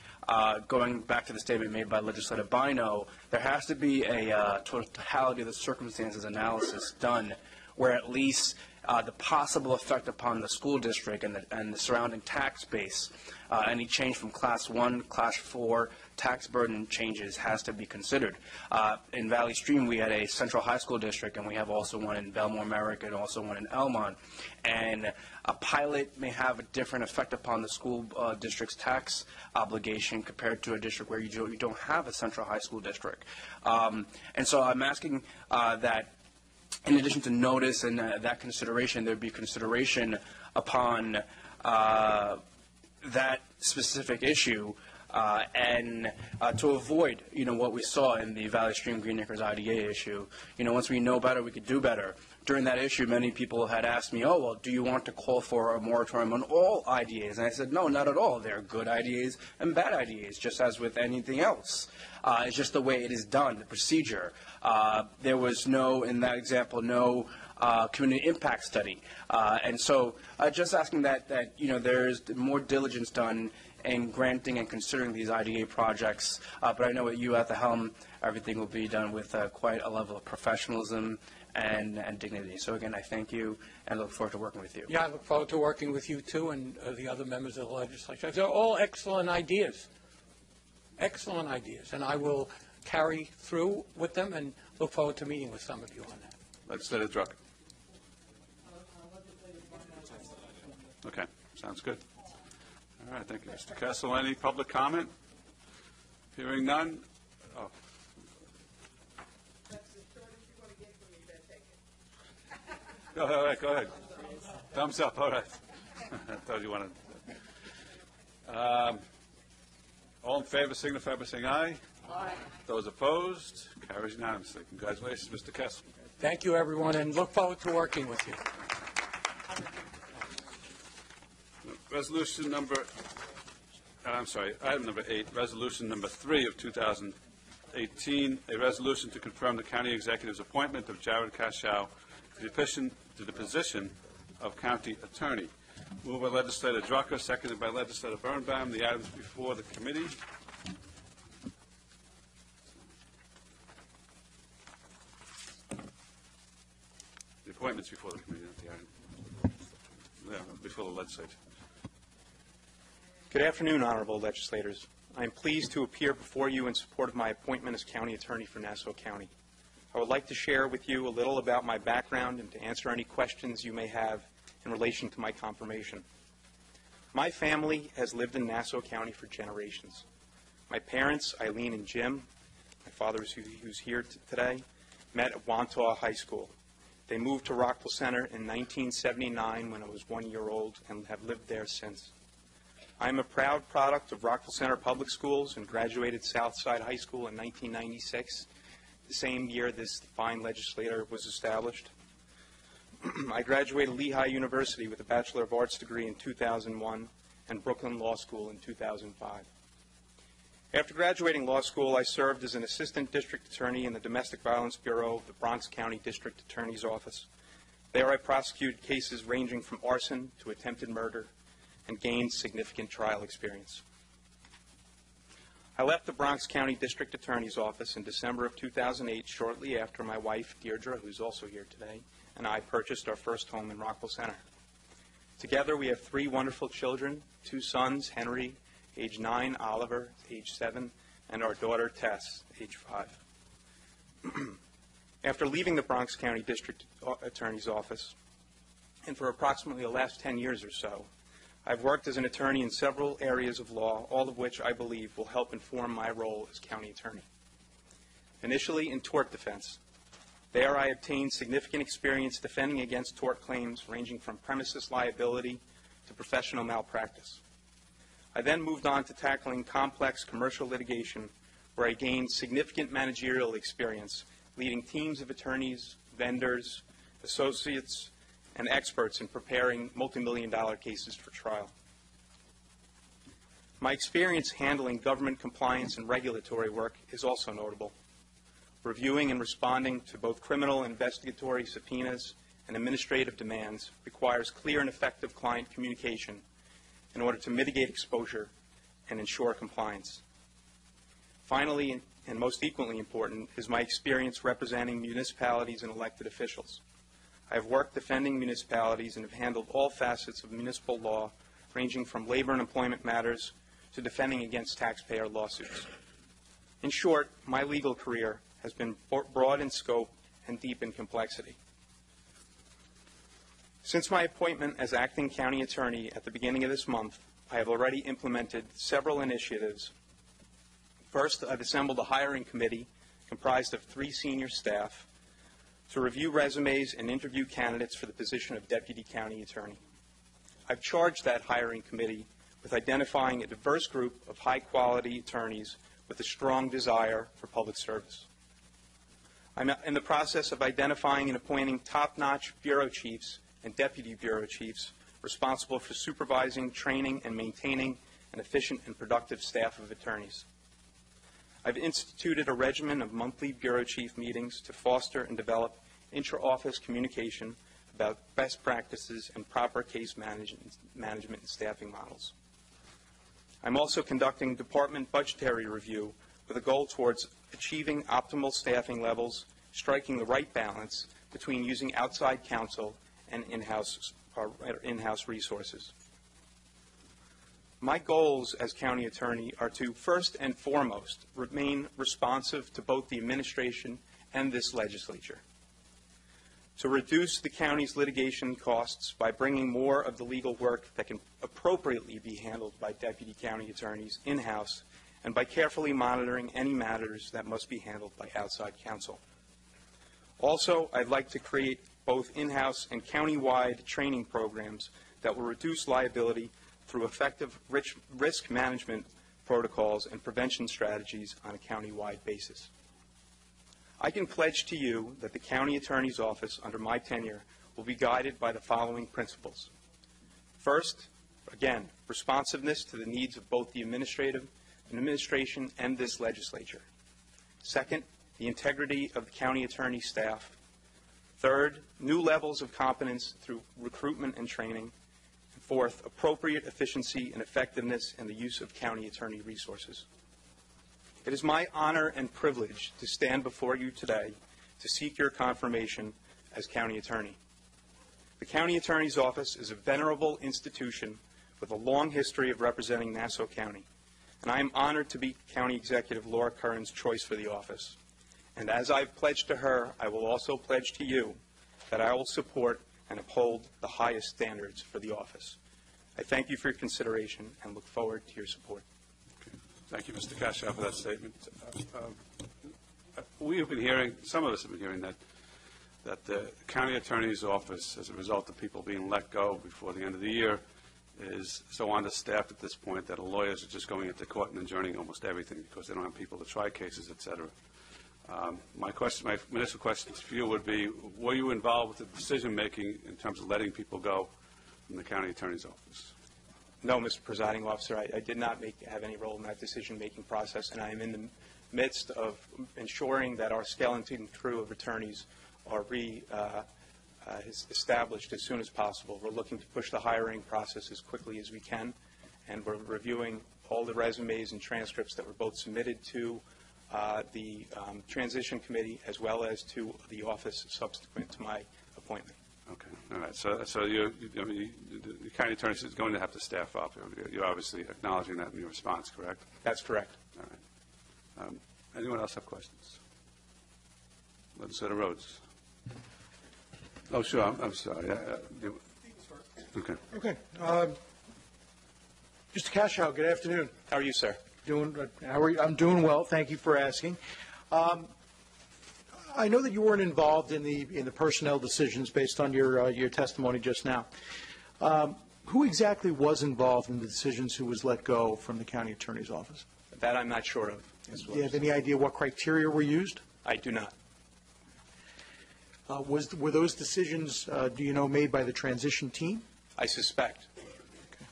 Going back to the statement made by Legislator Bino, there has to be a totality of the circumstances analysis done where at least the possible effect upon the school district and the surrounding tax base, any change from Class 1, Class 4 tax burden changes has to be considered. In Valley Stream, we had a central high school district, and we have also one in Belmore Merrick and also one in Elmont. And a pilot may have a different effect upon the school district's tax obligation compared to a district where you don't have a central high school district. And so I'm asking that in addition to notice and that consideration, there be consideration upon that specific issue and to avoid, what we saw in the Valley Stream Green Acres IDA issue. Once we know better, we could do better. During that issue, many people had asked me, oh, well, do you want to call for a moratorium on all IDAs? And I said, no, not at all. There are good IDAs and bad IDAs, just as with anything else. It's just the way it is done, the procedure. There was in that example, no community impact study. And so just asking that there's more diligence done in granting and considering these IDA projects. But I know with you at the helm, everything will be done with quite a level of professionalism and dignity. So again, I thank you and look forward to working with you. Yeah, I look forward to working with you too and the other members of the legislature. They're all excellent ideas. Excellent ideas. And I will carry through with them and look forward to meeting with some of you on that. Legislator Drucker. Okay, sounds good. All right, thank you, Mr. Kessel. Any public comment? Hearing none. Oh. Go ahead, go ahead. Thumbs up, all right. I thought you wanted. All in favor signify by saying aye. Aye. Those opposed, carries unanimously. Congratulations, Mr. Kessel. Thank you, everyone, and look forward to working with you. Resolution number, item number 8, resolution number 3 of 2018, a resolution to confirm the county executive's appointment of Jared Cashow to the position of county attorney. Moved by Legislator Drucker, seconded by Legislator Birnbaum. The items before the committee. The appointments before the committee, not the item. Yeah, before the legislature. Good afternoon, honorable legislators. I am pleased to appear before you in support of my appointment as county attorney for Nassau County. I would like to share with you a little about my background and to answer any questions you may have in relation to my confirmation. My family has lived in Nassau County for generations. My parents, Eileen and Jim, my father who's here today, met at Wantaw High School. They moved to Rockville Center in 1979 when I was 1 year old and have lived there since. I am a proud product of Rockville Center Public Schools and graduated Southside High School in 1996, the same year this fine legislature was established. I graduated Lehigh University with a Bachelor of Arts degree in 2001 and Brooklyn Law School in 2005. After graduating law school, I served as an assistant district attorney in the Domestic Violence Bureau of the Bronx County District Attorney's Office. There I prosecuted cases ranging from arson to attempted murder and gained significant trial experience. I left the Bronx County District Attorney's Office in December of 2008, shortly after my wife, Deirdre, who's also here today, and I purchased our first home in Rockville Center. Together, we have 3 wonderful children, 2 sons, Henry, age 9, Oliver, age 7, and our daughter, Tess, age 5. After leaving the Bronx County District Attorney's Office, and for approximately the last 10 years or so, I've worked as an attorney in several areas of law, all of which I believe will help inform my role as county attorney. Initially in tort defense. There I obtained significant experience defending against tort claims ranging from premises liability to professional malpractice. I then moved on to tackling complex commercial litigation, where I gained significant managerial experience, leading teams of attorneys, vendors, associates, and experts in preparing multi-million-dollar cases for trial. My experience handling government compliance and regulatory work is also notable. Reviewing and responding to both criminal and investigatory subpoenas and administrative demands requires clear and effective client communication in order to mitigate exposure and ensure compliance. Finally, and most equally important, is my experience representing municipalities and elected officials. I have worked defending municipalities and have handled all facets of municipal law, ranging from labor and employment matters to defending against taxpayer lawsuits. In short, my legal career has been broad in scope and deep in complexity. Since my appointment as acting county attorney at the beginning of this month, I have already implemented several initiatives. First, I've assembled a hiring committee comprised of 3 senior staff to review resumes and interview candidates for the position of deputy county attorney. I've charged that hiring committee with identifying a diverse group of high-quality attorneys with a strong desire for public service. I'm in the process of identifying and appointing top-notch bureau chiefs and deputy bureau chiefs responsible for supervising, training, and maintaining an efficient and productive staff of attorneys. I've instituted a regimen of monthly bureau chief meetings to foster and develop intra-office communication about best practices and proper case management and staffing models. I'm also conducting department budgetary review with a goal towards achieving optimal staffing levels, striking the right balance between using outside counsel and in-house resources. My goals as county attorney are to, first and foremost, remain responsive to both the administration and this legislature, to reduce the county's litigation costs by bringing more of the legal work that can appropriately be handled by deputy county attorneys in-house, and by carefully monitoring any matters that must be handled by outside counsel. Also, I'd like to create both in-house and county-wide training programs that will reduce liability through effective risk management protocols and prevention strategies on a county-wide basis. I can pledge to you that the county attorney's office under my tenure will be guided by the following principles. First, again, responsiveness to the needs of both the administration and this legislature. Second, the integrity of the county attorney staff. Third, new levels of competence through recruitment and training. And fourth, appropriate efficiency and effectiveness in the use of county attorney resources. It is my honor and privilege to stand before you today to seek your confirmation as county attorney. The county attorney's office is a venerable institution with a long history of representing Nassau County, and I am honored to be County Executive Laura Curran's choice for the office. And as I've pledged to her, I will also pledge to you that I will support and uphold the highest standards for the office. I thank you for your consideration and look forward to your support. Thank you, Mr. Cashow, for that statement. We have been hearing, some of us have been hearing that the county attorney's office, as a result of people being let go before the end of the year, is so understaffed at this point that lawyers are just going into court and adjourning almost everything because they don't have people to try cases, et cetera. My initial question for you would be, were you involved with the decision-making in terms of letting people go from the county attorney's office? No, Mr. Presiding Officer, I did not have any role in that decision-making process, and I am in the midst of ensuring that our skeleton crew of attorneys are established as soon as possible. We're looking to push the hiring process as quickly as we can, and we're reviewing all the resumes and transcripts that were both submitted to the transition committee as well as to the office subsequent to my appointment. Okay, all right. So the county attorney is going to have to staff up. You're obviously acknowledging that in your response, correct? That's correct. All right. Anyone else have questions? Legislator Rhodes. Oh, sure. I'm sorry. Okay. Okay. Mr. Cashow, good afternoon. How are you, sir? How are you? I'm doing well. Thank you for asking. I know that you weren't involved in the personnel decisions based on your testimony just now. Who exactly was involved in the decisions who was let go from the county attorney's office? That I'm not sure of. Do you have any idea what criteria were used? I do not. Were those decisions, do you know, made by the transition team? I suspect. Okay.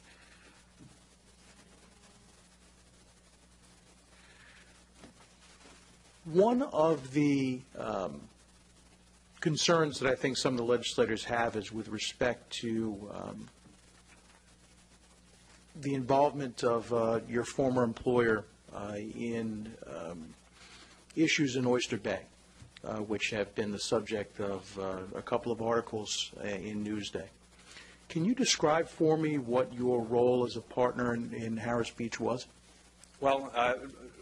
One of the concerns that I think some of the legislators have is with respect to the involvement of your former employer in issues in Oyster Bay, which have been the subject of a couple of articles in Newsday. Can you describe for me what your role as a partner in Harris Beach was? Well,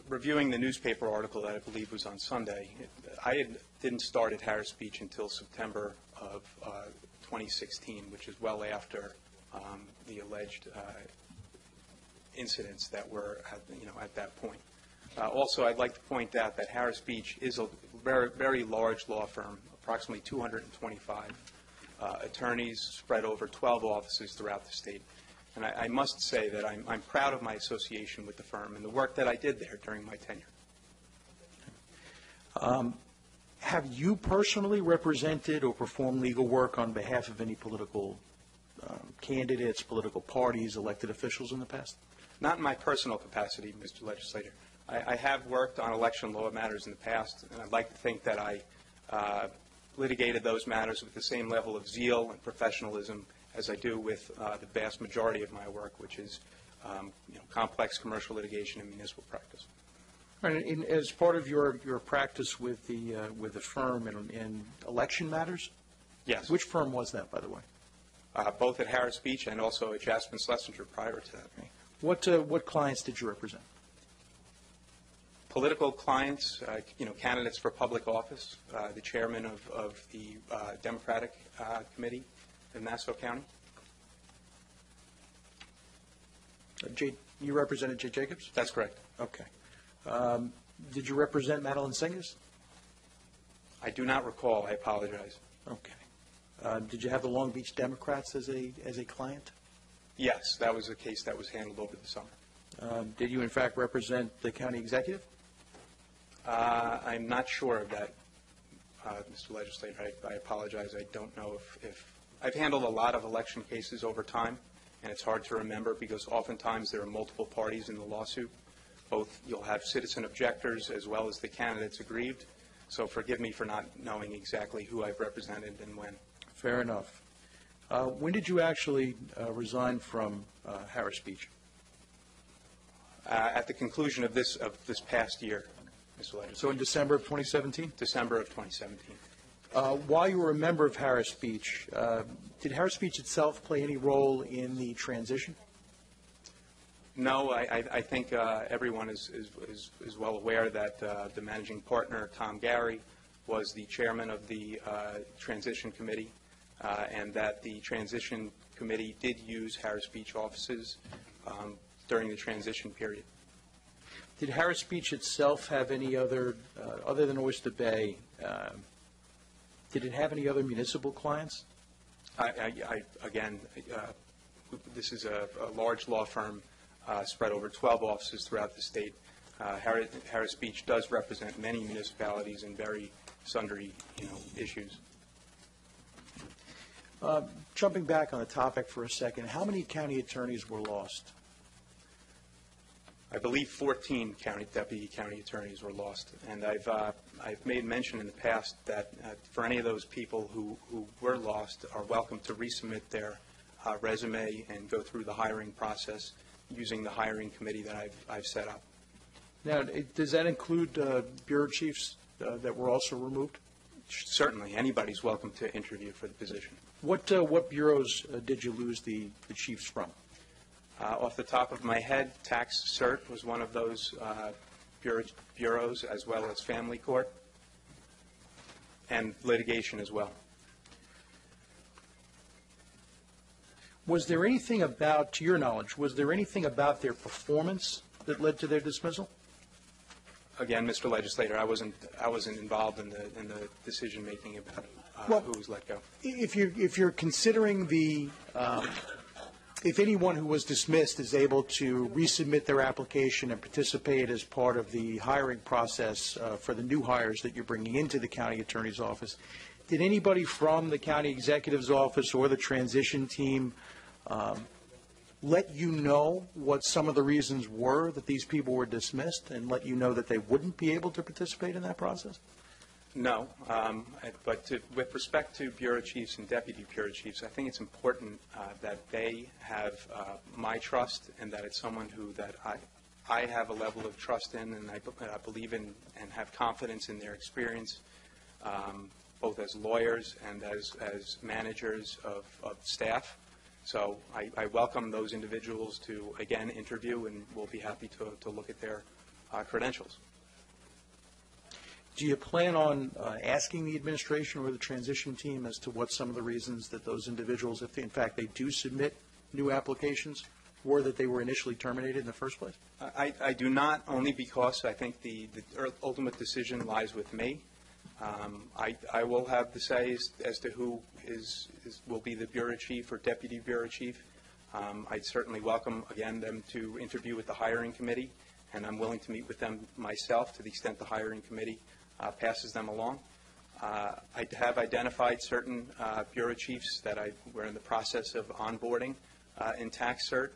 reviewing the newspaper article that I believe was on Sunday, I didn't start at Harris Beach until September of 2016, which is well after the alleged incidents that were at that point. Also, I'd like to point out that Harris Beach is a very, very large law firm, approximately 225 attorneys spread over 12 offices throughout the state. And I must say that I'm proud of my association with the firm and the work that I did there during my tenure. Have you personally represented or performed legal work on behalf of any political candidates, political parties, elected officials in the past? Not in my personal capacity, Mr. Legislator. I have worked on election law matters in the past, and I'd like to think that I litigated those matters with the same level of zeal and professionalism as I do with the vast majority of my work, which is complex commercial litigation and municipal practice. And as part of your practice with the firm in election matters? Yes. Which firm was that, by the way? Both at Harris Beach and also at Jasper Schlesinger prior to that. Okay. What clients did you represent? Political clients, candidates for public office, the chairman of the Democratic Committee in Nassau County. You represented Jay Jacobs? That's correct. Okay. Did you represent Madeline Singas? I do not recall. I apologize. Okay. Did you have the Long Beach Democrats as a client? Yes, that was a case that was handled over the summer. Did you, in fact, represent the county executive? I'm not sure of that, Mr. Legislator. I apologize. I don't know if I've handled a lot of election cases over time, and it's hard to remember because oftentimes there are multiple parties in the lawsuit. Both you'll have citizen objectors as well as the candidates aggrieved. So forgive me for not knowing exactly who I've represented and when. Fair enough. When did you actually resign from Harris Beach? At the conclusion of this past year, Mr. Legislator. So in December of 2017? December of 2017. While you were a member of Harris Beach, did Harris Beach itself play any role in the transition? No, I think everyone is well aware that the managing partner, Tom Gary, was the chairman of the transition committee, and that the transition committee did use Harris Beach offices during the transition period. Did Harris Beach itself have any other than Oyster Bay, did it have any other municipal clients? Again, this is a large law firm spread over 12 offices throughout the state. Harris Beach does represent many municipalities in very sundry, issues. Jumping back on the topic for a second, how many county attorneys were lost? I believe 14 deputy county attorneys were lost, and I've made mention in the past that for any of those people who were lost are welcome to resubmit their resume and go through the hiring process using the hiring committee that I've set up. Now, does that include bureau chiefs that were also removed? Certainly, anybody's welcome to interview for the position. What bureaus did you lose the chiefs from? Off the top of my head, tax cert was one of those bureaus, as well as family court and litigation as well. Was there anything about, to your knowledge, was there anything about their performance that led to their dismissal? Again, Mr. Legislator, I wasn't involved in the decision making about who was let go. If you're considering if anyone who was dismissed is able to resubmit their application and participate as part of the hiring process for the new hires that you're bringing into the county attorney's office, did anybody from the county executive's office or the transition team let you know what some of the reasons were that these people were dismissed and let you know that they wouldn't be able to participate in that process? No, but with respect to bureau chiefs and deputy bureau chiefs, I think it's important that they have my trust and that it's someone that I have a level of trust in and I believe in and have confidence in their experience, both as lawyers and as managers of staff. So I welcome those individuals to, again, interview, and we'll be happy to look at their credentials. Do you plan on asking the administration or the transition team as to what some of the reasons that those individuals, if in fact they do submit new applications, were that they were initially terminated in the first place? I do not, only because I think the ultimate decision lies with me. I will have the say as to who will be the bureau chief or deputy bureau chief. I'd certainly welcome, again, them to interview with the hiring committee, and I'm willing to meet with them myself to the extent the hiring committee passes them along. I have identified certain bureau chiefs that we're in the process of onboarding in tax cert.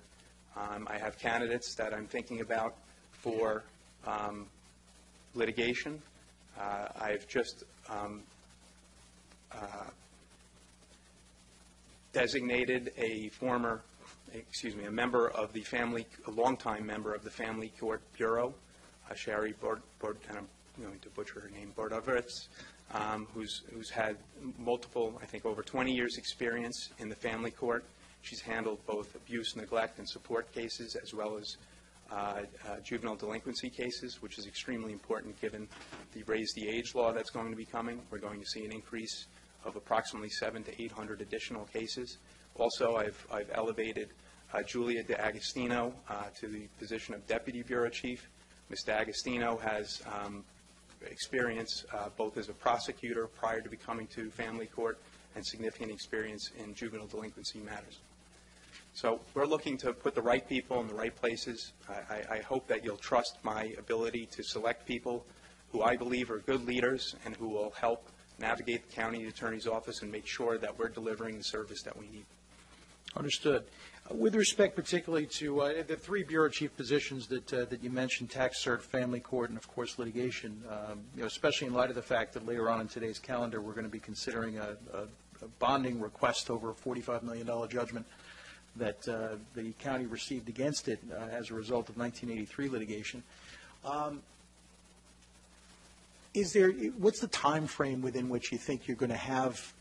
I have candidates that I'm thinking about for litigation. I've just designated a member of the family, a longtime member of the Family Court Bureau, Sherry and I'm going to butcher her name, Bordovitz, who's had multiple, I think over 20 years experience in the family court. She's handled both abuse, neglect, and support cases, as well as juvenile delinquency cases, which is extremely important given the raise the age law that's going to be coming. We're going to see an increase of approximately 700 to 800 additional cases. Also, I've elevated Julia DeAgostino to the position of Deputy Bureau Chief. Ms. DeAgostino has experience both as a prosecutor prior to becoming to family court and significant experience in juvenile delinquency matters. So we're looking to put the right people in the right places. I hope that you'll trust my ability to select people who I believe are good leaders and who will help navigate the county attorney's office and make sure that we're delivering the service that we need. Understood. With respect particularly to the three bureau chief positions that you mentioned, tax cert, family court, and of course litigation, especially in light of the fact that later on in today's calendar we're going to be considering a bonding request over a $45 million judgment that the county received against it as a result of 1983 litigation. What's the time frame within which you think you're going to have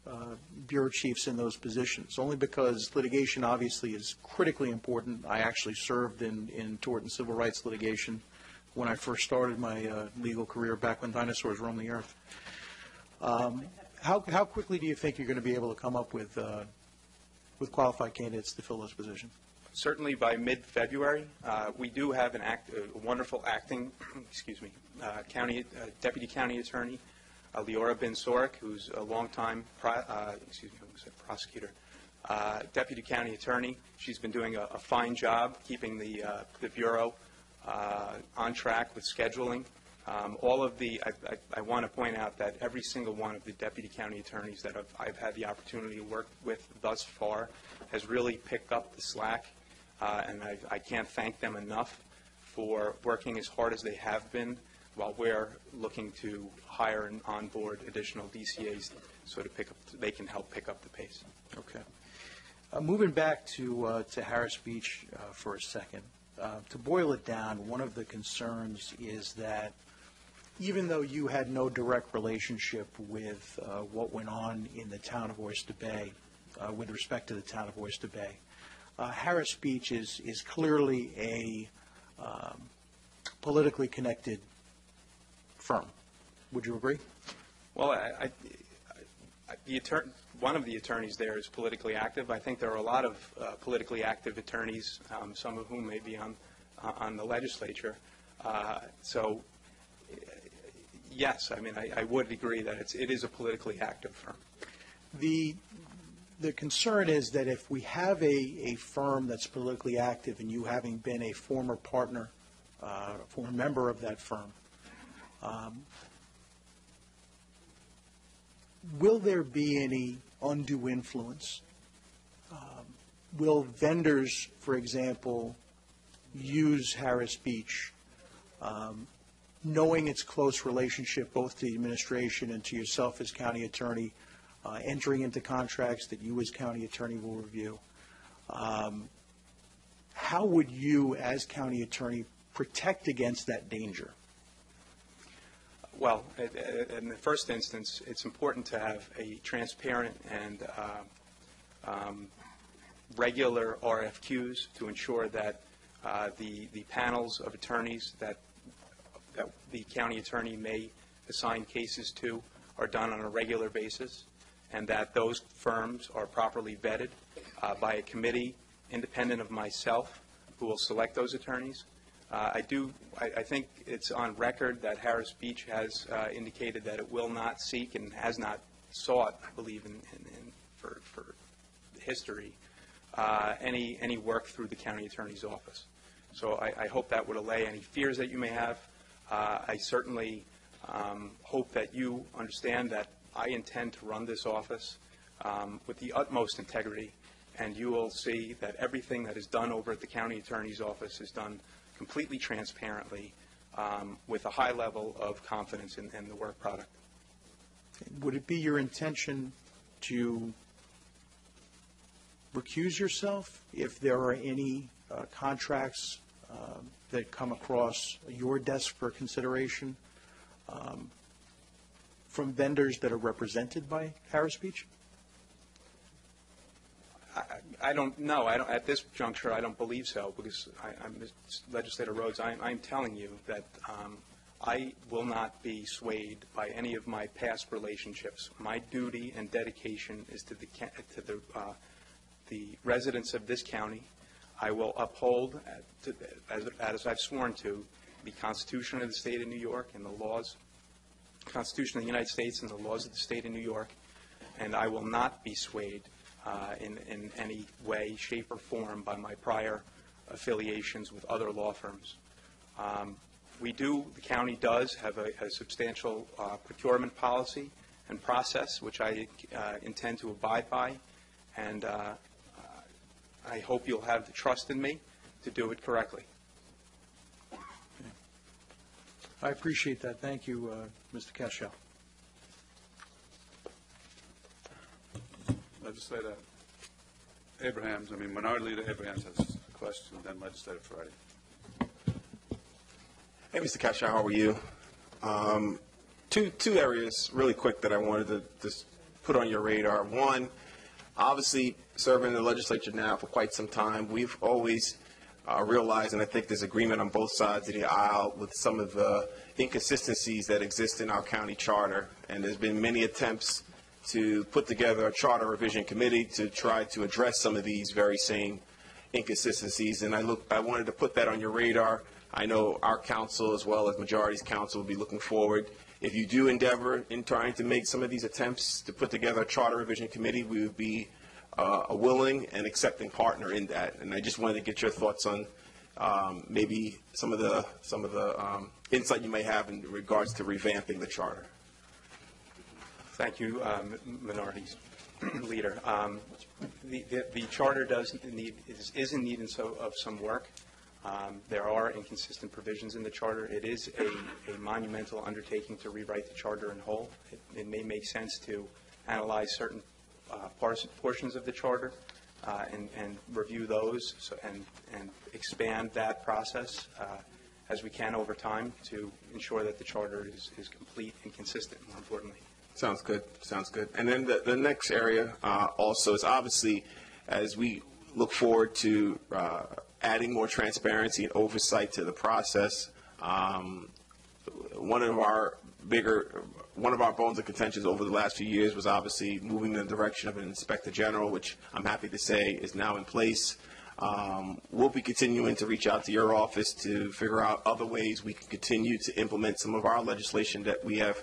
bureau chiefs in those positions? Only because litigation obviously is critically important. I actually served in tort and civil rights litigation when I first started my legal career back when dinosaurs roamed the earth. How quickly do you think you're going to be able to come up with qualified candidates to fill those positions? Certainly by mid-February. We do have a wonderful acting, deputy county attorney, Leora Ben-Sorek, who's a longtime prosecutor, deputy county attorney. She's been doing a fine job keeping the bureau on track with scheduling. I want to point out that every single one of the deputy county attorneys that I've had the opportunity to work with thus far has really picked up the slack, and I can't thank them enough for working as hard as they have been while we're looking to hire and onboard additional DCAs so they can help pick up the pace. Okay. Moving back to Harris Beach for a second. To boil it down, one of the concerns is that even though you had no direct relationship with what went on in the town of Oyster Bay, with respect to the town of Oyster Bay, Harris Beach is clearly a politically connected firm. Would you agree? Well, one of the attorneys there is politically active. I think there are a lot of politically active attorneys, some of whom may be on the legislature. So, yes, I mean, I would agree that it is a politically active firm. The concern is that if we have a firm that's politically active, and you having been a former partner, former member of that firm, will there be any undue influence? Will vendors, for example, use Harris Beach, knowing its close relationship both to the administration and to yourself as county attorney, entering into contracts that you as county attorney will review? How would you as county attorney protect against that danger? Well, in the first instance, it's important to have a transparent and regular RFQs to ensure that the panels of attorneys that the county attorney may assign cases to are done on a regular basis, and that those firms are properly vetted by a committee independent of myself who will select those attorneys. I think it's on record that Harris Beach has indicated that it will not seek and has not sought, I believe, for history, any work through the county attorney's office. So I hope that would allay any fears that you may have. I certainly hope that you understand that I intend to run this office with the utmost integrity, and you will see that everything that is done over at the county attorney's office is done completely transparently with a high level of confidence in the work product. Would it be your intention to recuse yourself if there are any contracts that come across your desk for consideration from vendors that are represented by Harris Beach? I don't know. I don't, at this juncture, I don't believe so, because Legislator Rhodes, I'm telling you that I will not be swayed by any of my past relationships. My duty and dedication is to the residents of this county. I will uphold, as I've sworn to, the Constitution of the State of New York and the laws, Constitution of the United States and the laws of the State of New York, and I will not be swayed in any way, shape, or form by my prior affiliations with other law firms. The county does have a substantial procurement policy and process, which I intend to abide by, and I hope you'll have the trust in me to do it correctly. I appreciate that. Thank you, Mr. Cashel. Legislator Abrahams, Minority Leader Abrahams has a question, and then Legislator Ferretti. Hey, Mr. Cashel, how are you? Two areas really quick that I wanted to just put on your radar. One, obviously serving in the legislature now for quite some time, we've always realized, and I think there's agreement on both sides of the aisle, with some of the inconsistencies that exist in our county charter. And there's been many attempts to put together a charter revision committee to try to address some of these very same inconsistencies. And I wanted to put that on your radar. I know our council, as well as majority's council, will be looking forward. If you do endeavor in trying to make some of these attempts to put together a charter revision committee, we would be a willing and accepting partner in that. And I just wanted to get your thoughts on maybe some of the insight you may have in regards to revamping the charter. Thank you, Minority Leader. The charter is in need of some work. There are inconsistent provisions in the charter. It is a monumental undertaking to rewrite the charter in whole. It may make sense to analyze certain portions of the charter and review those and expand that process as we can over time to ensure that the charter is complete and consistent, more importantly. Sounds good. Sounds good. And then the next area also is obviously, as we look forward to adding more transparency and oversight to the process, one of our bones of contention over the last few years was obviously moving in the direction of an inspector general, which I'm happy to say is now in place. We'll be continuing to reach out to your office to figure out other ways we can continue to implement some of our legislation that we have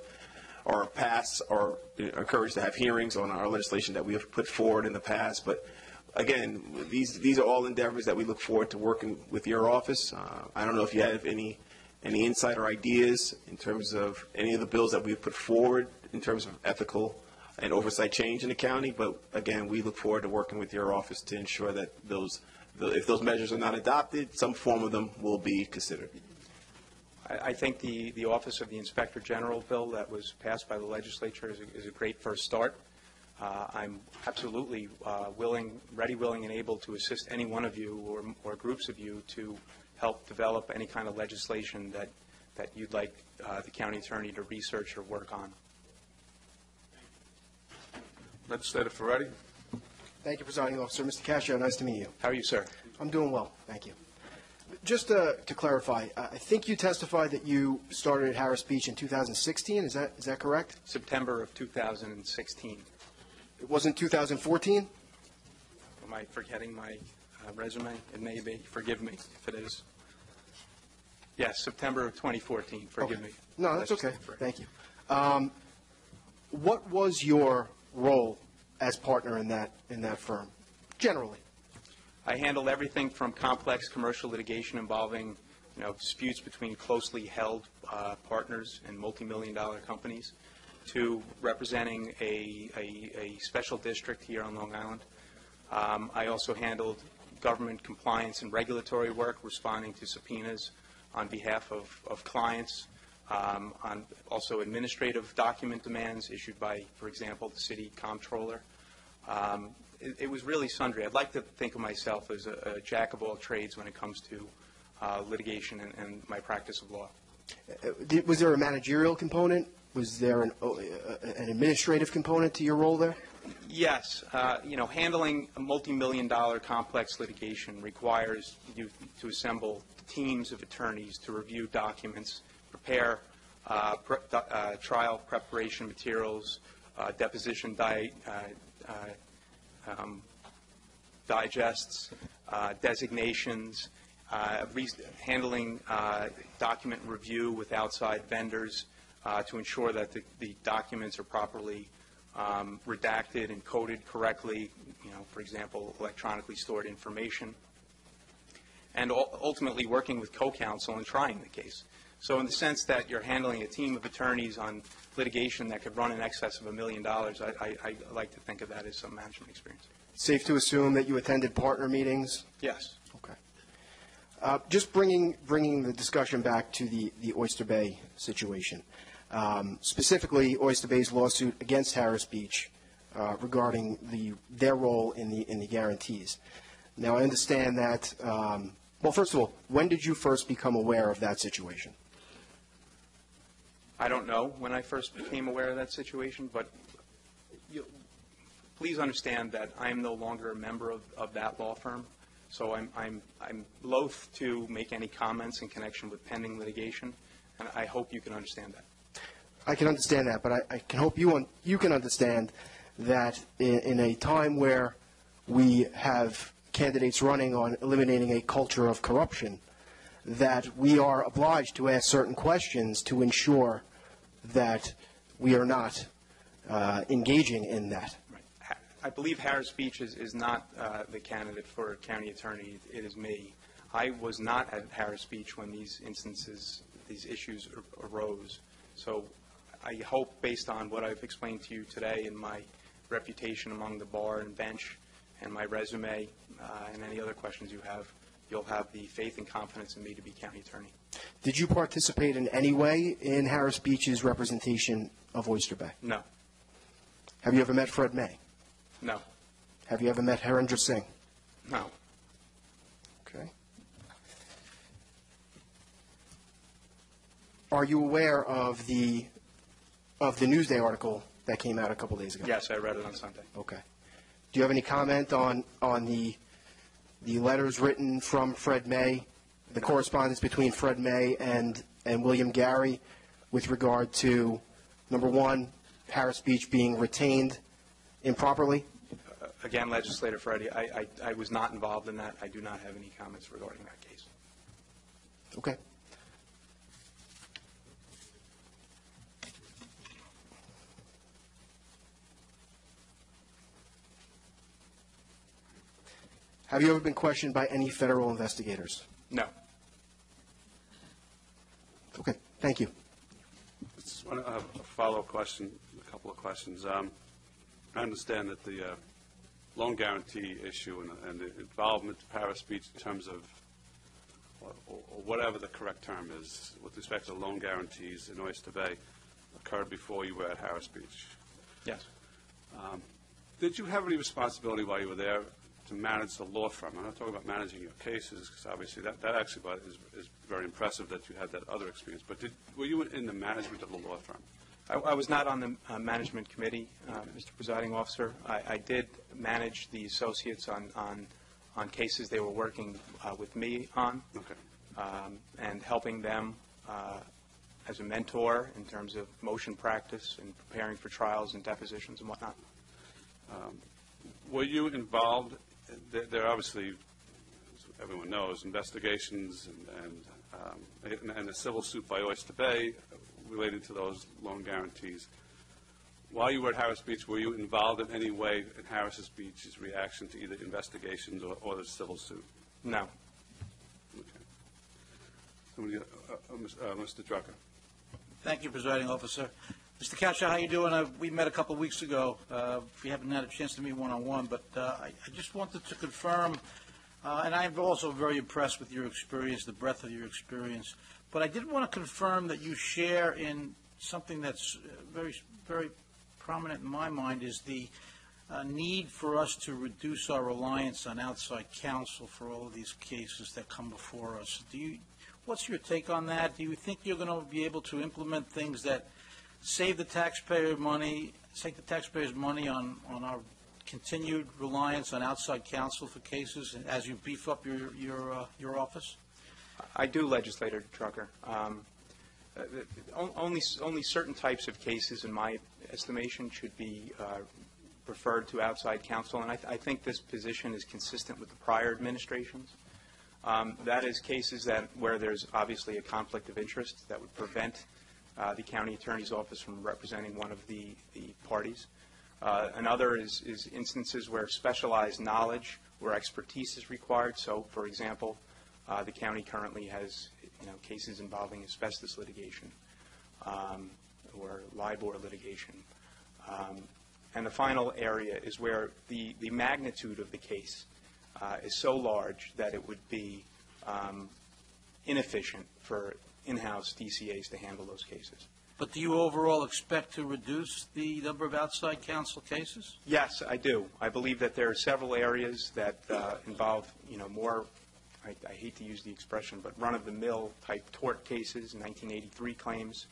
or pass or encouraged to have hearings on our legislation that we have put forward in the past. But again, these are all endeavors that we look forward to working with your office. I don't know if you have any insight or ideas in terms of any of the bills that we've put forward in terms of ethical and oversight change in the county. But again, we look forward to working with your office to ensure that if those measures are not adopted, some form of them will be considered. I think the Office of the Inspector General bill that was passed by the legislature is a great first start. I'm absolutely ready, willing, and able to assist any one of you or groups of you to help develop any kind of legislation that you'd like the county attorney to research or work on. Legislator Ferretti. Thank you, Presiding Officer. Mr. Cashel, nice to meet you. How are you, sir? I'm doing well, thank you. Just to clarify, I think you testified that you started at Harris Beach in 2016. Is that correct? September of 2016. It wasn't 2014? Am I forgetting my resume? It may be. Forgive me if it is. Yes, September of 2014. Forgive me. No, that's okay. Thank you. What was your role as partner in that firm, generally? I handled everything from complex commercial litigation involving, disputes between closely held partners and multi-million-dollar companies, to representing a special district here on Long Island. I also handled government compliance and regulatory work, responding to subpoenas on behalf of clients, on also administrative document demands issued by, for example, the city comptroller. It was really sundry. I'd like to think of myself as a jack of all trades when it comes to litigation and my practice of law. Was there a managerial component? Was there an administrative component to your role there? Yes. Handling a multi-million-dollar complex litigation requires you to assemble teams of attorneys to review documents, prepare trial preparation materials, deposition digests, designations, handling document review with outside vendors to ensure that the documents are properly redacted and coded correctly, for example, electronically stored information, and ultimately working with co-counsel and trying the case. So in the sense that you're handling a team of attorneys on litigation that could run in excess of $1 million, I like to think of that as some management experience. Safe to assume that you attended partner meetings? Yes. Okay. Just bringing the discussion back to the Oyster Bay situation, specifically Oyster Bay's lawsuit against Harris Beach regarding their role in the guarantees. Now, I understand that, well, first of all, when did you first become aware of that situation? I don't know when I first became aware of that situation, but please understand that I am no longer a member of that law firm, so I'm loath to make any comments in connection with pending litigation, and I hope you can understand that. I can understand that, but I can hope you can understand that in a time where we have candidates running on eliminating a culture of corruption, that we are obliged to ask certain questions to ensure that we are not engaging in that. Right. I believe Harris Beach is not the candidate for county attorney. It is me. I was not at Harris Beach when these issues arose. So I hope, based on what I've explained to you today and my reputation among the bar and bench and my resume and any other questions you have, you'll have the faith and confidence in me to be county attorney. Did you participate in any way in Harris Beach's representation of Oyster Bay? No. Have you ever met Fred May? No. Have you ever met Harinder Singh? No. Okay. Are you aware of the Newsday article that came out a couple days ago? Yes, I read it on Sunday. Okay. Do you have any comment on the letters written from Fred May, the correspondence between Fred May and William Gary with regard to, number one, Harris Beach being retained improperly? Again, Legislator Freddie, I was not involved in that. I do not have any comments regarding that case. Okay. Have you ever been questioned by any federal investigators? No. Okay. Thank you. I just want to have a follow-up question, a couple of questions. I understand that the loan guarantee issue and the involvement of Harris Beach in terms of or whatever the correct term is with respect to loan guarantees in Oyster Bay occurred before you were at Harris Beach. Yes. Did you have any responsibility while you were there to manage the law firm? I'm not talking about managing your cases, because obviously that actually is very impressive that you had that other experience. But were you in the management of the law firm? I was not on the management committee, Mr. Presiding Officer. I did manage the associates on cases they were working with me on, and helping them as a mentor in terms of motion practice and preparing for trials and depositions and whatnot. Were you involved? There are obviously, as everyone knows, investigations and a civil suit by Oyster Bay related to those loan guarantees. While you were at Harris Beach, were you involved in any way in Harris Beach's reaction to either investigations or the civil suit? No. Okay. Mr. Drucker. Thank you, Presiding Officer. Mr. Couch, how you doing? We met a couple of weeks ago. We haven't had a chance to meet one-on-one, but I just wanted to confirm And I'm also very impressed with your experience, the breadth of your experience. But I did want to confirm that you share in something that's very prominent in my mind is the need for us to reduce our reliance on outside counsel for all of these cases that come before us. What's your take on that? Do you think you're going to be able to implement things that save the taxpayers money on our continued reliance on outside counsel for cases as you beef up your office? I do, Legislator Drucker. Only certain types of cases, in my estimation, should be referred to outside counsel, and I think this position is consistent with the prior administrations. That is cases where there's obviously a conflict of interest that would prevent the county attorney's office from representing one of the parties. Another is instances where specialized knowledge or expertise is required. So, for example, the county currently has cases involving asbestos litigation or LIBOR litigation. And the final area is where the magnitude of the case is so large that it would be inefficient for in-house DCAs to handle those cases. But do you overall expect to reduce the number of outside counsel cases? Yes, I do. I believe that there are several areas that involve, more, I hate to use the expression, but run-of-the-mill type tort cases, 1983 claims,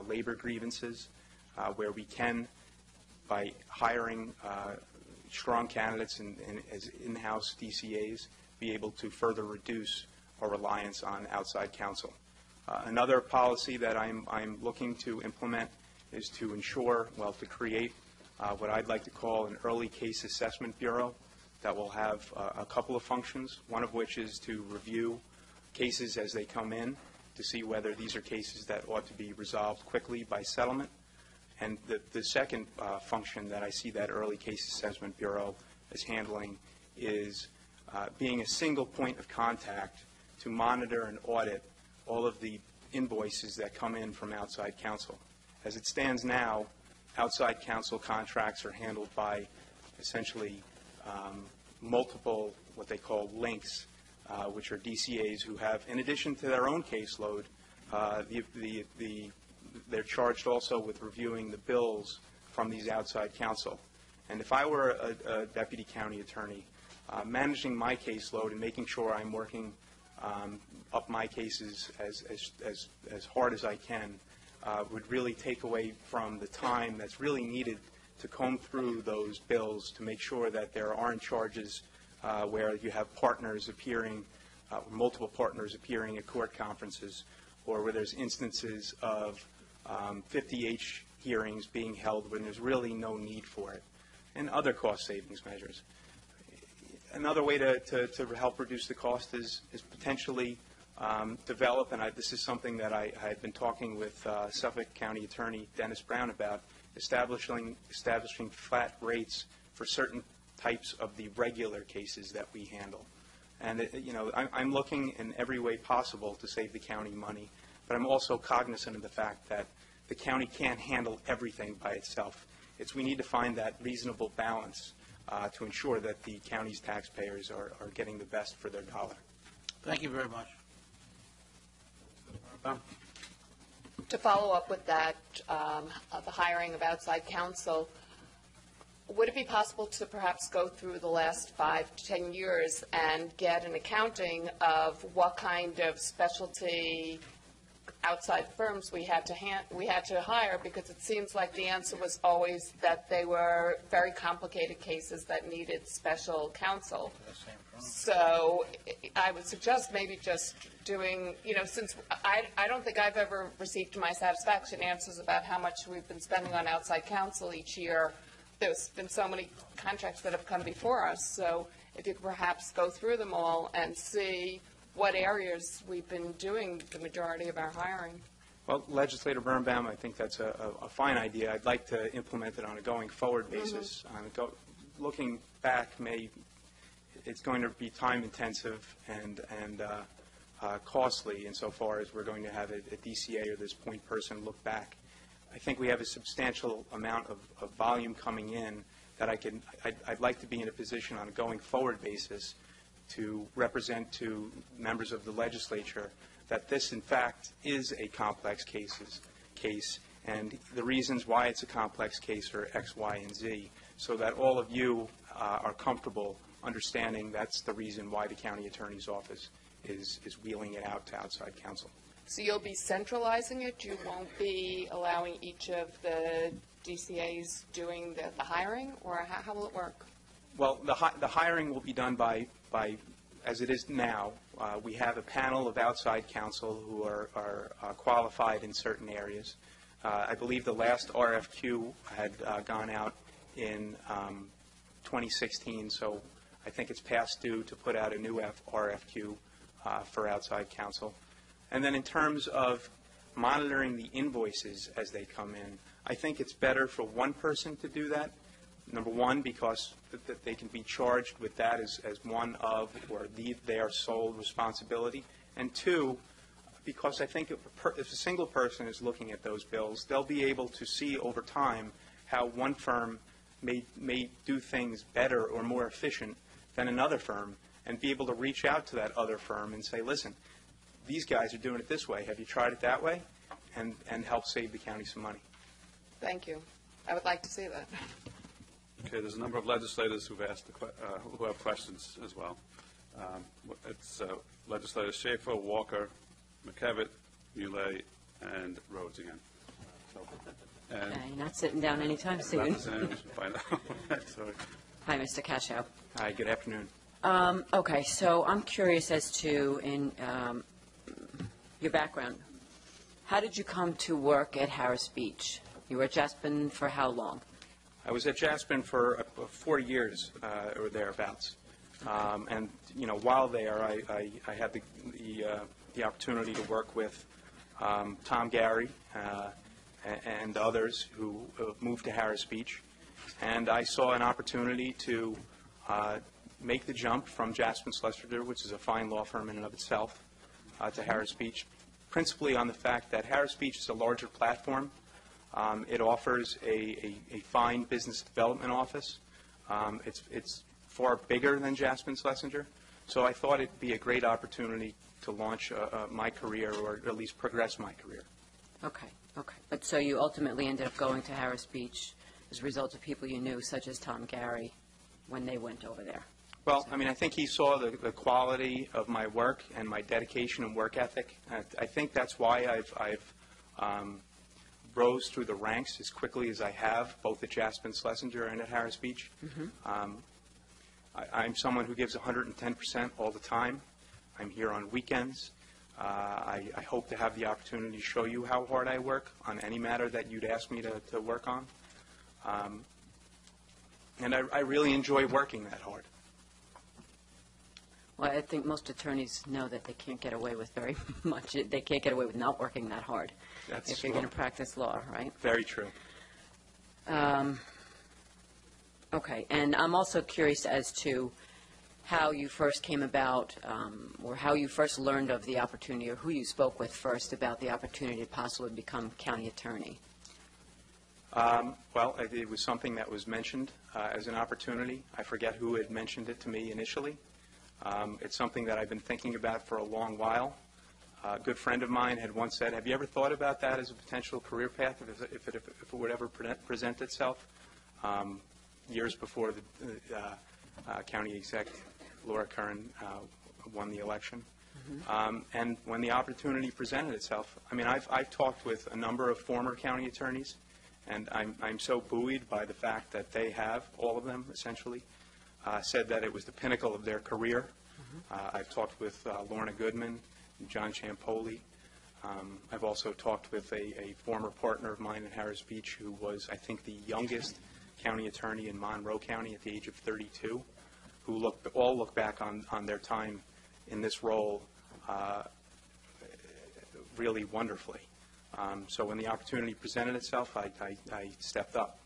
labor grievances, where we can, by hiring strong candidates as in-house DCAs, be able to further reduce our reliance on outside counsel. Another policy that I'm looking to implement is to ensure, to create what I'd like to call an early case assessment bureau that will have a couple of functions, one of which is to review cases as they come in to see whether these are cases that ought to be resolved quickly by settlement. And the second function that I see that early case assessment bureau as handling is being a single point of contact to monitor and audit all of the invoices that come in from outside counsel. As it stands now, outside counsel contracts are handled by essentially multiple what they call links, which are DCAs who have, in addition to their own caseload, they're charged also with reviewing the bills from these outside counsel. And if I were a deputy county attorney, managing my caseload and making sure I'm working up my cases as hard as I can would really take away from the time that's really needed to comb through those bills to make sure that there aren't charges where you have partners appearing, multiple partners appearing at court conferences, or where there's instances of 50H hearings being held when there's really no need for it, and other cost savings measures. Another way to help reduce the cost is potentially develop, and this is something that I had been talking with Suffolk County Attorney Dennis Brown about, establishing flat rates for certain types of the regular cases that we handle. And I'm looking in every way possible to save the county money, but I'm also cognizant of the fact that the county can't handle everything by itself. We need to find that reasonable balance to ensure that the county's taxpayers are getting the best for their dollar. Thank you very much. To follow up with that, the hiring of outside counsel, would it be possible to perhaps go through the last 5 to 10 years and get an accounting of what kind of specialty outside firms we had to hire, because it seems like the answer was always that they were very complicated cases that needed special counsel. So I would suggest maybe just doing, since I don't think I've ever received to my satisfaction answers about how much we've been spending on outside counsel each year. There's been so many contracts that have come before us, so if you could perhaps go through them all and see what areas we've been doing the majority of our hiring. Well, Legislator Birnbaum, I think that's a fine idea. I'd like to implement it on a going forward basis. Looking back, it's going to be time intensive and costly insofar as we're going to have a DCA or this point person look back. I think we have a substantial amount of volume coming in that I'd like to be in a position on a going forward basis to represent to members of the legislature that this, in fact, is a complex case, and the reasons why it's a complex case are X, Y, and Z, so that all of you are comfortable understanding that's the reason why the county attorney's office is wheeling it out to outside counsel. So you'll be centralizing it? You won't be allowing each of the DCAs doing the hiring, or how will it work? Well, the hiring will be done by as it is now. We have a panel of outside counsel who are qualified in certain areas. I believe the last RFQ had gone out in 2016, so I think it's past due to put out a new RFQ for outside counsel. And then in terms of monitoring the invoices as they come in, I think it's better for one person to do that. Number one, because they can be charged with that as one of or their sole responsibility. And two, because I think if a single person is looking at those bills, they'll be able to see over time how one firm may do things better or more efficient than another firm, and be able to reach out to that other firm and say, listen, these guys are doing it this way. Have you tried it that way? And help save the county some money. Thank you. I would like to see that. Okay, there's a number of legislators who've asked who have questions as well. It's Legislators Schaefer, Walker, McKevitt, Muley, and Rhodes again. So, and you're not sitting down anytime soon. Find out. Sorry. Hi, Mr. Cascio. Hi, good afternoon. Okay, so I'm curious as to, in your background, how did you come to work at Harris Beach? You were at Jaspin for how long? I was at Jaspin for 4 years or thereabouts. And, while there, I had the opportunity to work with Tom Gary and others who moved to Harris Beach. And I saw an opportunity to make the jump from Jaspin Schlesinger, which is a fine law firm in and of itself, to Harris Beach, principally on the fact that Harris Beach is a larger platform. It offers a fine business development office. It's far bigger than Jaspin Schlesinger, so I thought it'd be a great opportunity to launch my career, or at least progress my career. Okay. But so you ultimately ended up going to Harris Beach as a result of people you knew, such as Tom Gary, when they went over there. Well, I think he saw the quality of my work and my dedication and work ethic. I think that's why I've rose through the ranks as quickly as I have, both at Jaspin Schlesinger and at Harris Beach. Mm-hmm. I'm someone who gives 110% all the time. I'm here on weekends. I hope to have the opportunity to show you how hard I work on any matter that you'd ask me to work on. And I really enjoy working that hard. Well, I think most attorneys know that they can't get away with very much. They can't get away with not working that hard if you're going to practice law, right? Very true. Okay, and I'm also curious as to how you first came about, or how you first learned of the opportunity, or who you spoke with first about the opportunity to possibly become county attorney. Well, it was something that was mentioned as an opportunity. I forget who had mentioned it to me initially. It's something that I've been thinking about for a long while. A good friend of mine had once said, have you ever thought about that as a potential career path if it would ever present itself? Years before the county exec, Laura Curran, won the election. Mm-hmm. And when the opportunity presented itself, I've talked with a number of former county attorneys, and I'm so buoyed by the fact that they have, all of them essentially, said that it was the pinnacle of their career. Mm-hmm. I've talked with Lorna Goodman and John Champoli. I've also talked with a former partner of mine in Harris Beach who was, I think, the youngest county attorney in Monroe County at the age of 32, who all look back on their time in this role really wonderfully. So when the opportunity presented itself, I stepped up.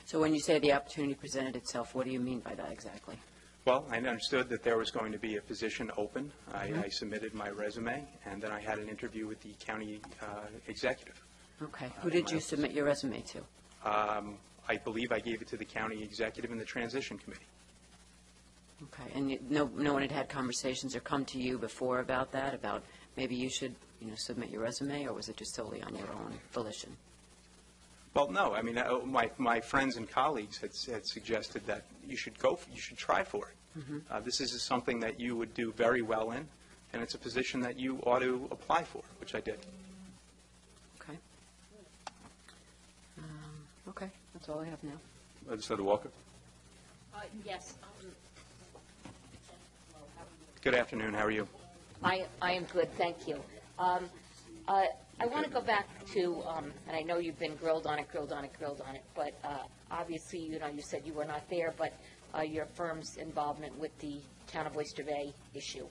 So when you say the opportunity presented itself, what do you mean by that exactly? Well, I understood that there was going to be a position open. I submitted my resume, and then I had an interview with the county executive. Okay. Who did you submit your resume to? I believe I gave it to the county executive in the transition committee. Okay, and no one had had conversations or come to you before about that, about maybe you should, submit your resume, or was it just solely on your own volition? Well, no. I mean, my friends and colleagues had suggested that you should try for it. Mm-hmm. This is something that you would do very well in, and it's a position that you ought to apply for, which I did. Okay. Okay, that's all I have now. Legislator Walker. Yes. Good afternoon. How are you? I am good, thank you. I want to go back to, and I know you've been grilled on it, but obviously, you said you were not there, but your firm's involvement with the Town of Oyster Bay issue.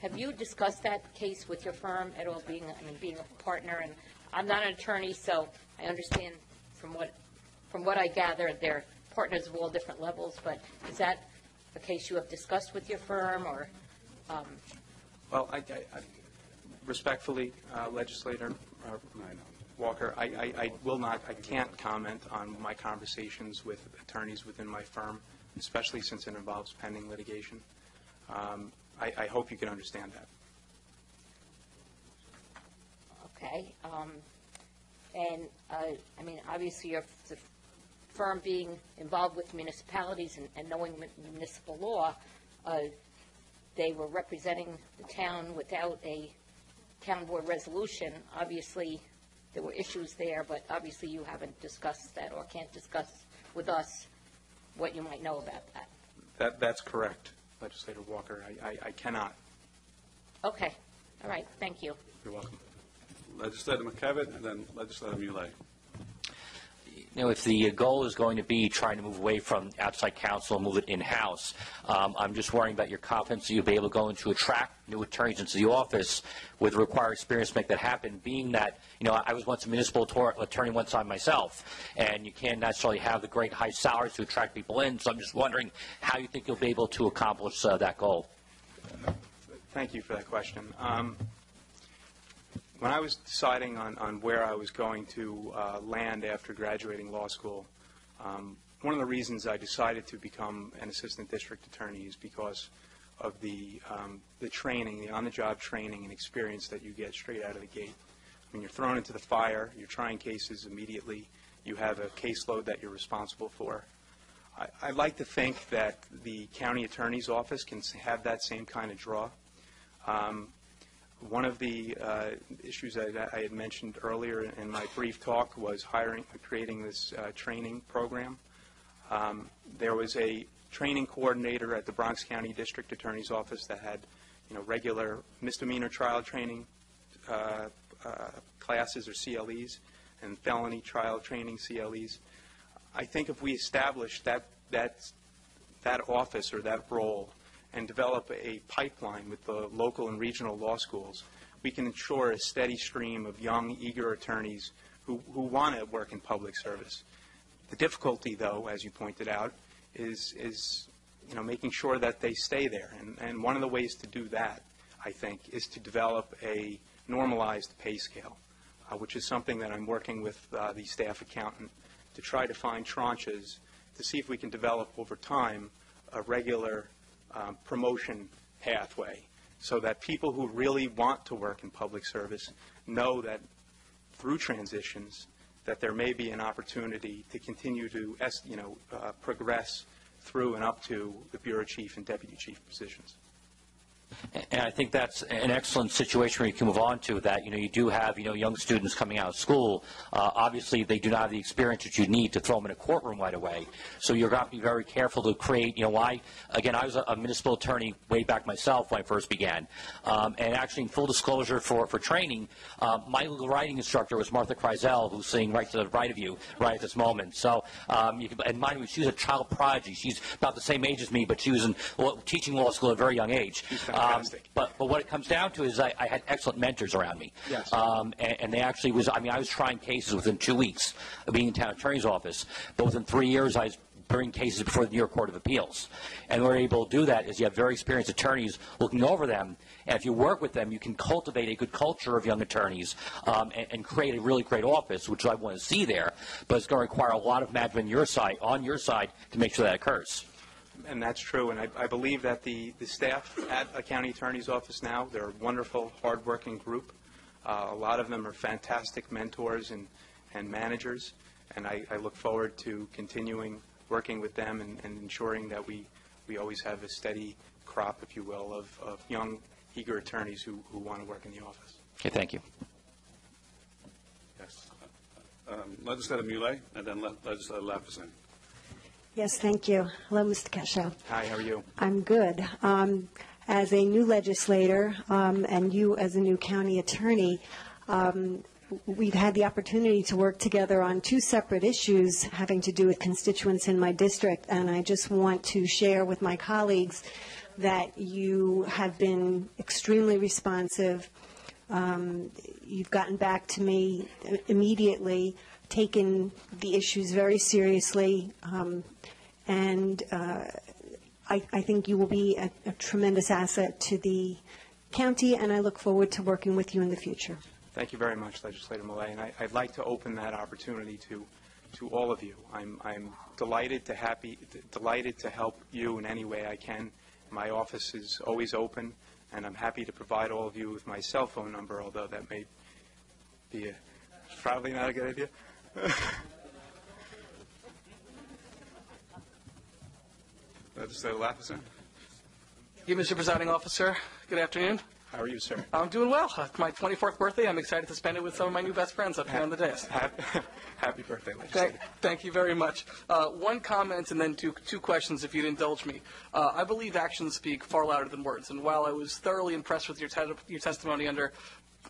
Have you discussed that case with your firm at all, being a partner? And I'm not an attorney, so I understand from what I gather, they're partners of all different levels, but is that a case you have discussed with your firm, or? Well, I respectfully, Legislator Walker, I will not, I can't comment on my conversations with attorneys within my firm, especially since it involves pending litigation. I hope you can understand that. Okay. Obviously, the firm being involved with municipalities and knowing municipal law, they were representing the town without a town board resolution. Obviously, there were issues there, but obviously you haven't discussed that or can't discuss with us what you might know about that. That's correct, Legislator Walker. I cannot. Okay. All right. Thank you. You're welcome. Legislator McKevitt and then Legislator Muley. If the goal is going to be trying to move away from outside counsel and move it in-house, I'm just worrying about your confidence that you'll be able to go into attract new attorneys into the office with the required experience to make that happen, being that, I was once a municipal attorney one time myself, and you can't necessarily have the great high salaries to attract people in, so I'm just wondering how you think you'll be able to accomplish that goal. Thank you for that question. When I was deciding on where I was going to land after graduating law school, one of the reasons I decided to become an assistant district attorney is because of the training, the on-the-job training and experience that you get straight out of the gate. When you're thrown into the fire, you're trying cases immediately, you have a caseload that you're responsible for. I like to think that the county attorney's office can have that same kind of draw. One of the issues that I had mentioned earlier in my brief talk was creating this training program. There was a training coordinator at the Bronx County District Attorney's Office that had, regular misdemeanor trial training classes or CLEs and felony trial training CLEs. I think if we establish that office or that role and develop a pipeline with the local and regional law schools, we can ensure a steady stream of young, eager attorneys who want to work in public service. The difficulty, though, as you pointed out, is making sure that they stay there. And one of the ways to do that, I think, is to develop a normalized pay scale, which is something that I'm working with the staff accountant to try to find tranches to see if we can develop over time a regular promotion pathway so that people who really want to work in public service know that through transitions that there may be an opportunity to continue to progress through and up to the bureau chief and deputy chief positions. And I think that's an excellent situation where you can move on to that. You do have, young students coming out of school. Obviously, they do not have the experience that you need to throw them in a courtroom right away. So you're going to be very careful to create, again, I was a municipal attorney way back myself when I first began. And actually, in full disclosure for training, my legal writing instructor was Martha Kreisel, who's sitting right to the right of you right at this moment. So, and mind you, she's a child prodigy. She's about the same age as me, but she was in teaching law school at a very young age. But what it comes down to is I had excellent mentors around me. Yes. And they actually I was trying cases within 2 weeks of being in town attorney's office. But within 3 years, I was bringing cases before the New York Court of Appeals. And what we're able to do that is you have very experienced attorneys looking over them. And if you work with them, you can cultivate a good culture of young attorneys and create a really great office, which I want to see there. But it's going to require a lot of management on your side to make sure that occurs. And that's true. And I believe that the staff at a county attorney's office now, they're a wonderful, hardworking group. A lot of them are fantastic mentors and managers. And I look forward to continuing working with them and ensuring that we always have a steady crop, if you will, of young, eager attorneys who want to work in the office. Okay, thank you. Yes. Legislator Muley, and then Legislator Lafferson. Yes, thank you. Hello, Mr. Cashel. Hi, how are you? I'm good. As a new legislator and you as a new county attorney, we've had the opportunity to work together on two separate issues having to do with constituents in my district, and I just want to share with my colleagues that you have been extremely responsive. You've gotten back to me immediately, taken the issues very seriously, and I think you will be a tremendous asset to the county, and I look forward to working with you in the future. Thank you very much, Legislator Millay, and I'd like to open that opportunity to all of you. I'm delighted to help you in any way I can. My office is always open, and I'm happy to provide all of you with my cell phone number, although that may be probably not a good idea. Legislator Lafferson. Thank you, Mr. Presiding Officer. Good afternoon. How are you, sir? I'm doing well. It's my 24th birthday. I'm excited to spend it with some of my new best friends up here on the dais. Happy birthday, Legislator. Thank you very much. One comment and then two questions, if you'd indulge me. I believe actions speak far louder than words, and while I was thoroughly impressed with your testimony under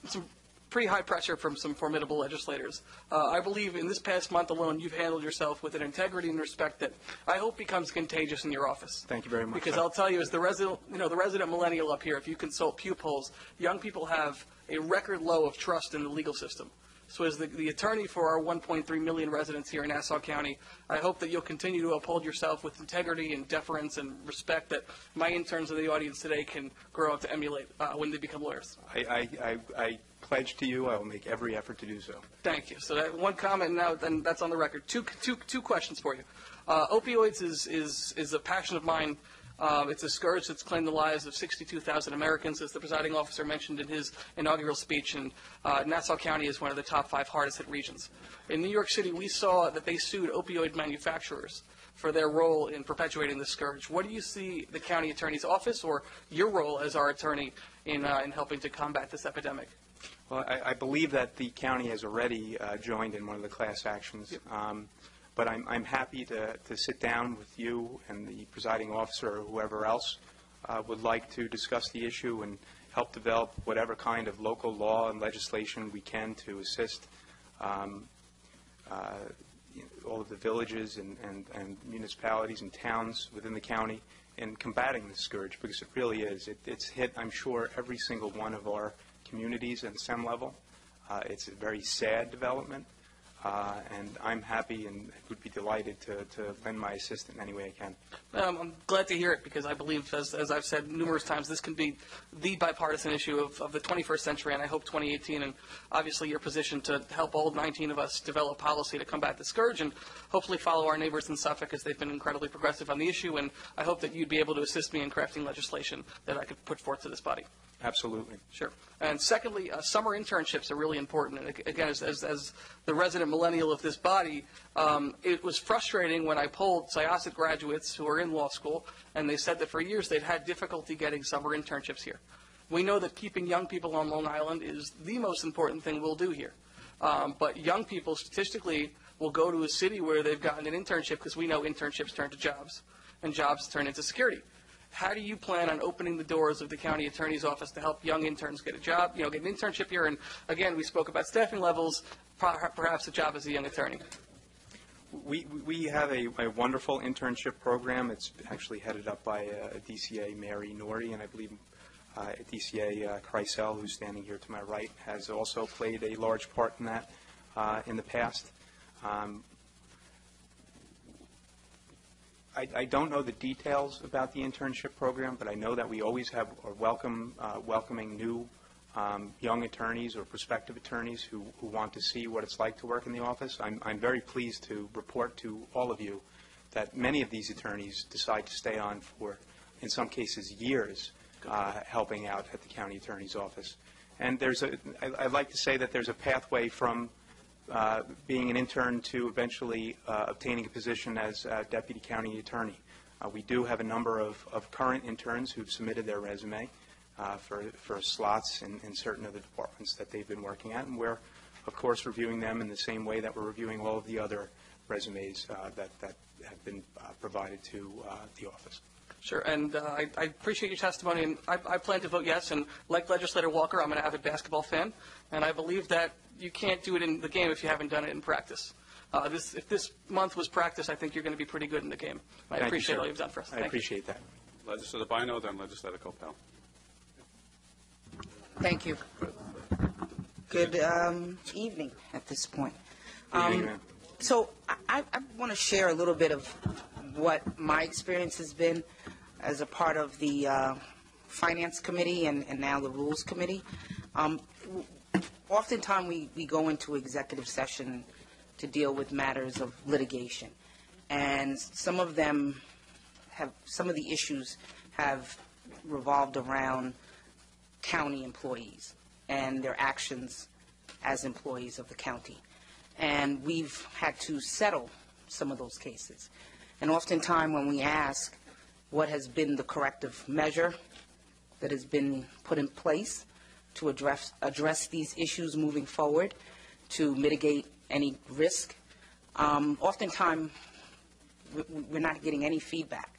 some pretty high pressure from some formidable legislators, I believe in this past month alone you've handled yourself with an integrity and respect that I hope becomes contagious in your office. Thank you very much. Because I'll tell you, as the resident millennial up here, if you consult Pew polls, young people have a record low of trust in the legal system. So as the attorney for our 1.3 million residents here in Nassau County, I hope that you'll continue to uphold yourself with integrity and deference and respect that my interns in the audience today can grow up to emulate when they become lawyers. I pledge to you I will make every effort to do so. Thank you. So that one comment now, then that's on the record. Two questions for you. Opioids is a passion of mine. It's a scourge that's claimed the lives of 62,000 Americans, as the presiding officer mentioned in his inaugural speech, and Nassau County is one of the top 5 hardest hit regions. In New York City, we saw that they sued opioid manufacturers for their role in perpetuating the scourge. What do you see the county attorney's office or your role as our attorney in helping to combat this epidemic? Well, I believe that the county has already joined in one of the class actions. Yep. But I'm happy to sit down with you and the presiding officer or whoever else would like to discuss the issue and help develop whatever kind of local law and legislation we can to assist all of the villages and municipalities and towns within the county in combating this scourge, because it really is. It's hit, I'm sure, every single one of our communities at some level. It's a very sad development. And I'm happy and would be delighted to lend my assistance in any way I can. I'm glad to hear it, because I believe, as I've said numerous times, this can be the bipartisan issue of the 21st century, and I hope 2018, and obviously your position to help all 19 of us develop policy to combat the scourge and hopefully follow our neighbors in Suffolk, as they've been incredibly progressive on the issue, and I hope that you'd be able to assist me in crafting legislation that I could put forth to this body. Absolutely. Sure. And secondly, summer internships are really important. And again, as the resident millennial of this body, it was frustrating when I polled Syosset graduates who are in law school, and they said that for years they'd had difficulty getting summer internships here. We know that keeping young people on Long Island is the most important thing we'll do here. But young people statistically will go to a city where they've gotten an internship, because we know internships turn to jobs, and jobs turn into security. How do you plan on opening the doors of the county attorney's office to help young interns get a job, get an internship here? And again, we spoke about staffing levels, perhaps a job as a young attorney. We have a wonderful internship program. It's actually headed up by DCA Mary Norrie, and I believe DCA Kreisel, who's standing here to my right, has also played a large part in that in the past. I don't know the details about the internship program, but I know that we always are welcoming new young attorneys or prospective attorneys who want to see what it's like to work in the office. I'm very pleased to report to all of you that many of these attorneys decide to stay on for, in some cases, years, helping out at the county attorney's office. And I'd like to say that there's a pathway from being an intern to eventually obtaining a position as deputy county attorney. We do have a number of current interns who've submitted their resume for slots in certain of the departments that they've been working at, and we're, of course, reviewing them in the same way that we're reviewing all of the other resumes that have been provided to the office. Sure, and I appreciate your testimony, and I plan to vote yes. And like Legislator Walker, I'm an avid basketball fan, and I believe that you can't do it in the game if you haven't done it in practice. If this month was practice, I think you're going to be pretty good in the game. I appreciate all you've done for us. I appreciate that. Legislator Bino, then Legislator Coppell. Thank you. Good evening at this point. Good evening, ma'am. So I want to share a little bit of what my experience has been as a part of the Finance Committee and now the Rules Committee. Oftentimes we go into executive session to deal with matters of litigation, and some of the issues have revolved around county employees and their actions as employees of the county. And we've had to settle some of those cases. And oftentimes when we ask what has been the corrective measure that has been put in place to address these issues moving forward, to mitigate any risk, oftentimes we're not getting any feedback.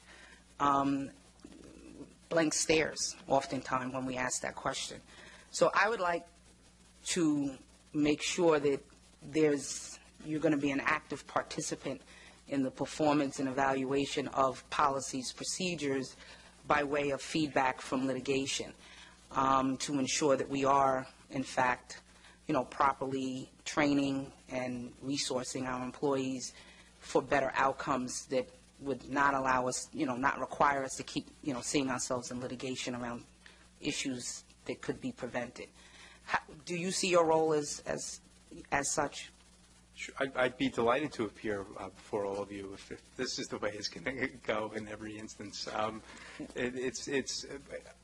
Blank stares oftentimes when we ask that question. So I would like to make sure that you're going to be an active participant in the performance and evaluation of policies, procedures by way of feedback from litigation, to ensure that we are, in fact, properly training and resourcing our employees for better outcomes that would not allow us, not require us to keep, seeing ourselves in litigation around issues that could be prevented. Do you see your role as such? Sure. I'd be delighted to appear before all of you if this is the way it's going to go in every instance.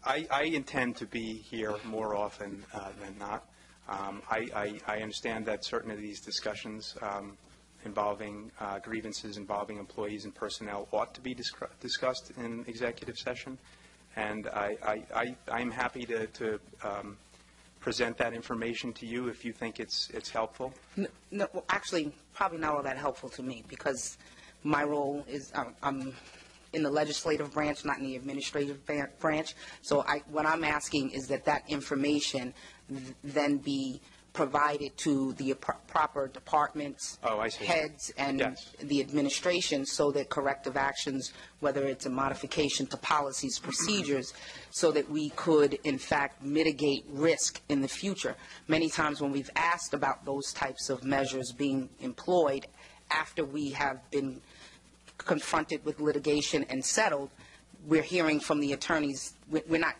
I intend to be here more often than not. I understand that certain of these discussions involving grievances involving employees and personnel ought to be discussed in executive session, and I'm happy to present that information to you if you think it's helpful. No, well, actually, probably not all that helpful to me, because my role is I'm in the legislative branch, not in the administrative branch. So what I'm asking is that information then be provided to the proper departments, heads, and the administration, so that corrective actions, whether it's a modification to policies, procedures, so that we could, in fact, mitigate risk in the future. Many times when we've asked about those types of measures being employed after we have been confronted with litigation and settled, we're hearing from the attorneys,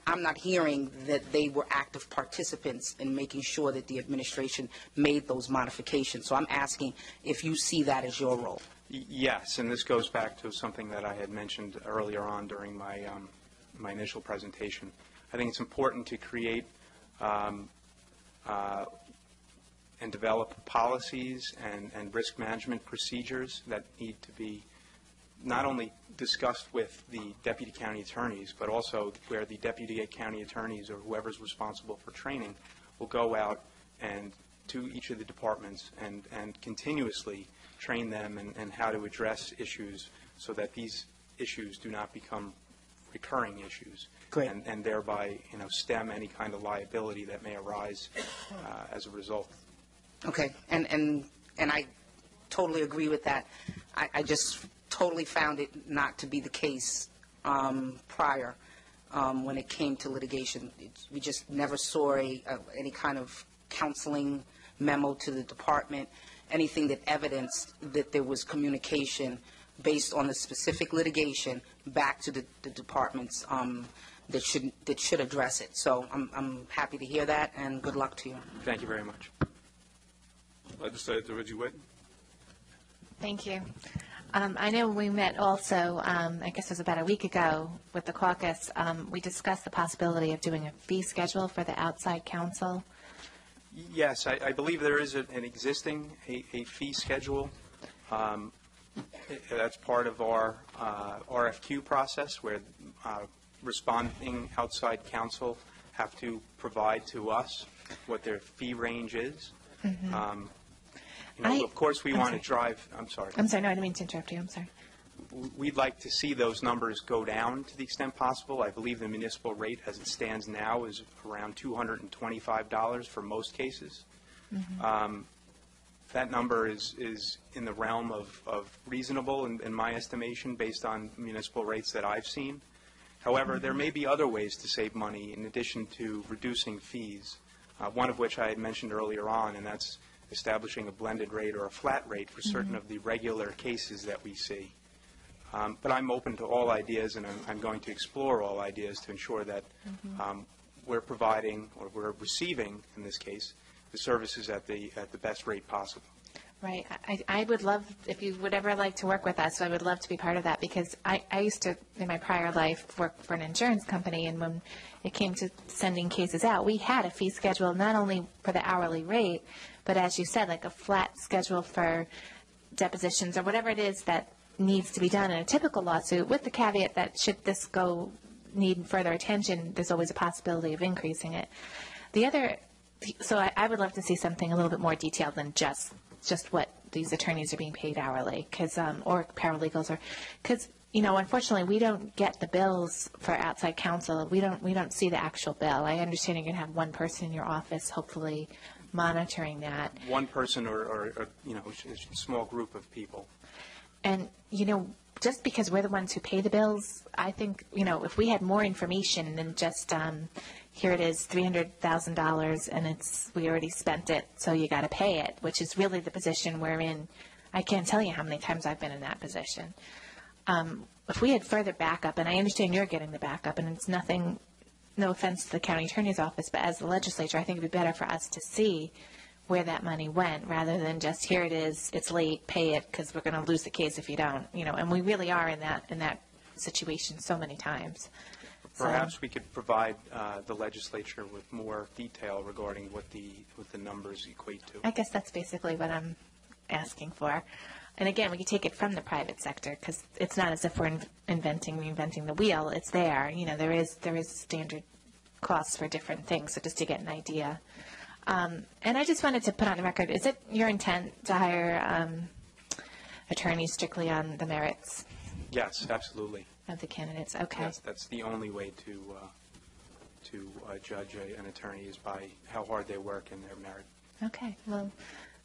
I'm not hearing that they were active participants in making sure that the administration made those modifications. So I'm asking if you see that as your role. Yes, and this goes back to something that I had mentioned earlier on during my my initial presentation. I think it's important to create and develop policies and risk management procedures that need to be not only discussed with the deputy county attorneys, but also where the deputy county attorneys or whoever's responsible for training will go out and to each of the departments and continuously train them and how to address issues so that these issues do not become recurring issues. Great. And thereby, stem any kind of liability that may arise as a result. Okay, and I totally agree with that. I just totally found it not to be the case prior when it came to litigation. We just never saw any kind of counseling memo to the department, anything that evidenced that there was communication based on the specific litigation back to the departments that should address it. So I'm happy to hear that, and good luck to you. Thank you very much. Legislator DeRiggi-Whitton. Thank you. I know we met also, I guess it was about a week ago with the caucus. We discussed the possibility of doing a fee schedule for the outside counsel. Yes, I believe there is an existing a fee schedule. That's part of our RFQ process, where responding outside counsel have to provide to us what their fee range is. Mm-hmm. Of course, we want to drive. I'm sorry. I'm sorry. No, I didn't mean to interrupt you. I'm sorry. We'd like to see those numbers go down to the extent possible. I believe the municipal rate as it stands now is around $225 for most cases. Mm-hmm. That number is in the realm of reasonable in my estimation based on municipal rates that I've seen. However, there may be other ways to save money in addition to reducing fees, one of which I had mentioned earlier on, and that's establishing a blended rate or a flat rate for certain of the regular cases that we see. But I'm open to all ideas, and I'm going to explore all ideas to ensure that we're providing, or we're receiving, in this case, the services at the best rate possible. Right. I would love, if you would ever like to work with us, I would love to be part of that, because I used to, in my prior life, work for an insurance company, and when it came to sending cases out, we had a fee schedule not only for the hourly rate, but as you said, like a flat schedule for depositions or whatever it is that needs to be done in a typical lawsuit, with the caveat that should this need further attention, there's always a possibility of increasing it. So I would love to see something a little bit more detailed than just what these attorneys are being paid hourly, or paralegals, because unfortunately we don't get the bills for outside counsel. We don't see the actual bill. I understand you're going to have one person in your office, hopefully monitoring that. One person or a small group of people. And just because we're the ones who pay the bills, I think if we had more information than just here it is, $300,000, and we already spent it, so you got to pay it, which is really the position we're in. I can't tell you how many times I've been in that position. If we had further backup, and I understand you're getting the backup, and it's nothing, no offense to the county attorney's office, but as the legislature, I think it would be better for us to see where that money went, rather than just here it is, it's late, pay it, because we're going to lose the case if you don't. And we really are in that situation so many times. Perhaps we could provide the legislature with more detail regarding what the numbers equate to. I guess that's basically what I'm asking for. And again, we could take it from the private sector, because it's not as if we're reinventing the wheel. It's there. There is standard costs for different things. So just to get an idea. And I just wanted to put on the record: is it your intent to hire attorneys strictly on the merits? Yes, absolutely. Of the candidates, okay. Yes, that's the only way to judge an attorney, is by how hard they work and their merit. Okay. Well,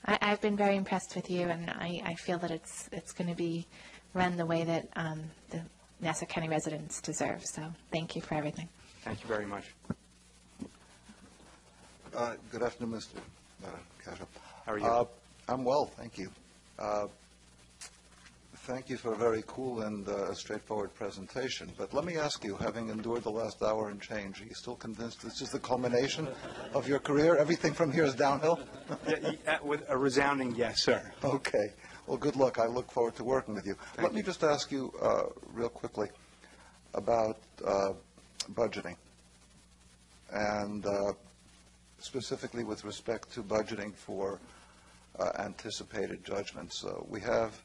I've been very impressed with you, and I feel that it's going to be run the way that the Nassau County residents deserve. So thank you for everything. Thank you very much. Good afternoon, Mr. Cashel. How are you? I'm well, thank you. Thank you for a very cool and straightforward presentation. But let me ask you, having endured the last hour and change, are you still convinced this is the culmination of your career? Everything from here is downhill? With a resounding yes, sir. Okay. Well, good luck. I look forward to working with you. Let me just ask you real quickly about budgeting, and specifically with respect to budgeting for anticipated judgments. We have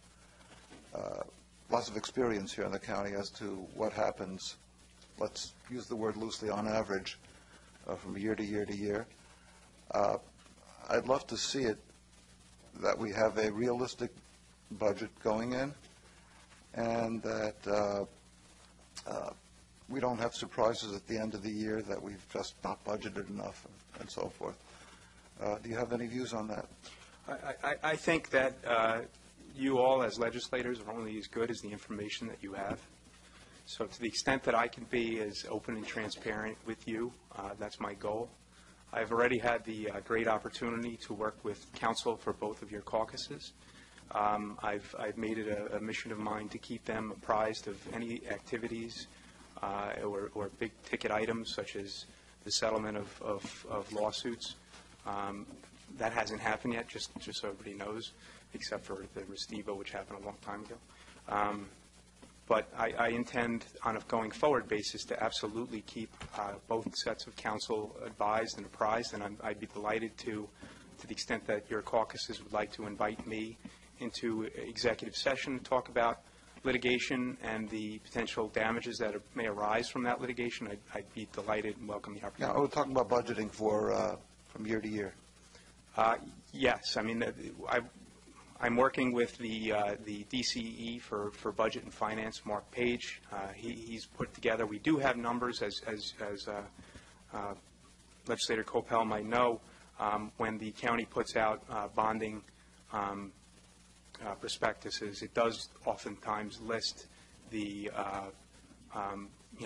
lots of experience here in the county as to what happens, let's use the word loosely, on average, from year to year to year. I'd love to see it that we have a realistic budget going in, and that we don't have surprises at the end of the year that we've just not budgeted enough, and so forth. Do you have any views on that? I think that you all as legislators are only as good as the information that you have. So to the extent that I can be as open and transparent with you, that's my goal. I've already had the great opportunity to work with counsel for both of your caucuses. I've made it a mission of mine to keep them apprised of any activities or big ticket items such as the settlement of lawsuits. That hasn't happened yet, just so everybody knows, except for the Restivo, which happened a long time ago. But I intend, on a going-forward basis, to absolutely keep both sets of counsel advised and apprised, and I'd be delighted to the extent that your caucuses would like to invite me into executive session to talk about litigation and the potential damages that may arise from that litigation. I'd be delighted and welcome the opportunity. Yeah, we're talking about budgeting for from year to year. Yes, I mean, I'm working with the DCE for Budget and Finance, Mark Page. He's put together. We do have numbers, as Legislator Coppell might know. When the county puts out bonding prospectuses, it does oftentimes list the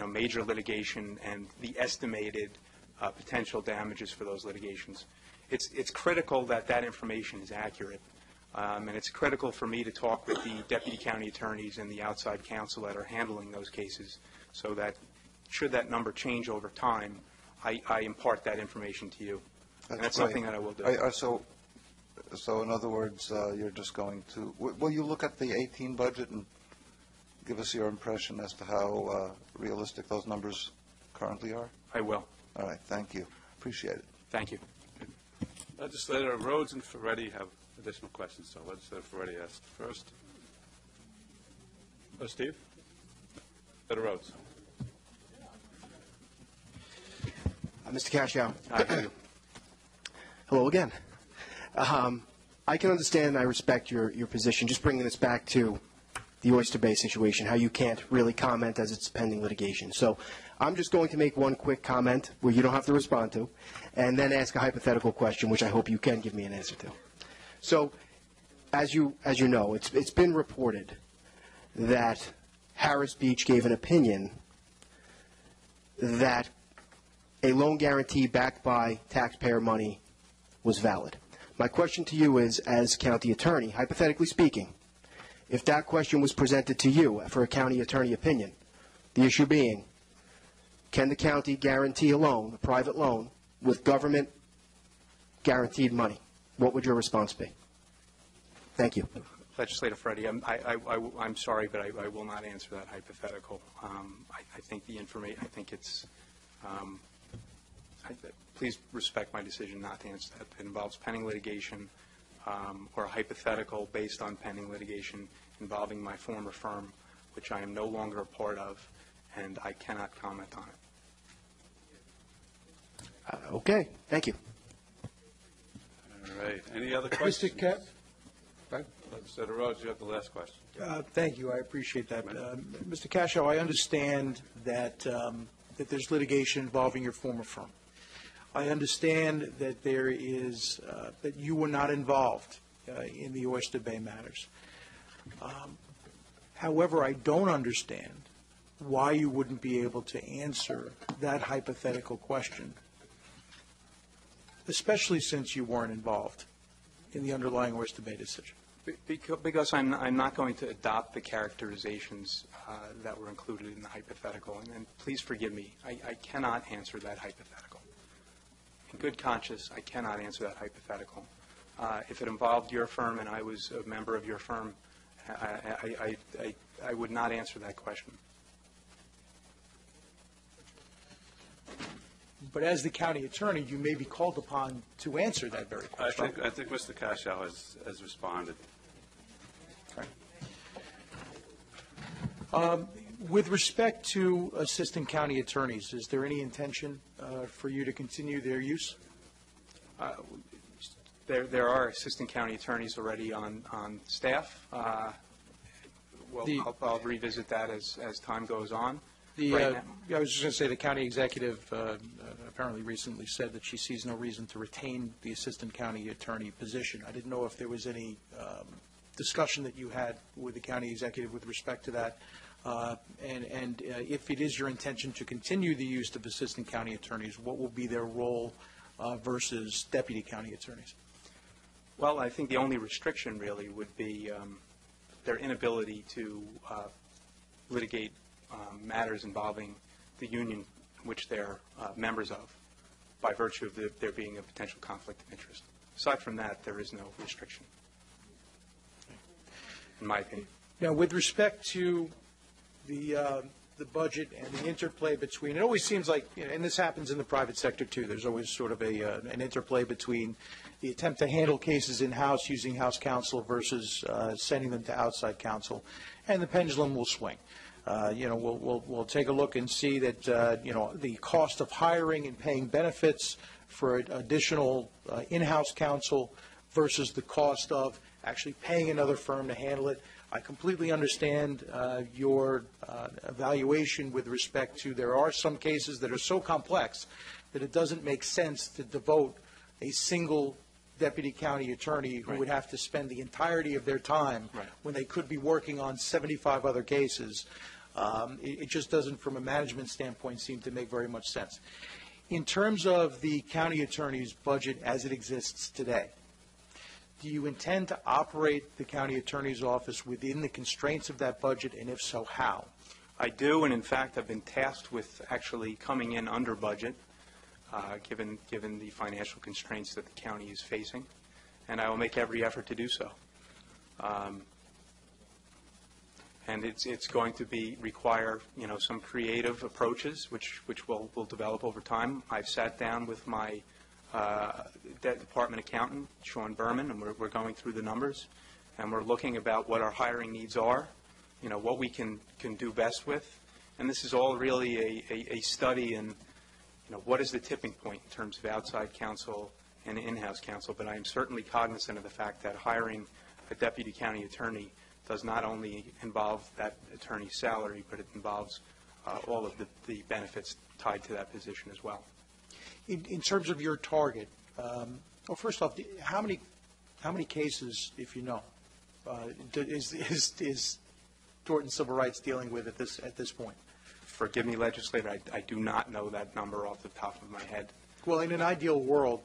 major litigation and the estimated potential damages for those litigations. It's critical that that information is accurate, and it's critical for me to talk with the deputy county attorneys and the outside counsel that are handling those cases, so that should that number change over time, I impart that information to you. And that's something that I will do. So in other words, you're just going to, will you look at the 18 budget and give us your impression as to how realistic those numbers currently are? I will. All right, thank you. Appreciate it. Thank you. Legislator Rhodes and Ferretti have additional questions, so Legislator Ferretti asked first. Steve? Legislator Rhodes. Mr. Cascio. Hi. Hello again. I can understand and I respect your position. Just bringing this back to the Oyster Bay situation, how you can't really comment as it's pending litigation. So I'm just going to make one quick comment where you don't have to respond to, and then ask a hypothetical question, which I hope you can give me an answer to. So as you know, it's been reported that Harris Beach gave an opinion that a loan guarantee backed by taxpayer money was valid. My question to you is, as county attorney, hypothetically speaking, if that question was presented to you for a county attorney opinion, the issue being, can the county guarantee a loan, a private loan, with government guaranteed money? What would your response be? Thank you. Legislator Ferretti, I'm sorry, but I will not answer that hypothetical. I think the information, I think it's, please respect my decision not to answer that. It involves pending litigation or a hypothetical based on pending litigation involving my former firm, which I am no longer a part of, and I cannot comment on it. Okay. Thank you. All right. Any other questions? Legislator Rhodes, you have the last question. Thank you. I appreciate that. Mr. Cascio, I understand that that there's litigation involving your former firm. I understand that there is that you were not involved in the Oyster Bay matters. However, I don't understand why you wouldn't be able to answer that hypothetical question, especially since you weren't involved in the underlying Oyster Bay decision. Because I'm not going to adopt the characterizations that were included in the hypothetical. And please forgive me, I cannot answer that hypothetical. In good conscience, I cannot answer that hypothetical. If it involved your firm and I was a member of your firm, I would not answer that question. But as the county attorney, you may be called upon to answer that very question. I think Mr. Cascio has responded. With respect to assistant county attorneys, is there any intention for you to continue their use? There are assistant county attorneys already on staff. I'll revisit that as time goes on. I was just going to say the county executive apparently recently said that she sees no reason to retain the assistant county attorney position. I didn't know if there was any discussion that you had with the county executive with respect to that. And if it is your intention to continue the use of assistant county attorneys, what will be their role versus deputy county attorneys? Well, I think the only restriction really would be their inability to litigate matters involving the union which they're members of by virtue of there being a potential conflict of interest. Aside from that, there is no restriction, in my opinion. Now, with respect to the budget and the interplay between, it always seems like, and this happens in the private sector too, there's always sort of an interplay between the attempt to handle cases in-house using house counsel versus sending them to outside counsel, and the pendulum will swing. We'll take a look and see that, the cost of hiring and paying benefits for additional in-house counsel versus the cost of actually paying another firm to handle it. I completely understand your evaluation with respect to there are some cases that are so complex that it doesn't make sense to devote a single deputy county attorney who would have to spend the entirety of their time when they could be working on 75 other cases. It just doesn't, from a management standpoint, seem to make very much sense. In terms of the county attorney's budget as it exists today, do you intend to operate the county attorney's office within the constraints of that budget, and if so, how? I do, and in fact, I've been tasked with actually coming in under budget, given the financial constraints that the county is facing, and I will make every effort to do so. And it's going to require some creative approaches, which we'll develop over time. I've sat down with my department accountant, Sean Berman, and we're going through the numbers, and we're looking about what our hiring needs are, what we can do best with, and this is all really a study in what is the tipping point in terms of outside counsel and in-house counsel. But I am certainly cognizant of the fact that hiring a deputy county attorney does not only involve that attorney's salary, but it involves all of the benefits tied to that position as well. In terms of your target, well, first off, how many cases, if you know, is Thornton Civil Rights dealing with at this point? Forgive me, legislator, I do not know that number off the top of my head. Well, in an ideal world,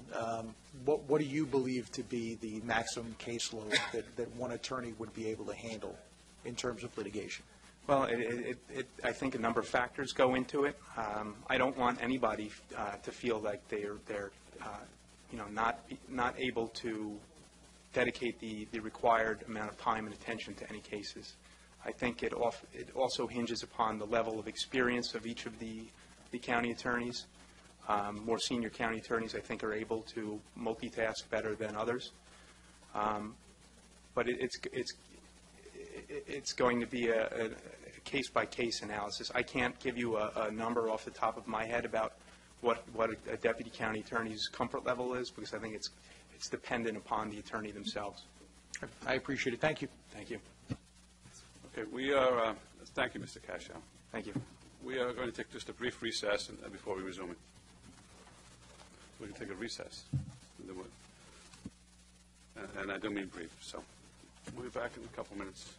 what do you believe to be the maximum caseload that one attorney would be able to handle in terms of litigation? Well, I think a number of factors go into it. I don't want anybody to feel like they're not able to dedicate the required amount of time and attention to any cases. I think it also hinges upon the level of experience of each of the county attorneys. More senior county attorneys, I think, are able to multitask better than others. But it's going to be a case-by-case analysis. I can't give you a number off the top of my head about what a deputy county attorney's comfort level is, because I think it's dependent upon the attorney themselves. I appreciate it. Thank you. Thank you. Okay, we are, thank you, Mr. Cascio. Thank you. We are going to take just a brief recess before we resume it. We can take a recess. And I do mean brief, so we'll be back in a couple minutes.